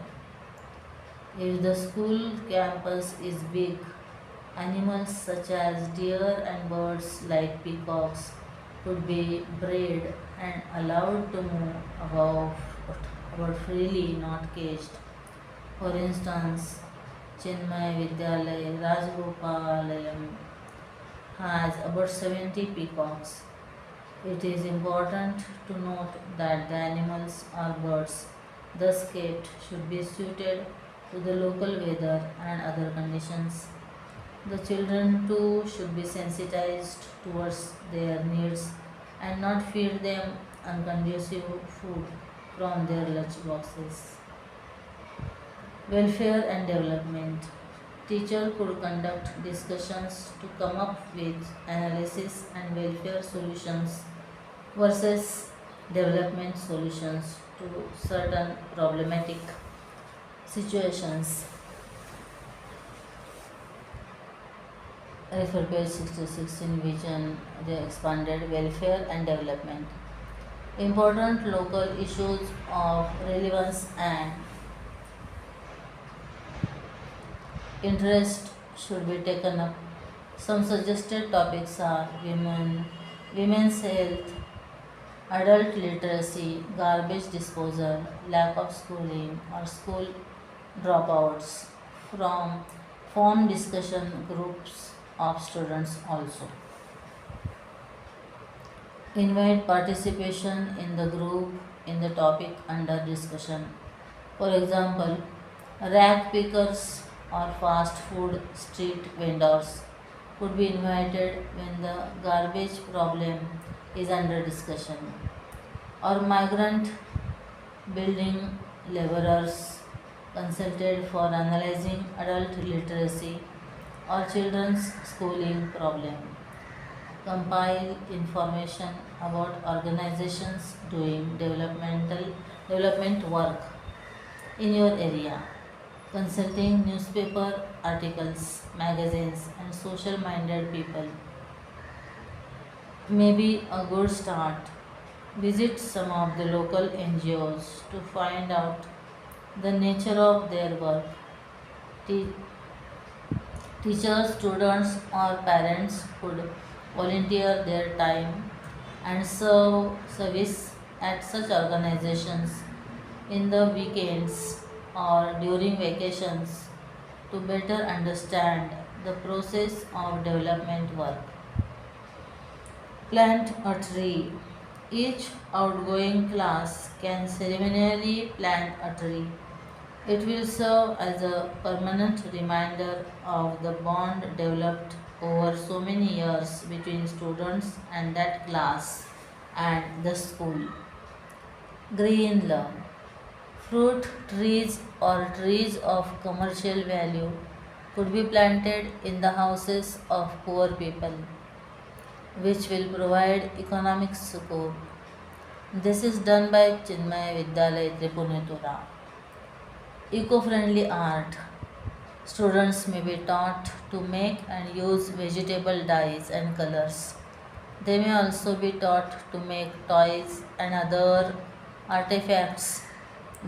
If the school campus is big, animals such as deer and birds like peacocks could be bred and allowed to move about freely, not caged. For instance, Chinmaya Vidyalaya Rajgopalayam has about 70 peacocks. It is important to note that the animals or birds thus kept should be suited to the local weather and other conditions. The children too should be sensitized towards their needs and not feed them unconducive food from their lunch boxes. Welfare and development. Teacher could conduct discussions to come up with analysis and welfare solutions versus development solutions to certain problematic situations. Refer page 66 in Vision, the expanded welfare and development. Important local issues of relevance and interest should be taken up. Some suggested topics are women's health, adult literacy, garbage disposal, lack of schooling, or school dropouts from form discussion groups of students also. Invite participation in the group in the topic under discussion. For example, rag pickers or fast food street vendors could be invited when the garbage problem is under discussion, or migrant building laborers consulted for analyzing adult literacy or children's schooling problem. Compile information about organizations doing development work in your area. Consulting newspaper articles, magazines, and social minded people may be a good start. Visit some of the local NGOs to find out the nature of their work. Te- Teachers, students, or parents could volunteer their time and serve service at such organizations in the weekends or during vacations to better understand the process of development work. Plant a tree. Each outgoing class can ceremonially plant a tree. It will serve as a permanent reminder of the bond developed over so many years between students and that class and the school. Green love. Fruit trees or trees of commercial value could be planted in the houses of poor people, which will provide economic support. This is done by Chinmaya Vidyalaya Tripunetura. Eco-friendly art. Students may be taught to make and use vegetable dyes and colors. They may also be taught to make toys and other artifacts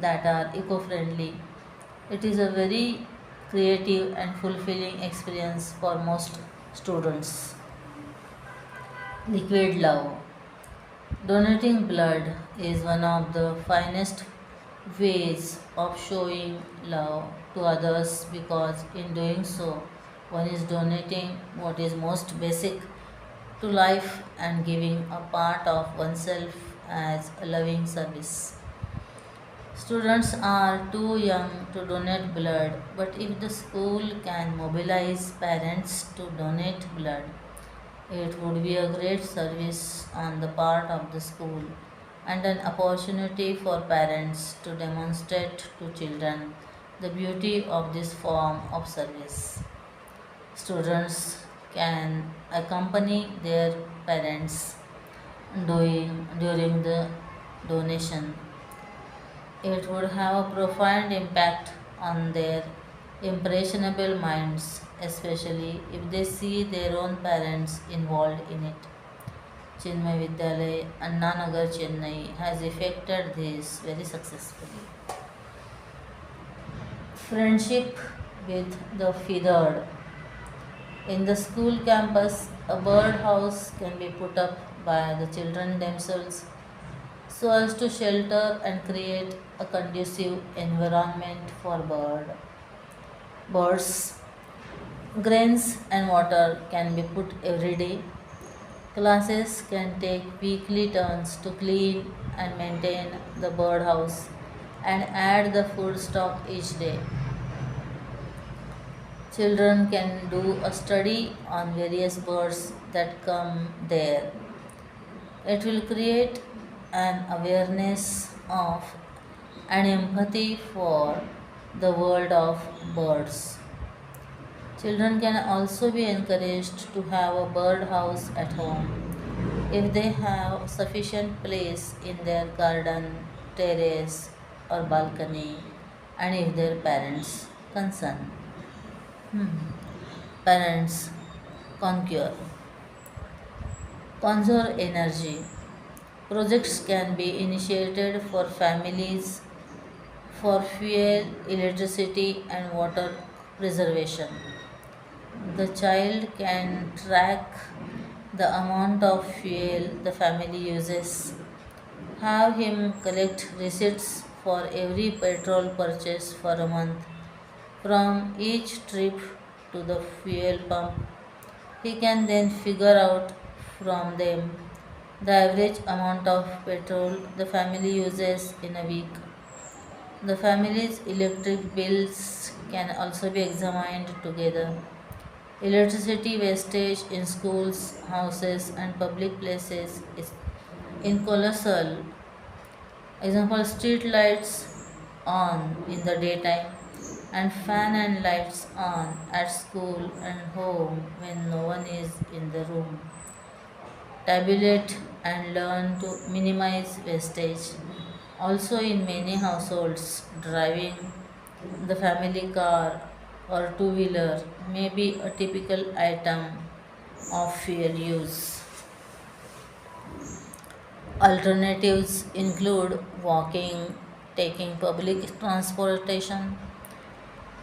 that are eco-friendly. It is a very creative and fulfilling experience for most students. Liquid love. Donating blood is one of the finest ways of showing love to others because in doing so, one is donating what is most basic to life and giving a part of oneself as a loving service. Students are too young to donate blood, but if the school can mobilize parents to donate blood, it would be a great service on the part of the school and an opportunity for parents to demonstrate to children the beauty of this form of service. Students can accompany their parents during the donation. It would have a profound impact on their impressionable minds, especially if they see their own parents involved in it. Chinmaya Vidyalaya, Anna Nagar, Chennai has effected this very successfully. Friendship with the feathered. In the school campus, a bird house can be put up by the children themselves so as to shelter and create a conducive environment for birds. Grains and water can be put every day. Classes can take weekly turns to clean and maintain the birdhouse and add the food stock each day. Children can do a study on various birds that come there. It will create an awareness of and empathy for the world of birds. Children can also be encouraged to have a bird house at home if they have sufficient place in their garden, terrace, or balcony, and if their parents consent. Parents concur. Conserve energy. Projects can be initiated for families for fuel, electricity, and water preservation. The child can track the amount of fuel the family uses, have him collect receipts for every petrol purchase for a month from each trip to the fuel pump. He can then figure out from them the average amount of petrol the family uses in a week. The family's electric bills can also be examined together. Electricity wastage in schools, houses, and public places is in colossal. Example, street lights on in the daytime and fan and lights on at school and home when no one is in the room. Tabulate and learn to minimize wastage. Also, in many households, driving the family car or two wheeler may be a typical item of fuel use. Alternatives include walking, taking public transportation,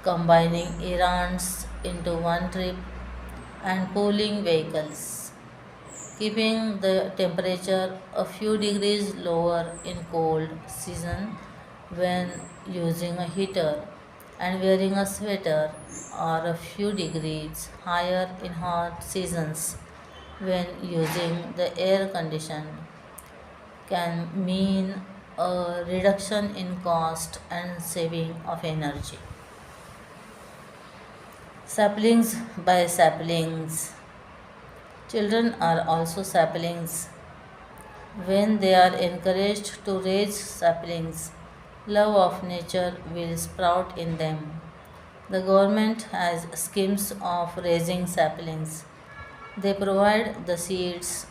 combining errands into one trip, and pooling vehicles. Keeping the temperature a few degrees lower in cold season when using a heater and wearing a sweater, or a few degrees higher in hot seasons when using the air condition, can mean a reduction in cost and saving of energy. Saplings by saplings. Children are also saplings. When they are encouraged to raise saplings, love of nature will sprout in them. The government has schemes of raising saplings. They provide the seeds,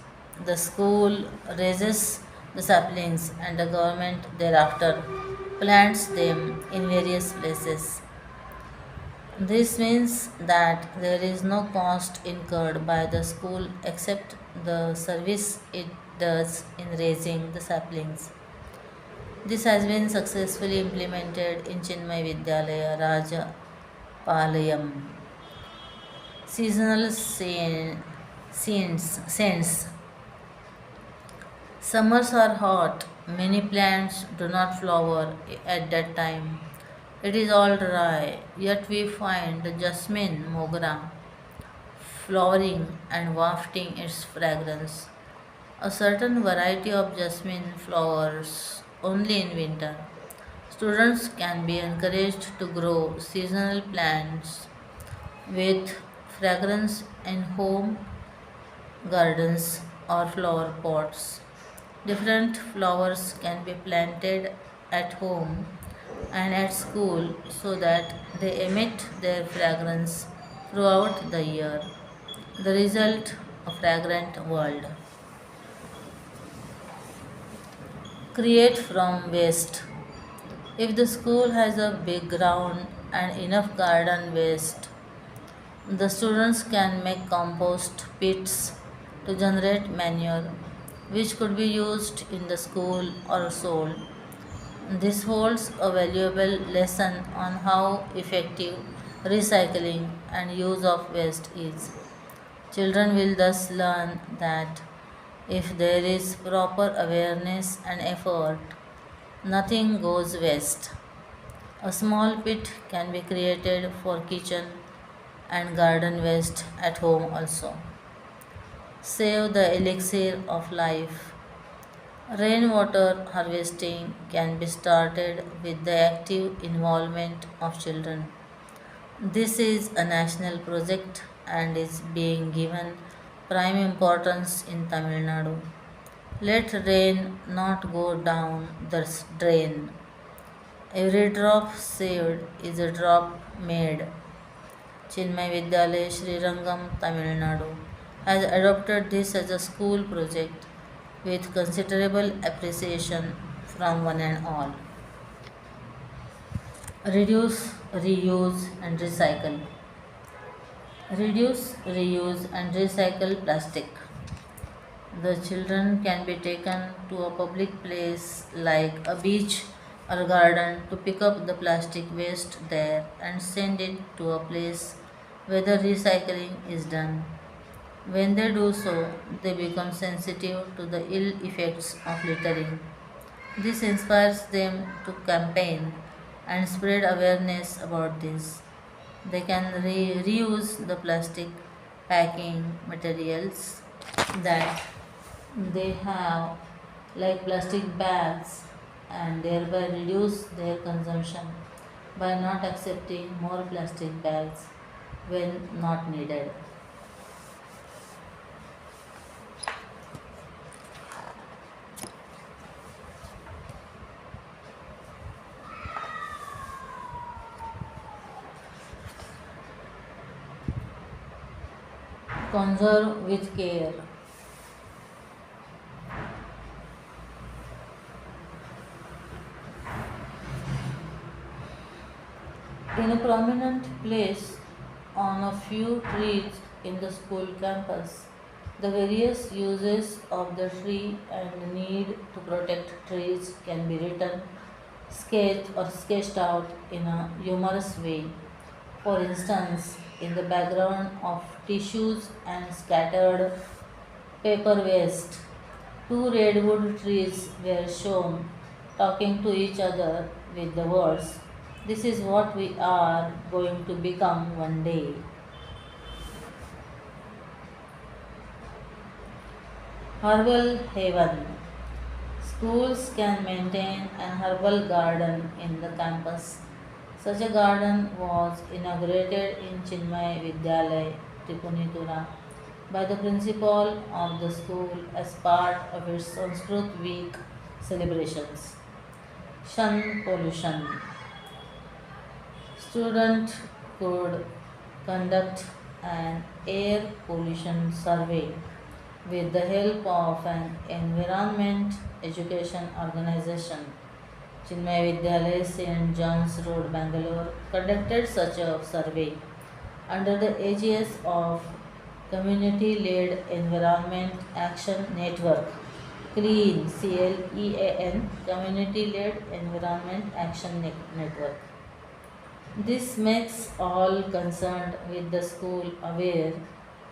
the school raises the saplings, and the government thereafter plants them in various places. This means that there is no cost incurred by the school except the service it does in raising the saplings. This has been successfully implemented in Chinmay Vidyalaya Raja Palayam. Seasonal scenes. Summers are hot, Many plants do not flower at that time. It is all dry, yet we find the jasmine mogra flowering and wafting its fragrance. A certain variety of jasmine flowers only in winter. Students can be encouraged to grow seasonal plants with fragrance in home gardens or flower pots. Different flowers can be planted at home and at school so that they emit their fragrance throughout the year. The result, a fragrant world. Create from waste. If the school has a big ground and enough garden waste, the students can make compost pits to generate manure, which could be used in the school or sold. This holds a valuable lesson on how effective recycling and use of waste is. Children will thus learn that if there is proper awareness and effort, nothing goes waste. A small pit can be created for kitchen and garden waste at home also. Save the elixir of life. Rainwater harvesting can be started with the active involvement of children. This is a national project and is being given prime importance in Tamil Nadu. Let rain not go down the drain. Every drop saved is a drop made. Chinmaya Vidyalaya Srirangam, Tamil Nadu has adopted this as a school project with considerable appreciation from one and all. Reduce, reuse, and recycle. Reduce, reuse, and recycle plastic. The children can be taken to a public place like a beach or garden to pick up the plastic waste there and send it to a place where the recycling is done. When they do so, they become sensitive to the ill effects of littering. This inspires them to campaign and spread awareness about this. They can reuse the plastic packing materials that they have, like plastic bags, and thereby reduce their consumption by not accepting more plastic bags when not needed. Conserve with care. In a prominent place on a few trees in the school campus, the various uses of the tree and the need to protect trees can be written, sketched, or sketched out in a humorous way. For instance, in the background of tissues and scattered paper waste, two redwood trees were shown talking to each other with the words, "This is what we are going to become one day." Herbal Haven. Schools can maintain an herbal garden in the campus. Such a garden was inaugurated in Chinmaya Vidyalaya, Tripunitura, by the principal of the school as part of its Sanskrit Week celebrations. Shun pollution. Student could conduct an air pollution survey with the help of an environment education organization. Chinmaya Vidyalaya, St. John's Road, Bangalore, conducted such a survey under the aegis of Community Led Environment Action Network, CLEAN, CLEAN, Community Led Environment Action Network. This makes all concerned with the school aware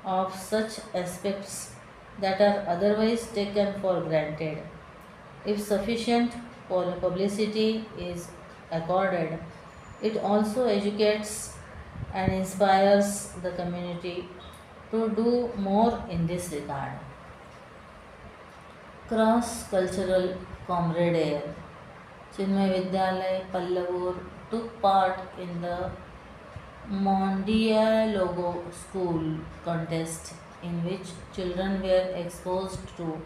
of such aspects that are otherwise taken for granted. If sufficient publicity is accorded, it also educates and inspires the community to do more in this regard. Cross cultural camaraderie. Chinmay Vidyalaya Pallavur took part in the Mondialogo School contest in which children were exposed to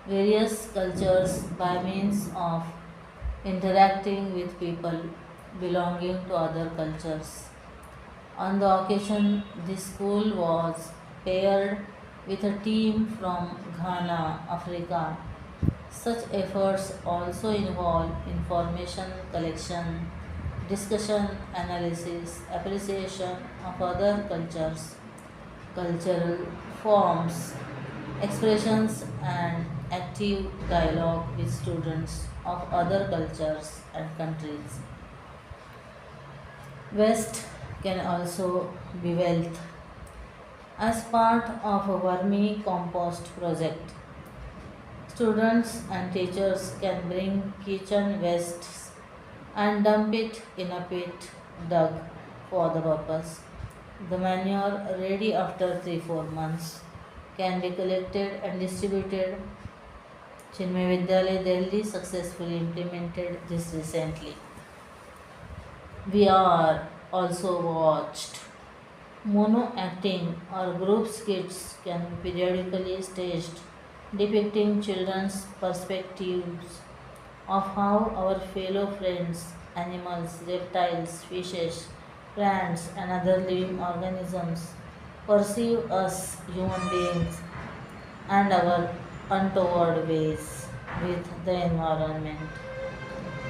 various cultures by means of interacting with people belonging to other cultures. On the occasion, the school was paired with a team from Ghana, Africa. Such efforts also involve information collection, discussion, analysis, appreciation of other cultures, cultural forms, expressions, and active dialogue with students of other cultures and countries. Waste can also be wealth. As part of a vermi compost project, students and teachers can bring kitchen wastes and dump it in a pit dug for the purpose. The manure ready after 3-4 months can be collected and distributed. Chinmay Vidyalaya Delhi successfully implemented this recently. We are also watched. Mono acting or group skits can be periodically staged depicting children's perspectives of how our fellow friends, animals, reptiles, fishes, plants, and other living organisms perceive us human beings and our untoward ways with the environment.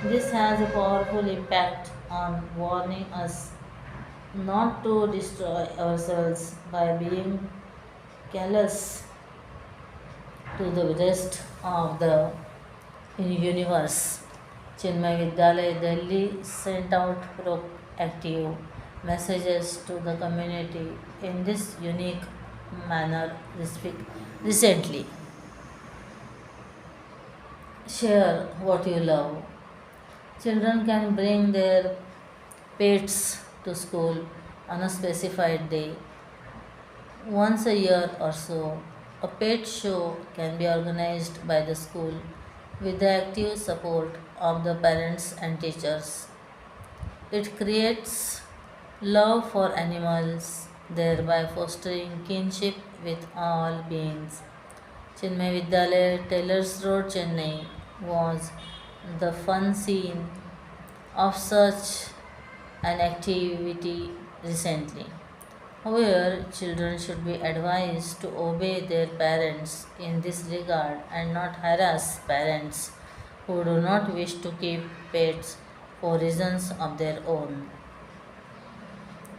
This has a powerful impact on warning us not to destroy ourselves by being callous to the rest of the universe. Chinmay Vidyalaya Delhi sent out proactive messages to the community in this unique manner recently. Share what you love. Children can bring their pets to school on a specified day, once a year or so. A pet show can be organized by the school with the active support of the parents and teachers. It creates love for animals, thereby fostering kinship with all beings. Chinmay Vidyalaya, Taylor's Road, Chennai was the fun scene of such an activity recently. However, children should be advised to obey their parents in this regard and not harass parents who do not wish to keep pets for reasons of their own.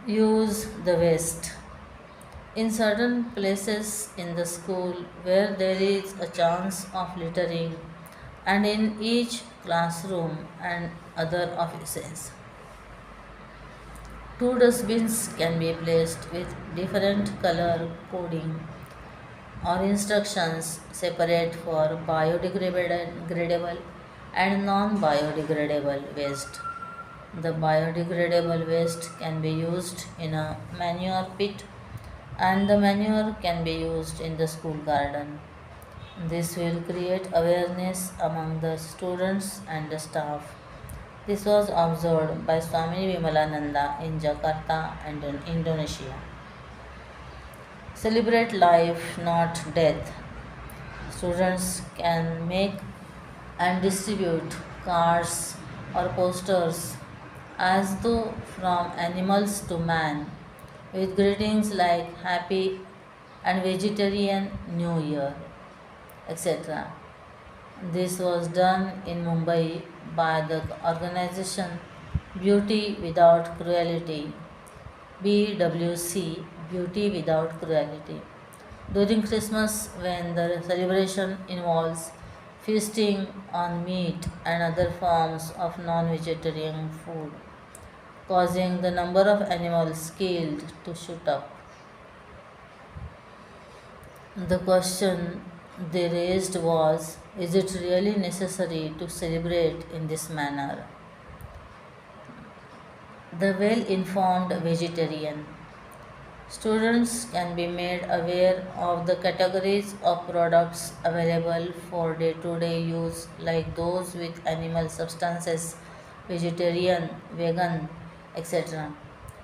Use the waste. In certain places in the school where there is a chance of littering, and in each classroom and other offices, two dustbins can be placed with different color coding or instructions separate for biodegradable and non biodegradable waste. The biodegradable waste can be used in a manure pit and the manure can be used in the school garden. This will create awareness among the students and the staff. This was observed by Swami Vimalananda in Jakarta and in Indonesia. Celebrate life, not death. Students can make and distribute cards or posters as though from animals to man with greetings like Happy and Vegetarian New Year, etc. This was done in Mumbai by the organization Beauty Without Cruelty, BWC, Beauty Without Cruelty. During Christmas, when the celebration involves feasting on meat and other forms of non vegetarian food, causing the number of animals killed to shoot up. The question they raised was, is it really necessary to celebrate in this manner? The well informed vegetarian. Students can be made aware of the categories of products available for day to day use, like those with animal substances, vegetarian, vegan, etc.,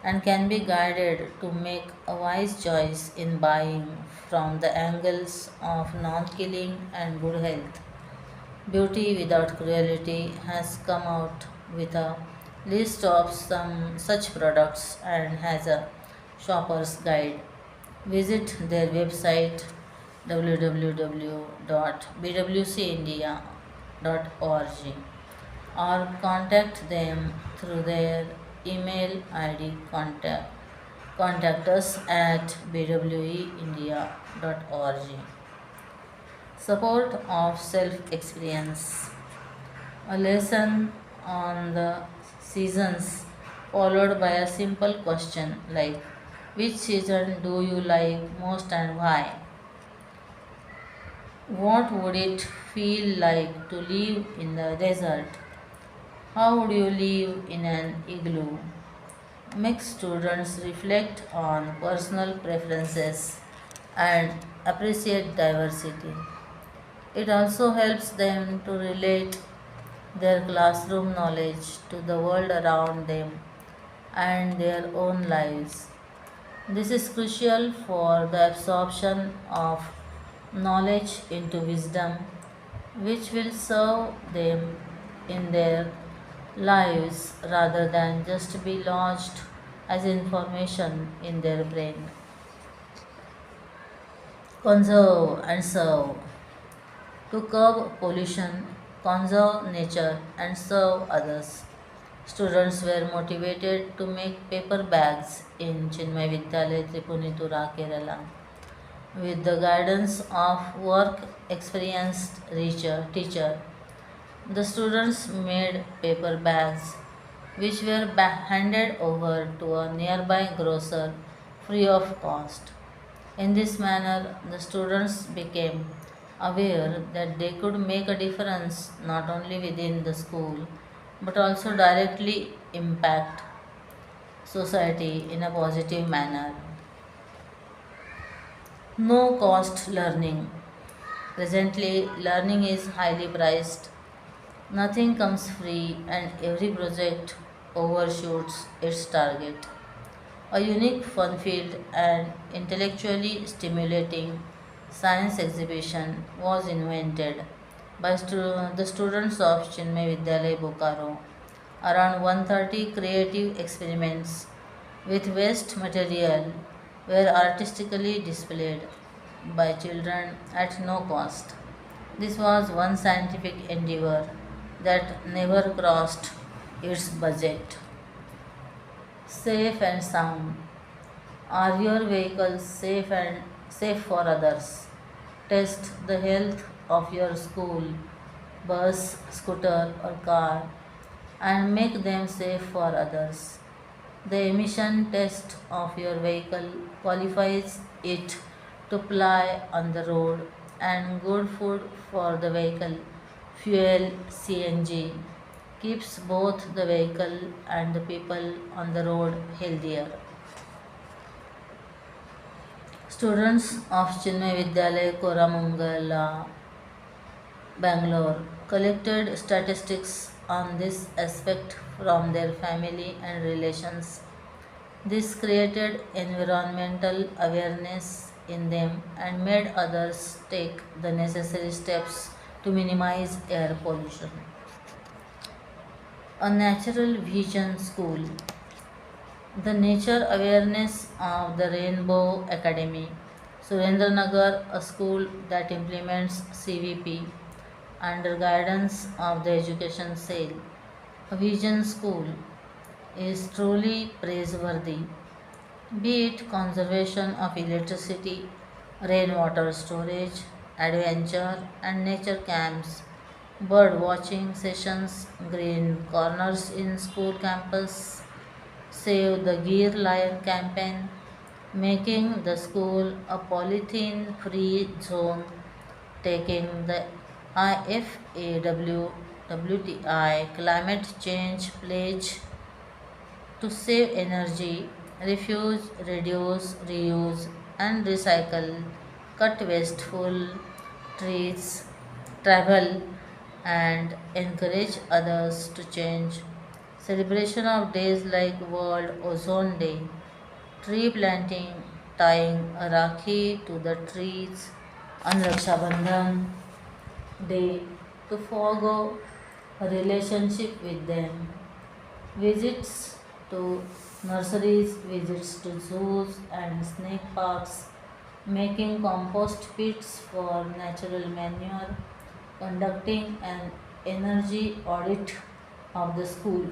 and can be guided to make a wise choice in buying from the angles of non killing and good health. Beauty Without Cruelty has come out with a list of some such products and has a shopper's guide. Visit their website www.bwcindia.org or contact them through their email ID. Contact us at bweindia.org. Support of self experience. A lesson on the seasons, followed by a simple question like, which season do you like most and why? What would it feel like to live in the desert? How would you live in an igloo? Make students reflect on personal preferences and appreciate diversity. It also helps them to relate their classroom knowledge to the world around them and their own lives. This is crucial for the absorption of knowledge into wisdom, which will serve them in their lives rather than just be lodged as information in their brain. Conserve and serve. To curb pollution, conserve nature, and serve others. Students were motivated to make paper bags in Chinmaya Vidyalaya Tripunitura, Kerala. With the guidance of work experienced teacher, the students made paper bags which were handed over to a nearby grocer free of cost. In this manner, the students became aware that they could make a difference not only within the school but also directly impact society in a positive manner. No cost learning. Presently, learning is highly priced. Nothing comes free, and every project overshoots its target. A unique, fun filled, and intellectually stimulating science exhibition was invented by the students of Chinmay Vidyalaya Bokaro. Around 130 creative experiments with waste material were artistically displayed by children at no cost. This was one scientific endeavor that never crossed its budget. Safe and sound. Are your vehicles safe for others? Test the health of your school, bus, scooter, or car and make them safe for others. The emission test of your vehicle qualifies it to ply on the road, and good food for the vehicle, fuel CNG, keeps both the vehicle and the people on the road healthier. Students of Chinmay Vidyalaya Koramangala, Bangalore, collected statistics on this aspect from their family and relations. This created environmental awareness in them and made others take the necessary steps to minimize air pollution. A natural vision school. The Nature Awareness of the Rainbow Academy, Surendranagar, a school that implements CVP under guidance of the Education Cell. A vision school is truly praiseworthy, be it conservation of electricity, rainwater storage, adventure and nature camps, bird watching sessions, green corners in school campus, Save the Gear Lion campaign, making the school a polythene free zone, taking the IFAW WTI climate change pledge to save energy, refuse, reduce, reuse, and recycle, cut wasteful trees, travel, and encourage others to change. Celebration of days like World Ozone Day, tree planting, tying a rakhi to the trees on Raksha Bandhan Day to forego a relationship with them, visits to nurseries, visits to zoos and snake parks, making compost pits for natural manure, conducting an energy audit of the school,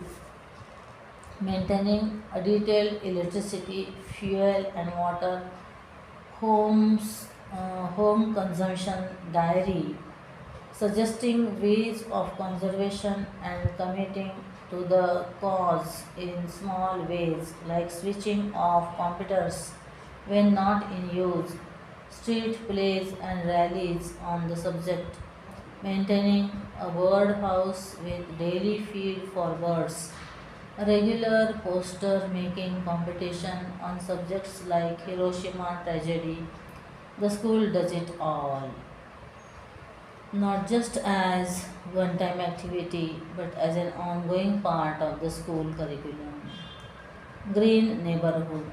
maintaining a detailed electricity, fuel, and water, home consumption diary, suggesting ways of conservation and committing to the cause in small ways like switching off computers when not in use, street plays and rallies on the subject, maintaining a bird house with daily feed for birds, a regular poster making competition on subjects like Hiroshima tragedy. The school does it all, not just as one time activity but as an ongoing part of the school curriculum. Green neighborhood.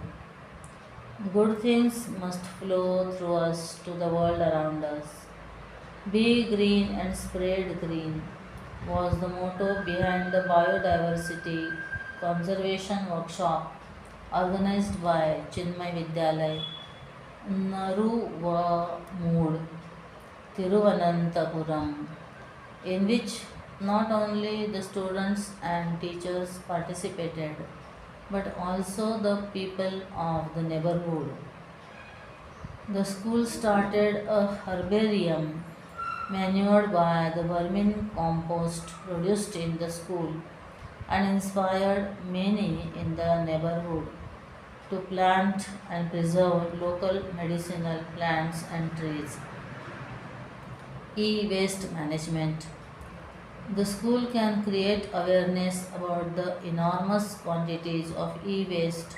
Good things must flow through us to the world around us. Be green and spread green was the motto behind the biodiversity conservation workshop organized by Chinmay Vidyalay, Naruvamood, Thiruvananthapuram, in which not only the students and teachers participated but also the people of the neighborhood. The school started a herbarium manured by the vermin compost produced in the school and inspired many in the neighborhood to plant and preserve local medicinal plants and trees. E-waste management. The school can create awareness about the enormous quantities of e-waste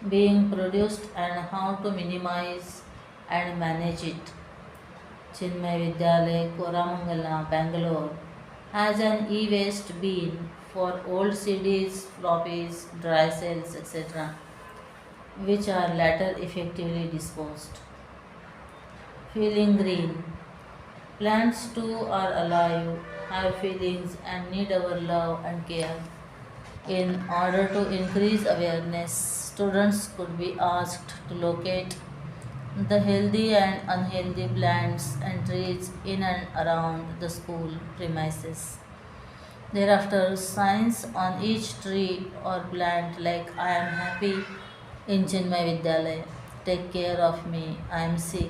being produced and how to minimize and manage it. Chinmay Vidyalay, Koramangala, Bangalore has an e-waste bin for old CDs, floppies, dry cells, etc., which are later effectively disposed. Feeling green. Plants too are alive, have feelings, and need our love and care. In order to increase awareness, students could be asked to locate the healthy and unhealthy plants and trees in and around the school premises. Thereafter, signs on each tree or plant like I am happy in Chinmay Vidyalay, take care of me, I am sick,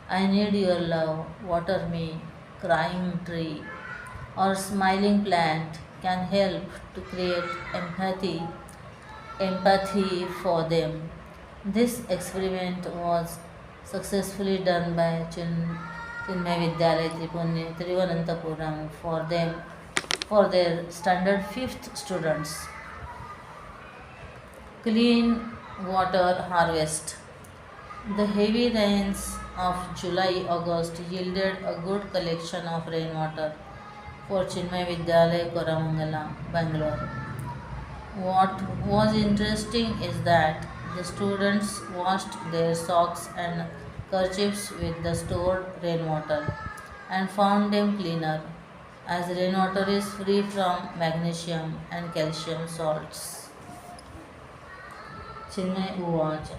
I need your love, water me, crying tree, or smiling plant can help to create empathy for them. This experiment was successfully done by Chinmay Vidyalay Thiruvananthapuram for their standard 5th students. Clean water harvest. The heavy rains of July August yielded a good collection of rainwater for Chinmay Vidyalay Koramangala, Bangalore. What was interesting is that the students washed their socks and kerchiefs with the stored rainwater and found them cleaner, as rainwater is free from magnesium and calcium salts. Chinmay Uvacha.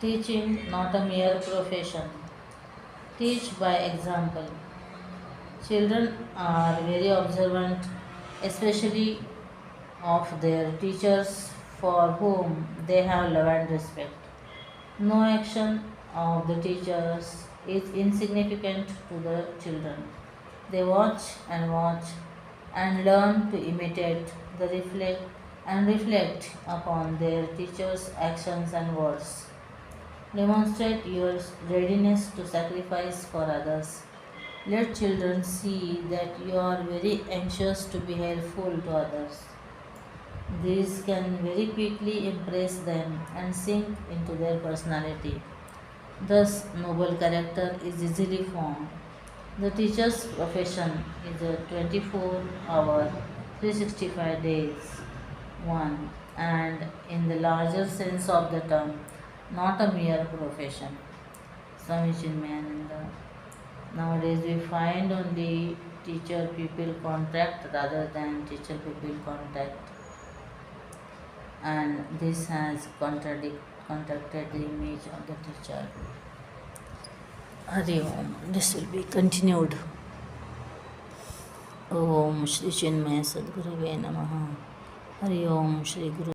Teaching not a mere profession. Teach by example. Children are very observant, especially of their teachers for whom they have love and respect. No action of the teachers is insignificant to the children. They watch and learn to imitate the reflect and reflect upon their teachers' actions and words. Demonstrate your readiness to sacrifice for others. Let children see that you are very anxious to be helpful to others. This can very quickly impress them and sink into their personality. Thus, noble character is easily formed. The teacher's profession is a 24-hour, 365 days one, and in the larger sense of the term, not a mere profession. Swami Chinmaya. Nowadays, we find only teacher pupil contact rather than teacher pupil contact, and this has contracted the image of the teacher. Hari Om. This will be continued. Om Shri Chinmaya Sadgurave Namaha. Hari Om Shri Guru.